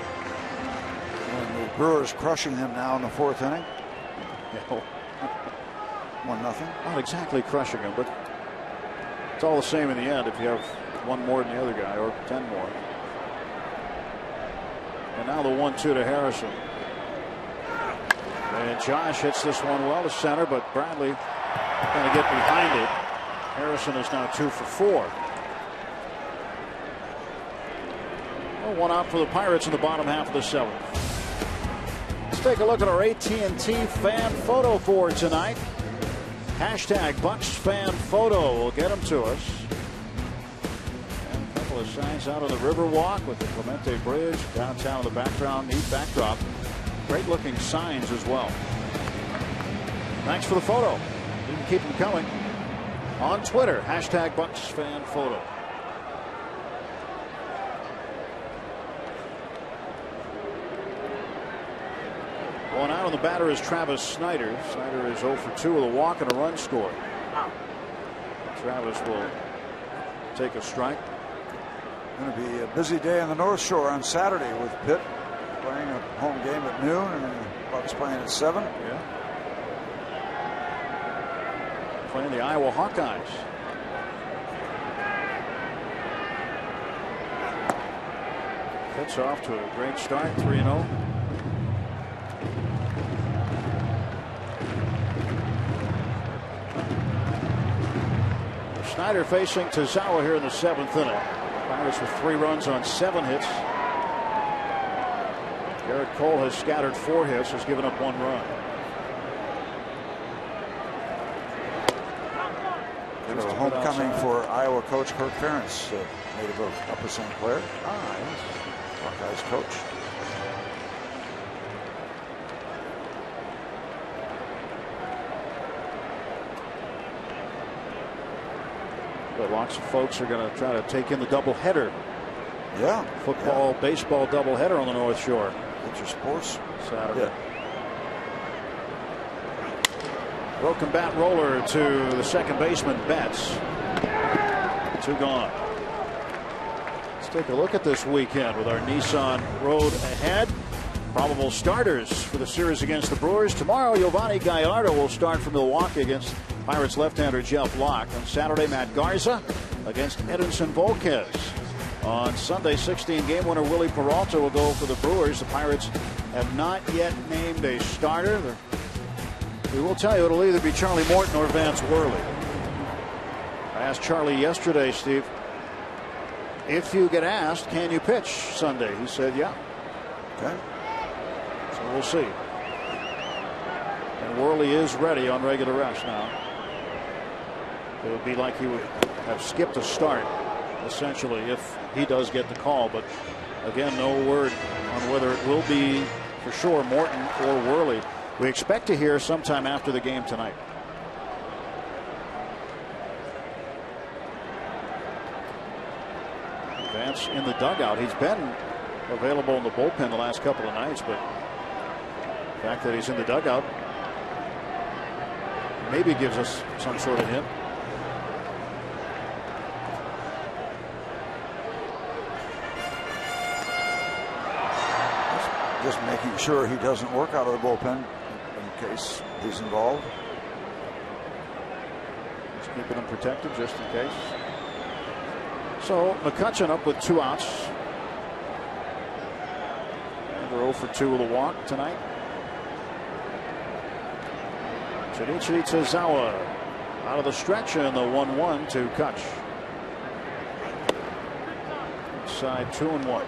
And the Brewers crushing them now in the 4th inning. 1-0. Not exactly crushing them, but it's all the same in the end if you have one more than the other guy, or 10 more. And now the 1-2 to Harrison. And Josh hits this one well to center, but Bradley going to get behind it. Harrison is now 2 for 4. Well, 1 out for the Pirates in the bottom half of the 7th. Let's take a look at our AT&T fan photo for tonight. Hashtag Bucks fan photo will get them to us. Of signs out on the Riverwalk with the Clemente Bridge downtown in the background, neat backdrop. Great looking signs as well. Thanks for the photo. You can keep them coming on Twitter. Hashtag Bucks fan photo. Going out on the batter is Travis Snyder. Snyder is 0 for 2 with a walk and a run scored. Travis will take a strike. Going to be a busy day on the North Shore on Saturday with Pitt playing a home game at noon and then the Bucks playing at 7. Yeah. Playing the Iowa Hawkeyes. Pitt's off to a great start, 3-0. Snyder facing Tozawa here in the 7th inning. Pirates with 3 runs on 7 hits. Garrett Cole has scattered 4 hits, has given up 1 run. There's a homecoming for Iowa coach Kirk Ferentz, native of Upper St. Clair. Yes. Hawkeyes coach. But lots of folks are going to try to take in the doubleheader. Yeah. Football, baseball doubleheader on the North Shore. Get your sports. Saturday. Yeah. Broken bat roller to the second baseman, Betts. 2 gone. Let's take a look at this weekend with our Nissan road ahead. Probable starters for the series against the Brewers. Tomorrow, Giovanni Gallardo will start for Milwaukee against Pirates left-hander Jeff Locke. On Saturday, Matt Garza against Edinson Volquez. on Sunday. 16-game winner Willie Peralta will go for the Brewers. The Pirates have not yet named a starter. We will tell you it'll either be Charlie Morton or Vance Worley. I asked Charlie yesterday, Steve, if you get asked, can you pitch Sunday? He said, yeah. Okay. So we'll see. And Worley is ready on regular rest now. It would be like he would have skipped a start, essentially, if he does get the call. But again, no word on whether it will be for sure Morton or Worley. We expect to hear sometime after the game tonight. Vance in the dugout. He's been available in the bullpen the last couple of nights, but the fact that he's in the dugout maybe gives us some sort of hint. Just making sure he doesn't work out of the bullpen in case he's involved. Just keeping him protected just in case. So McCutchen up with 2 outs. And they're 0 for 2 with a walk tonight. Shinichi Tozawa out of the stretch and the 1-1 to Kutch. Inside 2-1.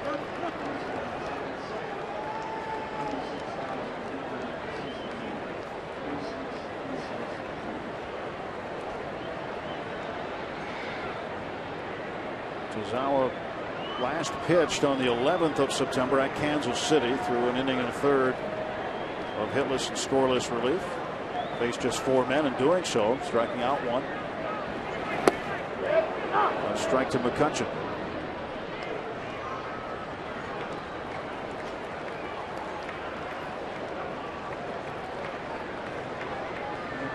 Tozawa last pitched on the 11th of September at Kansas City through an inning and a third of hitless and scoreless relief. Faced just 4 men in doing so, striking out 1. A strike to McCutchen.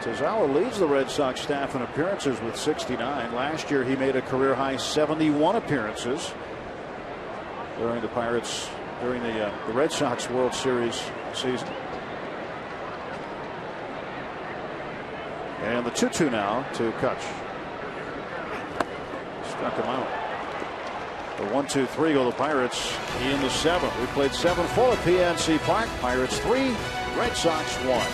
Tozawa leads the Red Sox staff in appearances with 69. Last year he made a career high 71 appearances during the Red Sox World Series season. And the 2-2 now to Kutch. Struck him out. The 1-2-3 go the Pirates in the 7th. We played 7 full at PNC Park. Pirates 3, Red Sox 1.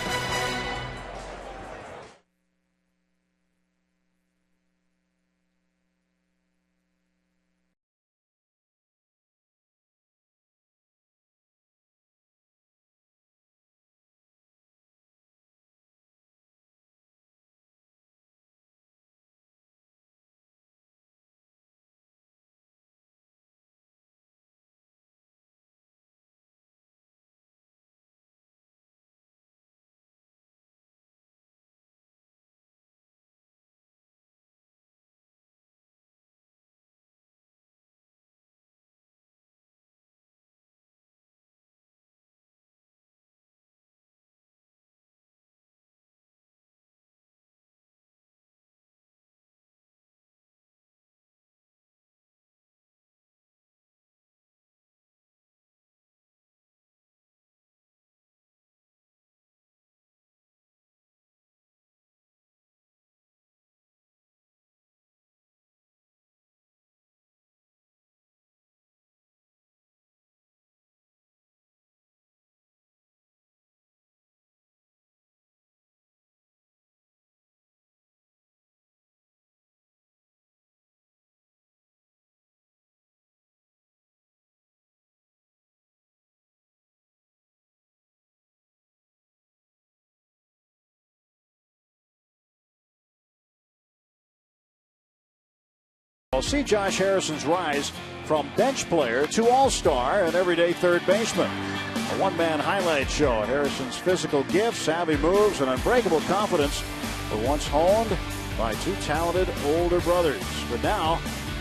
We'll see Josh Harrison's rise from bench player to all-star and everyday third baseman. A one-man highlight show. Harrison's physical gifts, savvy moves, and unbreakable confidence were once honed by 2 talented older brothers. But now,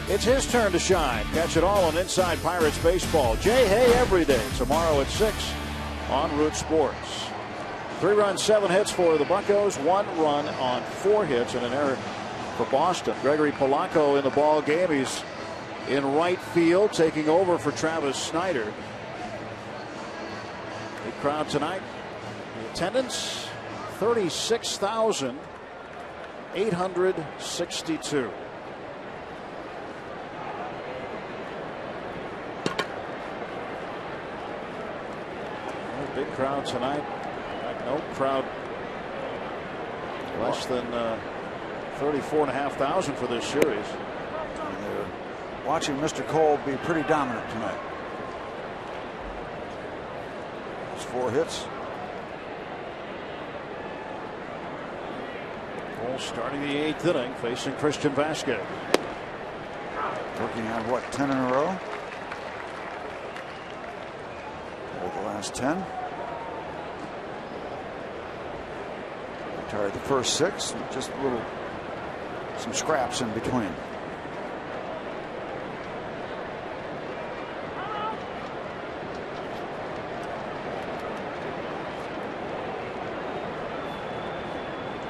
it's his turn to shine. Catch it all on Inside Pirates Baseball. Jay Hay every day, tomorrow at 6 on Root Sports. 3 runs, 7 hits for the Buccos, 1 run on 4 hits and an error for Boston. Gregory Polanco in the ball game. He's in right field, taking over for Travis Snyder. Big crowd tonight. The attendance 36,862. Big crowd tonight. No crowd less than 34,500 for this series. And they're watching Mr. Cole be pretty dominant tonight. It's 4 hits. Cole starting the 8th inning, facing Christian Vasquez. Working on what, 10 in a row? Over the last 10. Retired the first 6, and just a little, some scraps in between.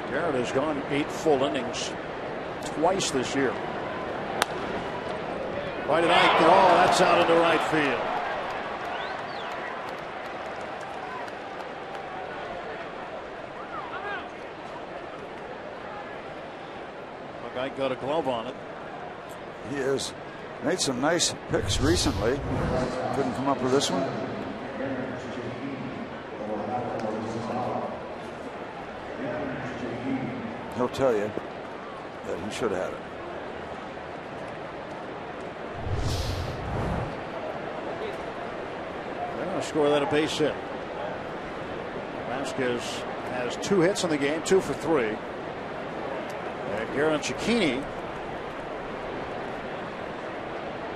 Garrett has gone 8 full innings twice this year. Right tonight, oh, that's out into right field. The guy got a glove on it. He has made some nice picks recently. Couldn't come up with this one. He'll tell you that he should have had it. They're going to score that a base hit. Vasquez has 2 hits in the game, 2 for 3. And Garrett Cicchini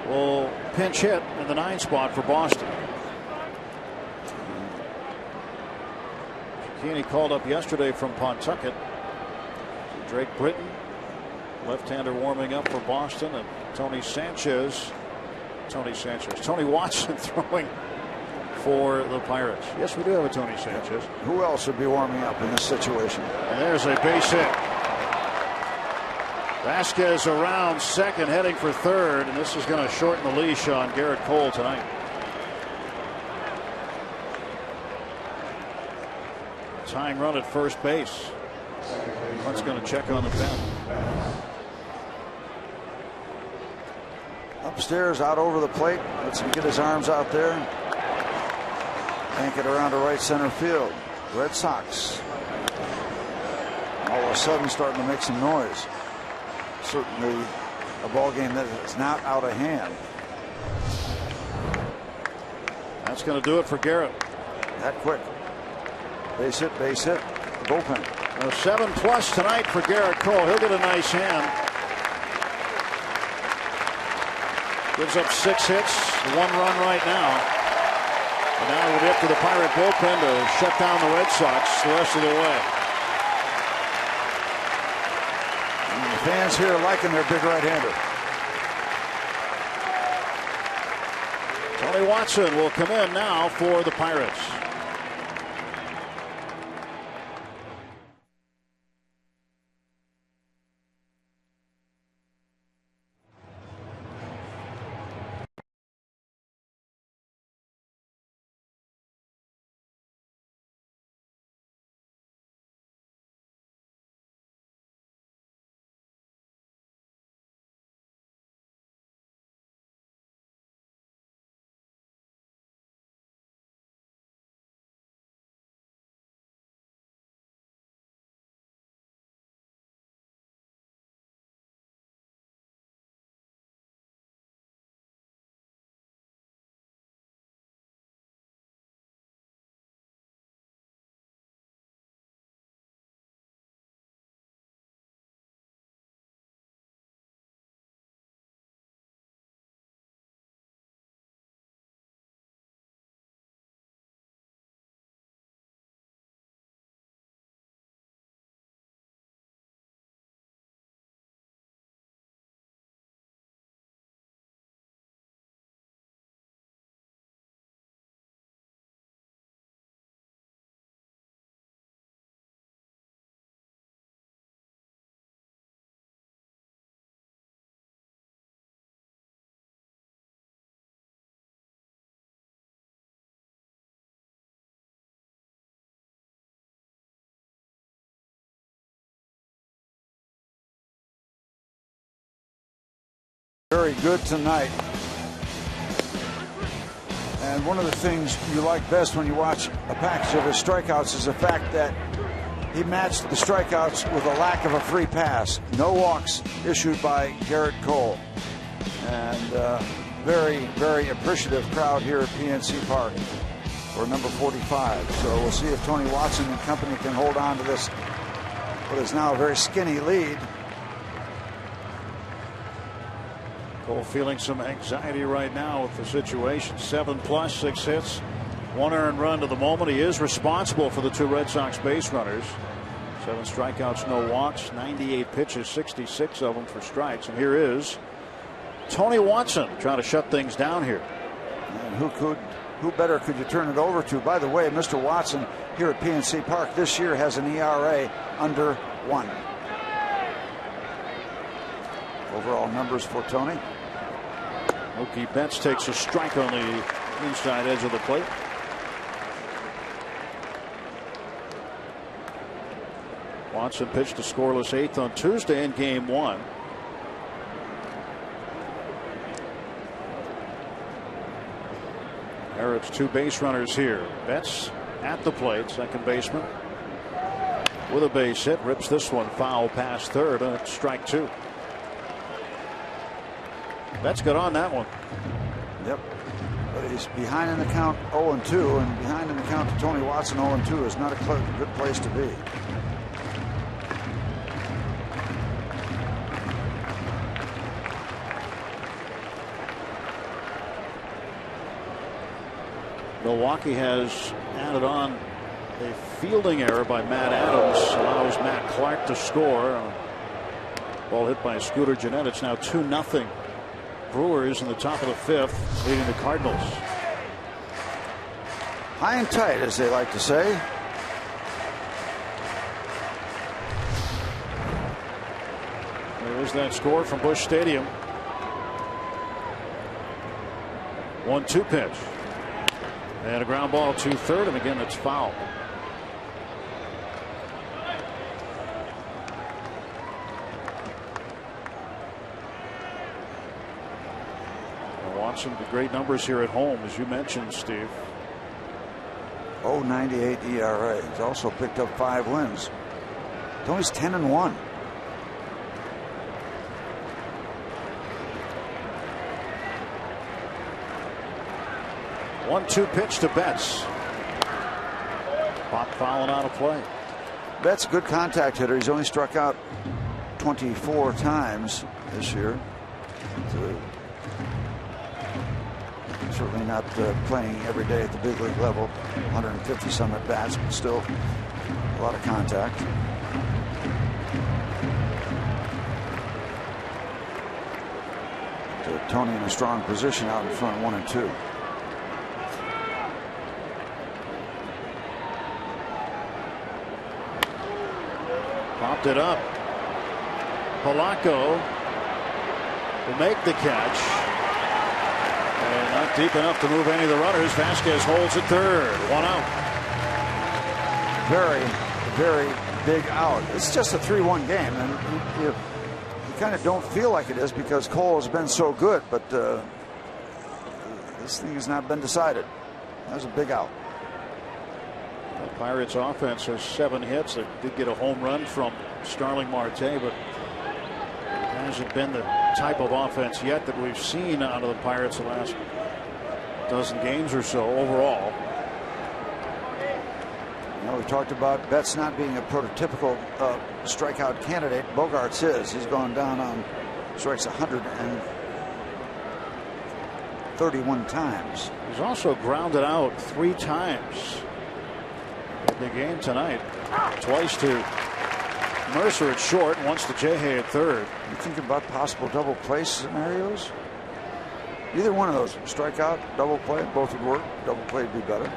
will pinch hit in the 9 spot for Boston. Cicchini called up yesterday from Pawtucket. Drake Britton, left-hander, warming up for Boston, and Tony Watson throwing for the Pirates. Yes, we do have a Tony Sanchez. Who else would be warming up in this situation? And there's a base hit. Vasquez around second, heading for third, and this is going to shorten the leash on Garrett Cole tonight. Tying run at first base. Hunt's going to check on the pen. Upstairs, out over the plate. Lets him get his arms out there. Yank it around to right center field. Red Sox all of a sudden starting to make some noise. Certainly a ball game that is not out of hand. That's going to do it for Garrett. That quick. Base hit, bullpen. 7+ tonight for Garrett Cole. He'll get a nice hand. Gives up 6 hits, 1 run right now. And now it'll be up to the Pirate bullpen to shut down the Red Sox the rest of the way. And the fans here are liking their big right-hander. Tony Watson will come in now for the Pirates. Very good tonight. And one of the things you like best when you watch a package of his strikeouts is the fact that he matched the strikeouts with a lack of a free pass. No walks issued by Garrett Cole. And very, very appreciative crowd here at PNC Park for number 45. So we'll see if Tony Watson and company can hold on to this, what is now a very skinny lead. Cole feeling some anxiety right now with the situation. 7+, 6 hits, 1 earned run to the moment. He is responsible for the 2 Red Sox base runners. 7 strikeouts, no walks, 98 pitches, 66 of them for strikes. And here is Tony Watson trying to shut things down here. And who better could you turn it over to? By the way, Mr. Watson here at PNC Park this year has an ERA under 1. Overall numbers for Tony. Mookie Betts takes a strike on the inside edge of the plate. Watson pitched a scoreless 8th on Tuesday in Game 1. Harrod's 2 base runners here. Betts at the plate, second baseman with a base hit, rips this one foul past third, and it's strike 2. Betts got on that one. Yep. But he's behind in the count 0-2, and behind in the count to Tony Watson 0-2 is not a good place to be. Milwaukee has added on a fielding error by Matt Adams, allows Matt Clark to score. Ball hit by Scooter Gennett. It's now 2-0. Brewers in the top of the 5th, leading the Cardinals. High and tight, as they like to say. There's that score from Busch Stadium. 1-2 pitch. And a ground ball to third, and again it's foul. Watson with great numbers here at home, as you mentioned, Steve. 0.98 ERA. He's also picked up 5 wins. Tony's 10-1. One-two pitch to Betts. Pop fouling out of play. Betts, good contact hitter. He's only struck out 24 times this year. So certainly not playing every day at the big league level. 150 some at bats, but still a lot of contact. So Tony in a strong position out in front, 1-2. Popped it up. Polanco will make the catch. And not deep enough to move any of the runners. Vasquez holds at third. 1 out. Very, very big out. It's just a 3-1 game, and you kind of don't feel like it is because Cole has been so good, but this thing has not been decided. That was a big out. The Pirates offense has 7 hits. They did get a home run from Starling Marte, but it hasn't been the type of offense yet that we've seen out of the Pirates the last dozen games or so overall. You know, we talked about Betts not being a prototypical strikeout candidate. Bogarts is. He's gone down on strikes 131 times. He's also grounded out 3 times in the game tonight. Twice to Mercer at short, once to Jehey at third. You think about possible double play scenarios? Either one of those, strikeout, double play, both would work. Double play would be better.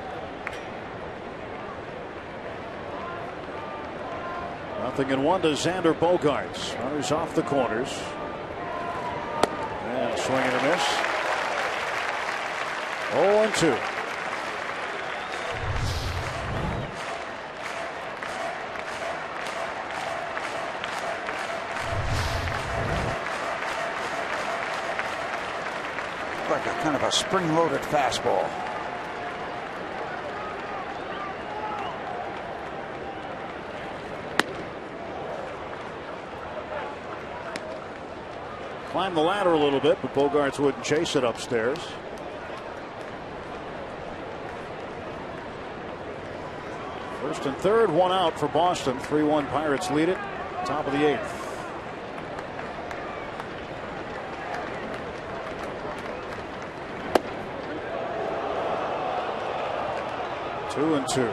Nothing in 1 to Xander Bogaerts. Runners off the corners. And swing and a miss. 0-2. Like a kind of a spring-loaded fastball. Climbed the ladder a little bit, but Bogaerts wouldn't chase it upstairs. First and third, one out for Boston. 3-1 Pirates lead it. Top of the 8th. Two and two.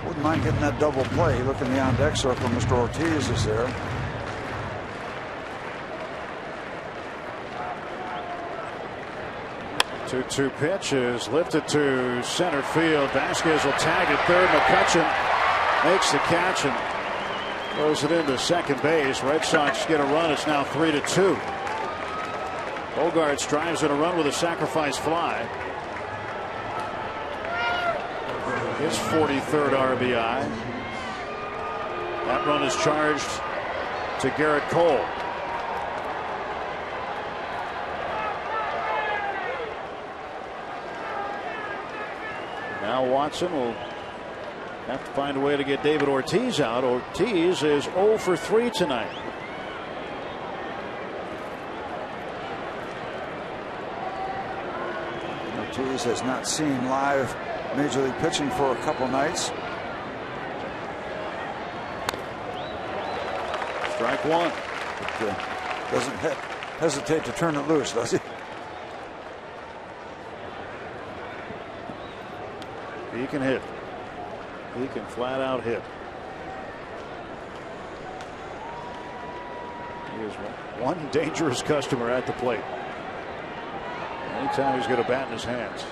Wouldn't mind getting that double play. Look in the on deck circle. Mr. Ortiz is there. Two pitch is lifted to center field. Vasquez will tag at third. McCutchen makes the catch and throws it into second base. Red Sox get a run. It's now 3-2. Bogaerts drives in a run with a sacrifice fly. His 43rd RBI. That run is charged to Garrett Cole. Now Watson will have to find a way to get David Ortiz out. Ortiz is 0 for 3 tonight. Ortiz has not seen live Major League pitching for a couple nights. Strike one. But, doesn't hesitate to turn it loose, does he? He can hit. He can flat out hit. He is one dangerous customer at the plate. Anytime he's got a bat in his hands.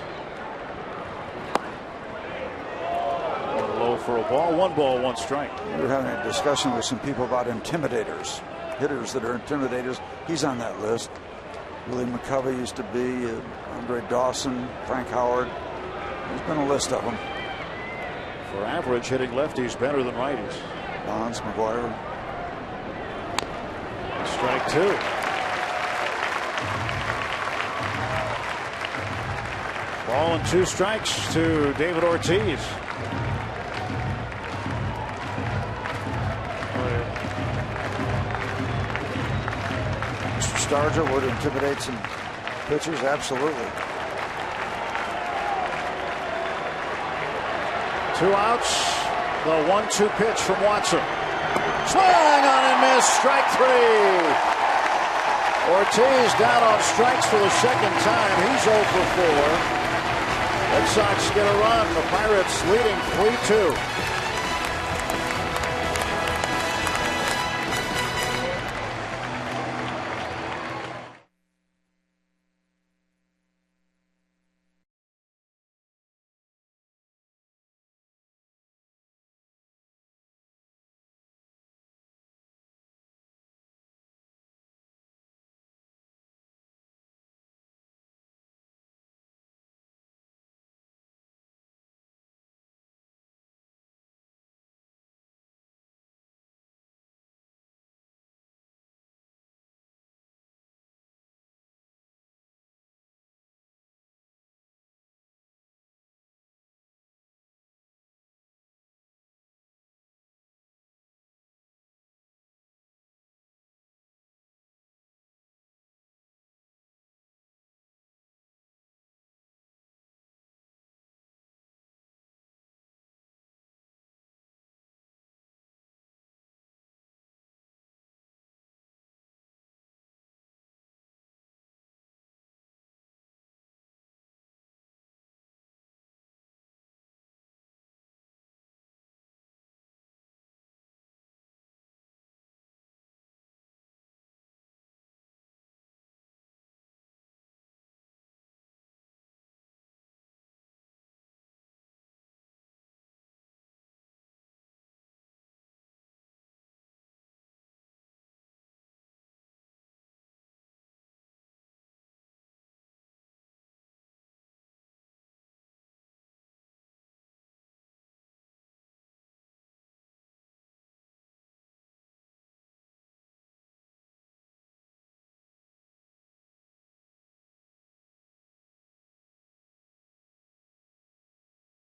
One low for a ball. 1 strike. We're having a discussion with some people about intimidators. Hitters that are intimidators. He's on that list. Willie McCovey used to be. Andre Dawson. Frank Howard. There's been a list of them. For average, hitting lefties better than righties. Bonds, McGuire. Strike two. Ball and 2 strikes to David Ortiz. Mr. Starger would intimidate some pitchers, absolutely. 2 outs. The 1-2 pitch from Watson. Swing on and miss. Strike 3. Ortiz down on strikes for the second time. He's 0 for 4. Red Sox get a run. The Pirates leading 3-2.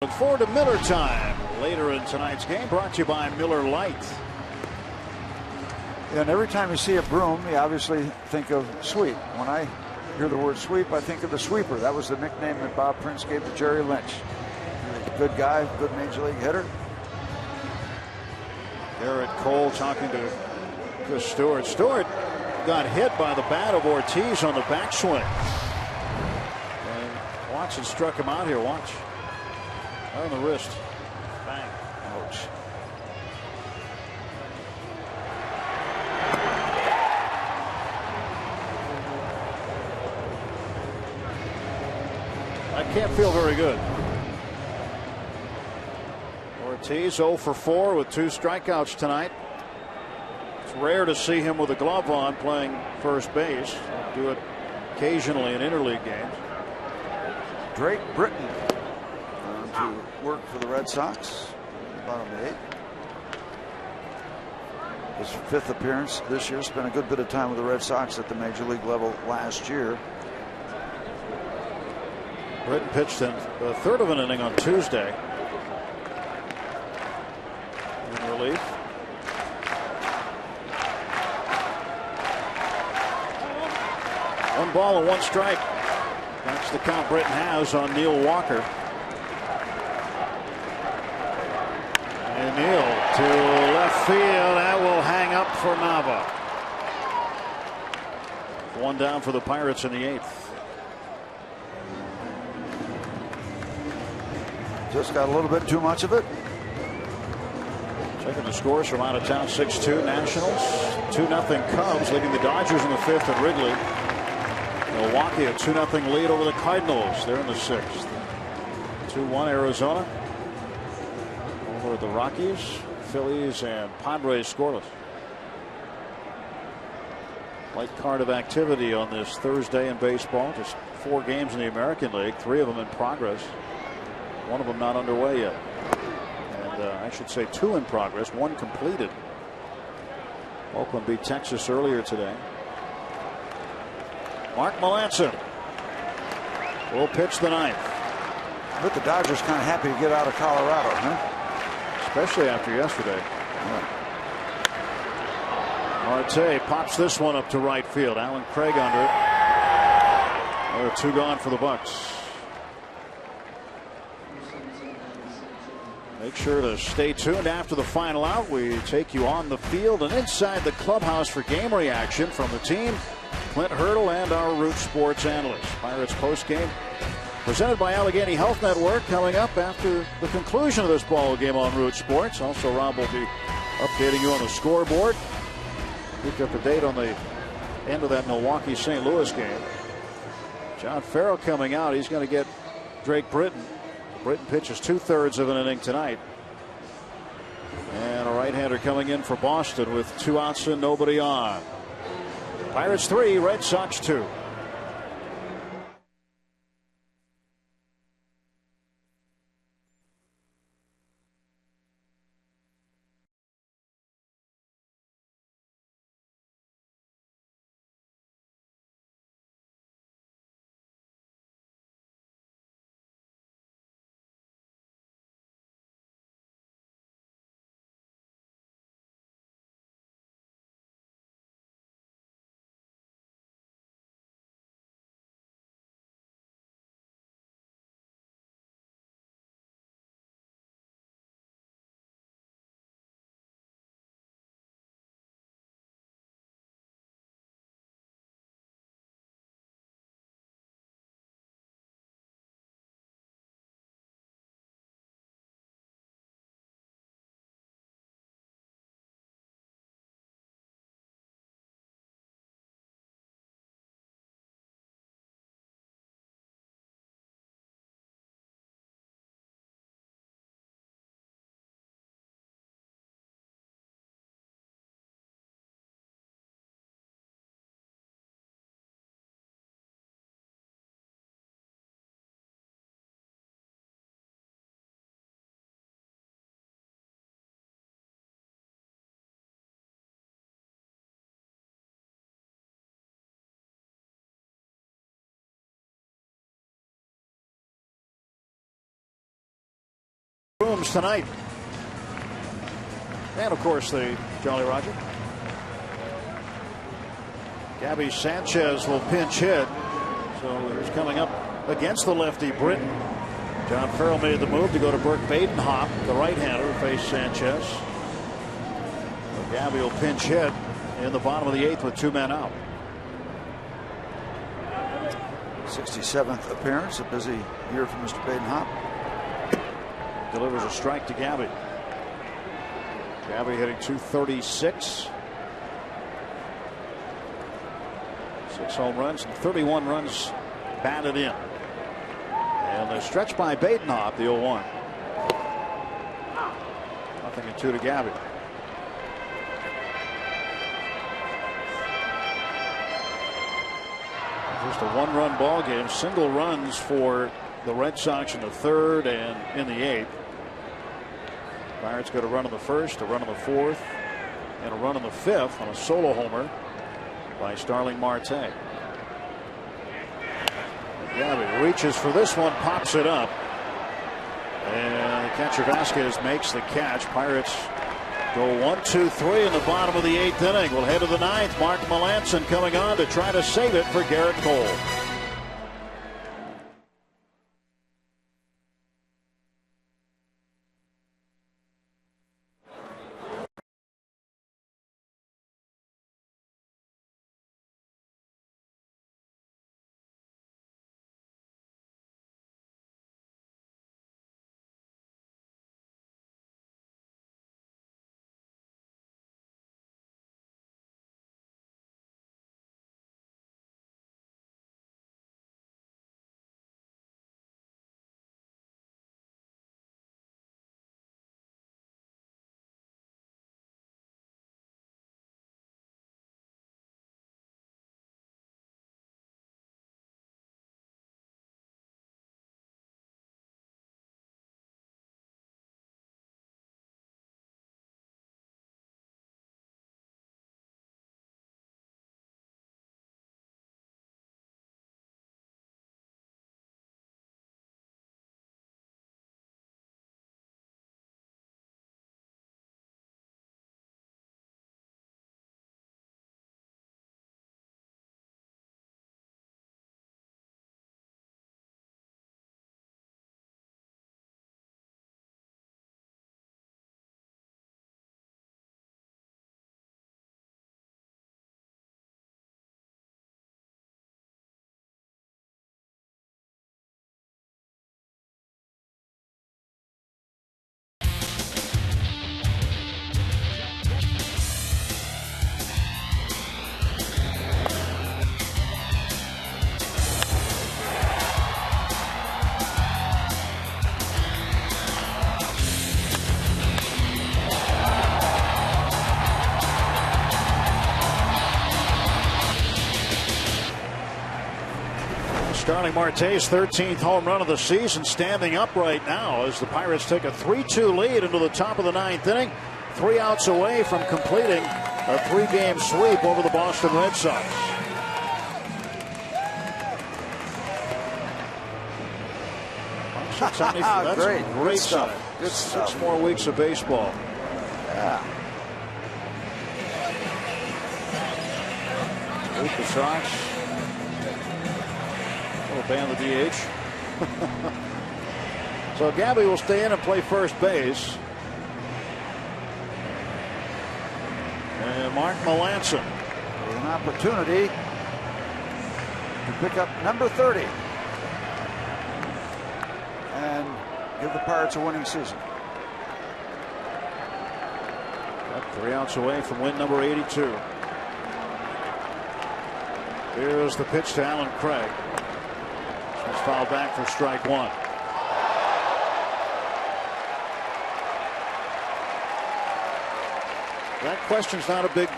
Look forward to Miller time. later in tonight's game. Brought to you by Miller Lite. And every time you see a broom, you obviously think of sweep. When I hear the word sweep, I think of the sweeper. That was the nickname that Bob Prince gave to Jerry Lynch. Good guy, good major league hitter. Garrett Cole talking to Chris Stewart. Stewart got hit by the bat of Ortiz on the backswing. And Watson struck him out here. Watch. Right on the wrist. Bang. Ouch. I can't feel very good. Ortiz 0 for 4 with 2 strikeouts tonight. It's rare to see him with a glove on playing first base. Do it occasionally in interleague games. Drake Britton to work for the Red Sox. Bottom of the 8th. His 5th appearance this year. Spent a good bit of time with the Red Sox at the major league level last year. Britton pitched in the 3rd of an inning on Tuesday. In relief. One ball and 1 strike. That's the count Britton has on Neil Walker. And Neil to left field. That will hang up for Nava. 1 down for the Pirates in the 8th. Just got a little bit too much of it. Checking the scores from out of town. 6-2 Nationals. 2-0 Cubs leading the Dodgers in the 5th at Wrigley. Milwaukee a 2-0 lead over the Cardinals. They're in the 6th. 2-1 Arizona over the Rockies. Phillies and Padres scoreless. Light card of activity on this Thursday in baseball. Just 4 games in the American League. 3 of them in progress. 1 of them not underway yet. And I should say 2 in progress. 1 completed. Oakland beat Texas earlier today. Mark Melancon will pitch the 9th. But the Dodgers kind of happy to get out of Colorado, huh? Especially after yesterday. Yeah. Marte pops this one up to right field. Alan Craig under it. There are 2 gone for the Bucks. Make sure to stay tuned after the final out. We take you on the field and inside the clubhouse for game reaction from the team, Clint Hurdle, and our Root Sports analyst. Pirates postgame presented by Allegheny Health Network coming up after the conclusion of this ball game on Root Sports. Also, Rob will be updating you on the scoreboard. Keep up to date on the end of that Milwaukee-St. Louis game. John Farrell coming out. He's going to get Drake Britton. Britton pitches 2/3 of an inning tonight. And a right-hander coming in for Boston with 2 outs and nobody on. Pirates 3, Red Sox 2. Rooms tonight. And, of course, the Jolly Roger. Gabby Sanchez will pinch hit. So here's coming up against the lefty Britton. John Farrell made the move to go to Burke Badenhop, the right-hander, to face Sanchez. So Gabby will pinch hit in the bottom of the 8th with 2 men out. 67th appearance, a busy year for Mr. Badenhop. Delivers a strike to Gabby. Gabby hitting .236. 6 home runs and 31 runs batted in. And the stretch by Badenhop, the 0-1. 0-2 to Gabby. Just a 1-run ball game. Single runs for the Red Sox in the 3rd and in the 8th. Pirates got a run in the 1st, a run in the 4th, and a run in the 5th on a solo homer by Starling Marte. Gabby reaches for this one, pops it up, and catcher Vasquez makes the catch. Pirates go 1-2-3 in the bottom of the 8th inning. We'll head to the 9th. Mark Melancon coming on to try to save it for Garrett Cole. Starling Marte's 13th home run of the season, standing up right now as the Pirates take a 3-2 lead into the top of the 9th inning. 3 outs away from completing a 3-game sweep over the Boston Red Sox. That's great stuff. Good stuff. 6 more weeks of baseball. Yeah. The Sox will ban the DH. So Gabby will stay in and play first base. And Mark Melancon with an opportunity to pick up number 30 and give the Pirates a winning season. Got 3 outs away from win number 82. Here's the pitch to Alan Craig. He's fouled back for strike 1. That question's not a big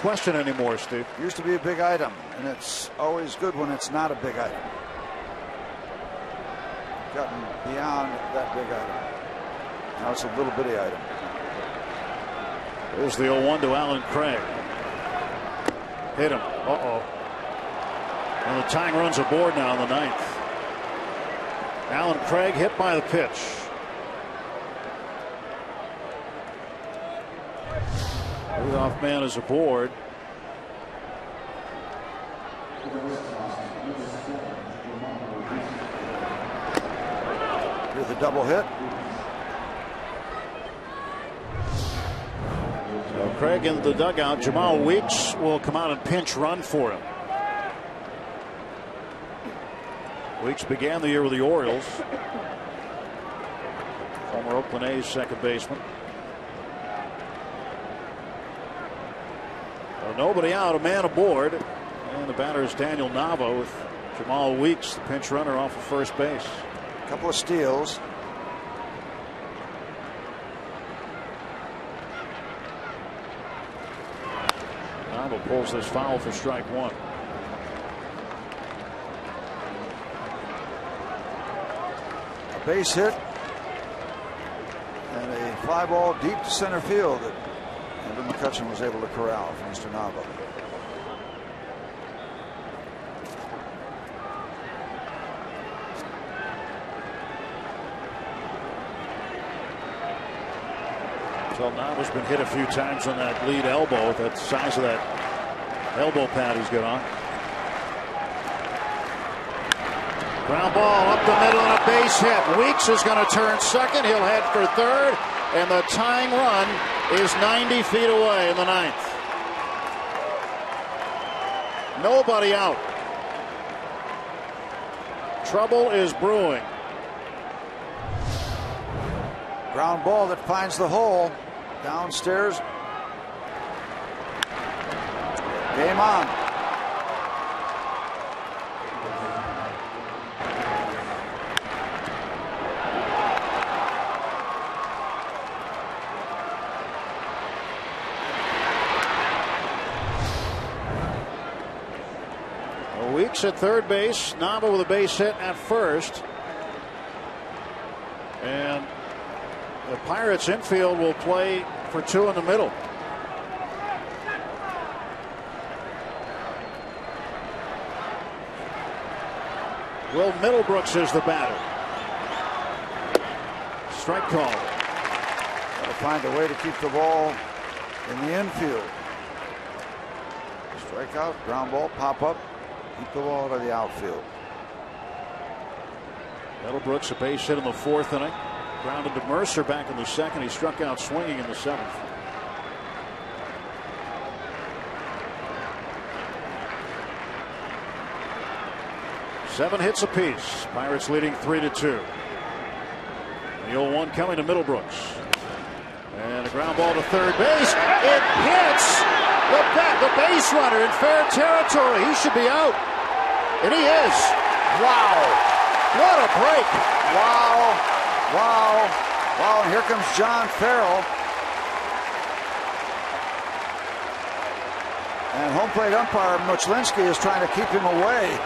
question anymore, Steve. Used to be a big item, and it's always good when it's not a big item. Gotten beyond that big item. Now it's a little bitty item. There's the 0-1 to Alan Craig. Hit him. And the tying run's aboard now in the 9th. Alan Craig hit by the pitch. Leadoff man is aboard. Here's the double hit. So Craig in the dugout. Jamal Weeks will come out and pinch run for him. Weeks began the year with the Orioles. Former Oakland A's second baseman. So nobody out, a man aboard. And the batter is Daniel Nava with Jamal Weeks, the pinch runner, off of first base. A couple of steals. Nava pulls this foul for strike one. A base hit and a fly ball deep to center field that Andrew McCutchen was able to corral for Mr. Nava. So Nava's been hit a few times on that lead elbow, that size of that elbow pad he's got on. Ground ball up the middle and a base hit. Weeks is going to turn second. He'll head for third, and the tying run is 90 feet away in the ninth. Nobody out. Trouble is brewing. Ground ball that finds the hole. Downstairs. Game on. Weeks at third base. Nava with a base hit at first. And the Pirates infield will play for two in the middle. Will Middlebrooks is the batter. Strike call. Got to find a way to keep the ball in the infield. Strikeout, ground ball, pop up, keep the ball out of the outfield. Middlebrooks a base hit in the fourth inning. Grounded to Mercer back in the second. He struck out swinging in the seventh. Seven hits apiece. Pirates leading 3-2. The 0-1 coming to Middlebrooks. And a ground ball to third base. It hits the base runner in fair territory. He should be out. And he is. Wow. What a break. Wow. Wow. Wow. And here comes John Farrell. And home plate umpire Muchlinski is trying to keep him away.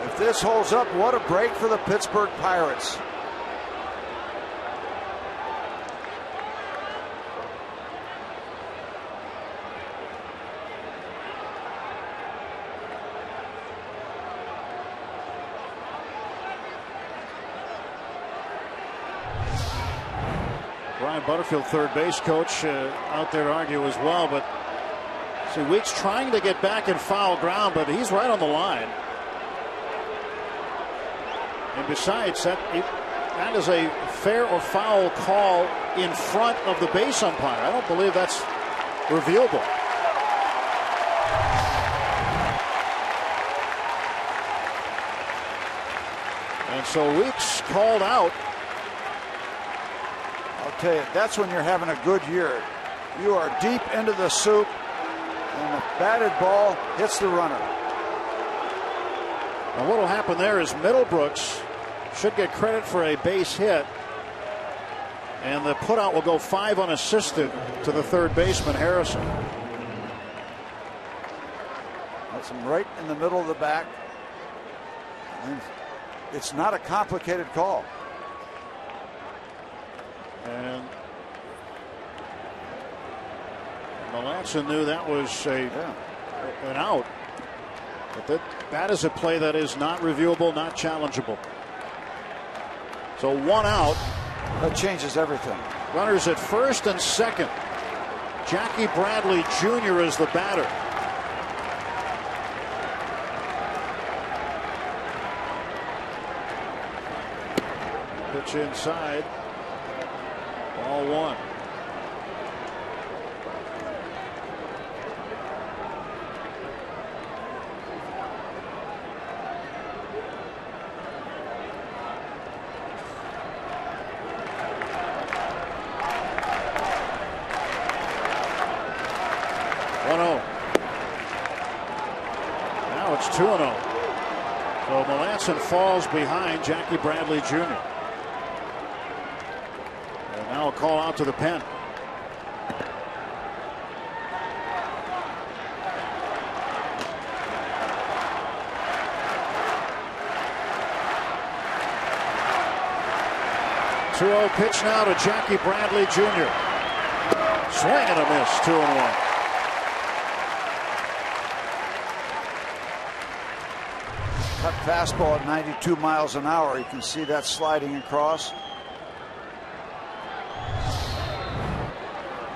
If this holds up, what a break for the Pittsburgh Pirates. Brian Butterfield, third base coach, out there to argue as well. But see, Weeks trying to get back in foul ground, but he's right on the line. And besides, that is a fair or foul call in front of the base umpire. I don't believe that's reviewable. And so Weeks called out. I'll tell you, that's when you're having a good year. You are deep into the soup, and the batted ball hits the runner. And what will happen there is Middlebrooks should get credit for a base hit, and the putout will go 5 unassisted to the third baseman, Harrison. That's him right in the middle of the back. And it's not a complicated call. And Melanson knew that was an out. But That is a play that is not reviewable, not challengeable. So 1 out. That changes everything. Runners at first and second. Jackie Bradley Jr. is the batter. Pitch inside. Ball 1. Now it's 2-0. So Melanson falls behind Jackie Bradley Jr. And now a call out to the pen. .2-0 pitch now to Jackie Bradley Jr. Swing and a miss. 2-1. Cut fastball at 92 miles an hour. You can see that sliding across.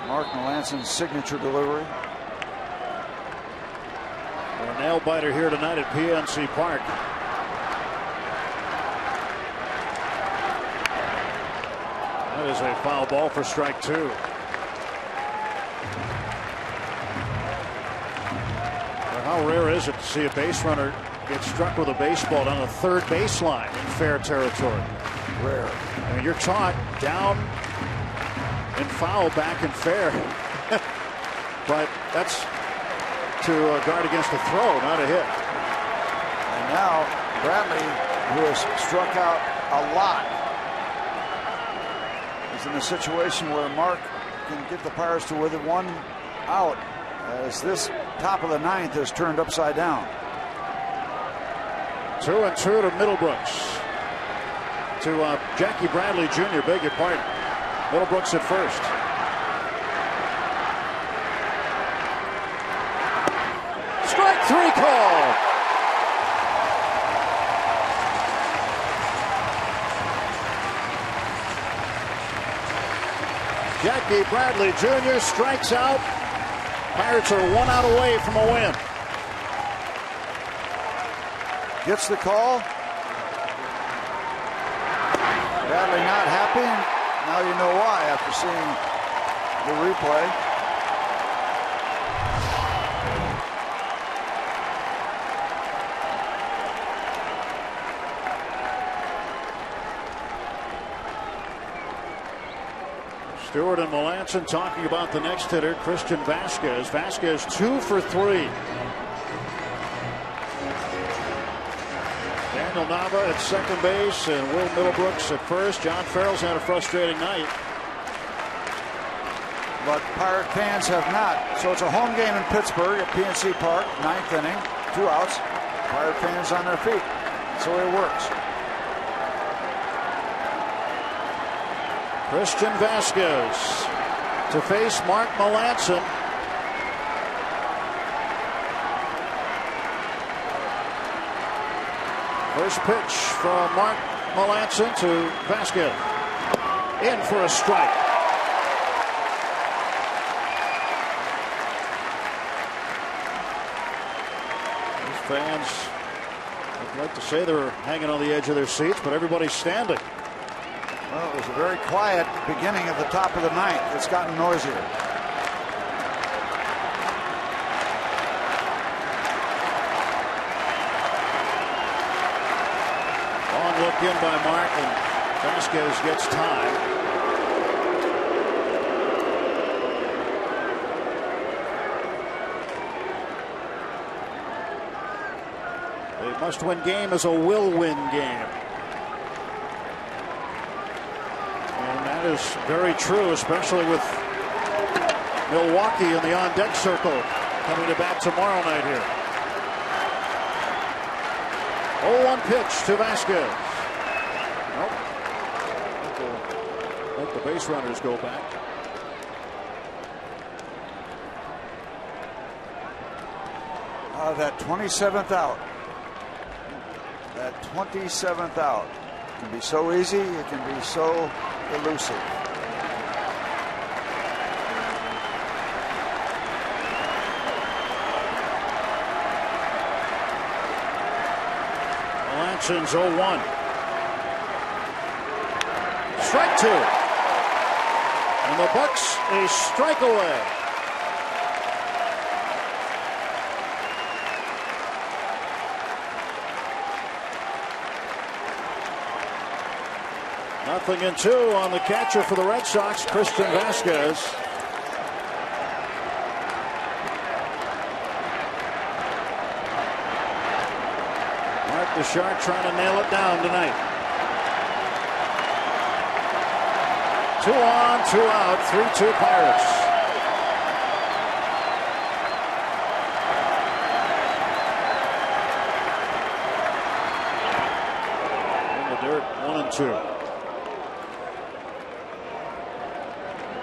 Mark Melanson's signature delivery. A nail biter here tonight at PNC Park. That is a foul ball for strike 2. How rare is it to see a base runner get struck with a baseball down the third baseline in fair territory? Rare. I mean, you're taught down and foul, back and fair. But that's to guard against a throw, not a hit. And now Bradley, who has struck out a lot, is in a situation where Mark can get the Pirates to within 1 out as this top of the 9th is turned upside down. 2-2 to Middlebrooks. To Jackie Bradley Jr. Beg your pardon. Middlebrooks at first. Strike 3 call. Jackie Bradley Jr. strikes out. Pirates are 1 out away from a win. Gets the call. Bradley not happy. Now you know why after seeing the replay. Stewart and Melanson talking about the next hitter, Christian Vasquez. Vasquez 2 for 3. Daniel Nava at second base and Will Middlebrooks at first. John Farrell's had a frustrating night. But Pirate fans have not. So it's a home game in Pittsburgh at PNC Park, 9th inning, 2 outs. Pirate fans on their feet. That's the way it works. Christian Vasquez to face Mark Melanson. First pitch from Mark Melanson to Vasquez. In for a strike. These fans, I'd like to say they're hanging on the edge of their seats, but everybody's standing. Well, it was a very quiet beginning of the top of the 9th. It's gotten noisier. Long look in by Mark, and Vasquez gets time. A must-win game is a will-win game. That is very true, especially with Milwaukee in the on-deck circle coming to bat tomorrow night here. 0-1 pitch to Vasquez. Nope. Let the base runners go back. That 27th out. that 27th out. It can be so easy, it can be so elusive. Melancon's 0-1. Strike 2. And the Bucks a strike away. Nothing in 2 on the catcher for the Red Sox, Christian Vasquez. Mark the Shark trying to nail it down tonight. 2 on, 2 out, 3-2 Pirates. In the dirt, 1-2.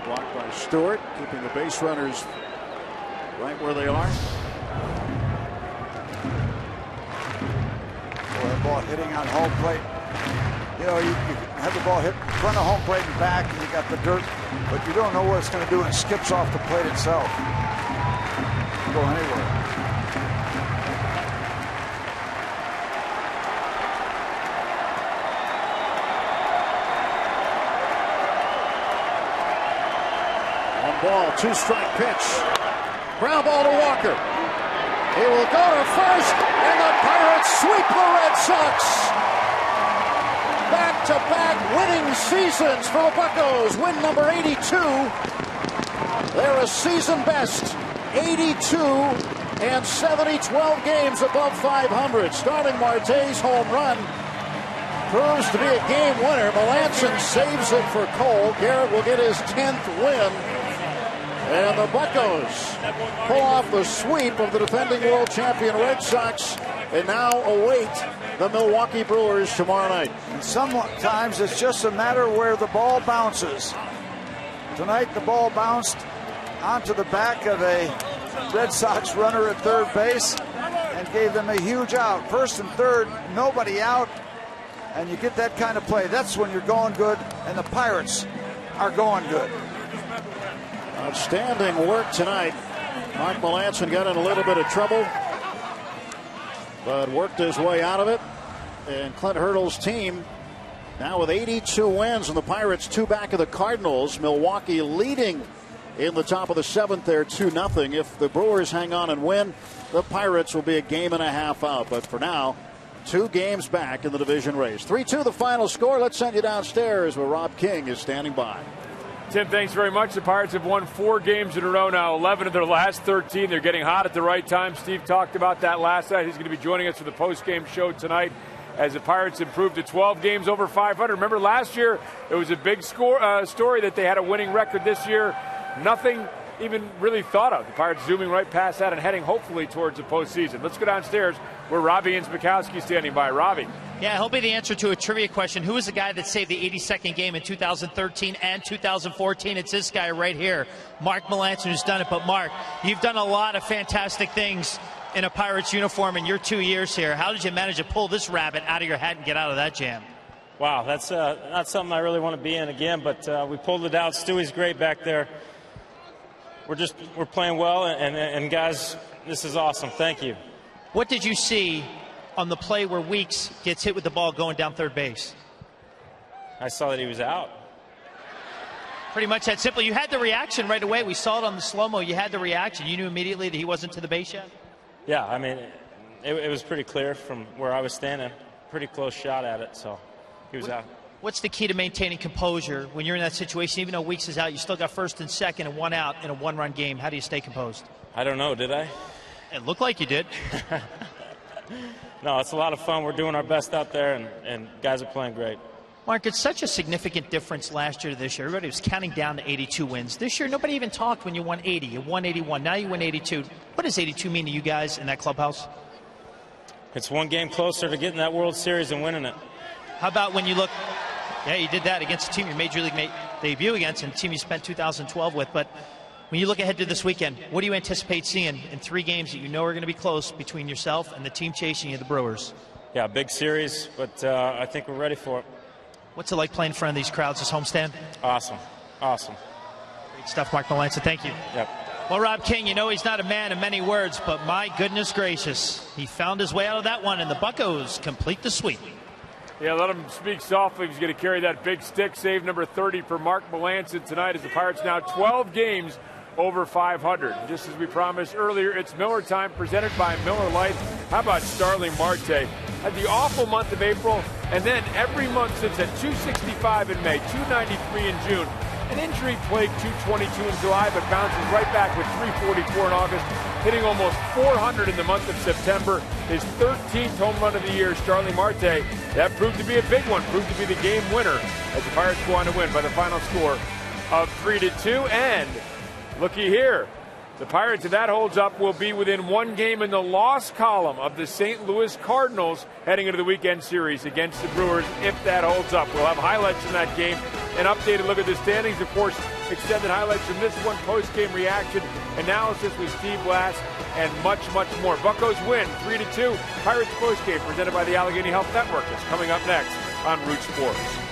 Blocked by Stewart, keeping the base runners right where they are. Boy, that ball hitting on home plate. You know, you have the ball hit in front of home plate and back, and you got the dirt, but you don't know what it's going to do, and it skips off the plate itself. Go anywhere. One ball, 2-strike pitch. Ground ball to Walker. He will go to first, and the Pirates sweep the Red Sox. Back-to-back winning seasons for the Buccos. Win number 82. They're a season best. 82 and 70, 12 games above 500. Starting Marte's home run proves to be a game winner. Melancon saves it for Cole. Garrett will get his 10th win. And the Buccos pull off the sweep of the defending world champion Red Sox and now await the Milwaukee Brewers tomorrow night. And sometimes it's just a matter where the ball bounces. Tonight the ball bounced onto the back of a Red Sox runner at third base and gave them a huge out. First and third, nobody out, and you get that kind of play. That's when you're going good, and the Pirates are going good. Outstanding work tonight. Mark Melancon got in a little bit of trouble, but worked his way out of it. And Clint Hurdle's team now with 82 wins, and the Pirates 2 back of the Cardinals. Milwaukee leading in the top of the 7th there 2-0. If the Brewers hang on and win, the Pirates will be a game and a half out. But for now, 2 games back in the division race. 3-2 the final score. Let's send you downstairs where Rob King is standing by. Tim, thanks very much. The Pirates have won 4 games in a row now, 11 of their last 13. They're getting hot at the right time. Steve talked about that last night. He's going to be joining us for the postgame show tonight as the Pirates improved to 12 games over 500. Remember, last year it was a big story that they had a winning record. This year, nothing even really thought of. The Pirates zooming right past that and heading hopefully towards the postseason. Let's go downstairs where Robbie and Mikowski standing by. Robbie. Yeah, he'll be the answer to a trivia question. Who was the guy that saved the 82nd game in 2013 and 2014? It's this guy right here, Mark Melancon, who's done it. But Mark, you've done a lot of fantastic things in a Pirates uniform in your 2 years here. How did you manage to pull this rabbit out of your hat and get out of that jam? Wow, that's not something I really want to be in again, but we pulled it out. Stewie's great back there. We're playing well, and guys, this is awesome. Thank you. What did you see on the play where Weeks gets hit with the ball going down third base? I saw that he was out. Pretty much that simple. You had the reaction right away. We saw it on the slow-mo. You had the reaction. You knew immediately that he wasn't to the base yet? Yeah, I mean, it was pretty clear from where I was standing. Pretty close shot at it, so he was out. What's the key to maintaining composure when you're in that situation? Even though Weeks is out, you still got first and second and 1 out in a 1-run game. How do you stay composed? I don't know. Did I? It looked like you did. No, it's a lot of fun. We're doing our best out there, and guys are playing great. Mark, it's such a significant difference last year to this year. Everybody was counting down to 82 wins. This year, nobody even talked when you won 80. You won 81. Now you win 82. What does 82 mean to you guys in that clubhouse? It's 1 game closer to getting that World Series and winning it. How about when you look? Yeah, you did that against a team your Major League debut against and a team you spent 2012 with. But when you look ahead to this weekend, what do you anticipate seeing in 3 games that you know are going to be close between yourself and the team chasing you, the Brewers? yeah, big series, but I think we're ready for it. What's it like playing in front of these crowds, this homestand? Awesome. Awesome. Great stuff, Mark Melancon. Thank you. Yep. Well, Rob King, you know he's not a man of many words, but my goodness gracious, he found his way out of that one, and the Buccos complete the sweep. Yeah, let him speak softly. He's going to carry that big stick. Save number 30 for Mark Melancon tonight as the Pirates now 12 games over 500. Just as we promised earlier, it's Miller time, presented by Miller Lite. How about Starling Marte? Had the awful month of April, and then every month since at 265 in May, 293 in June, an injury-plagued 222 in July, but bounces right back with 344 in August, hitting almost 400 in the month of September. His 13th home run of the year, Starling Marte. That proved to be a big one, proved to be the game winner as the Pirates go on to win by the final score of 3-2. And looky here, the Pirates, if that holds up, will be within one game in the loss column of the St. Louis Cardinals heading into the weekend series against the Brewers, if that holds up. We'll have highlights from that game, an updated look at the standings, of course, extended highlights from this one, post-game reaction, analysis with Steve Glass, and much, much more. Buccos win 3-2. Pirates postgame presented by the Allegheny Health Network is coming up next on Root Sports.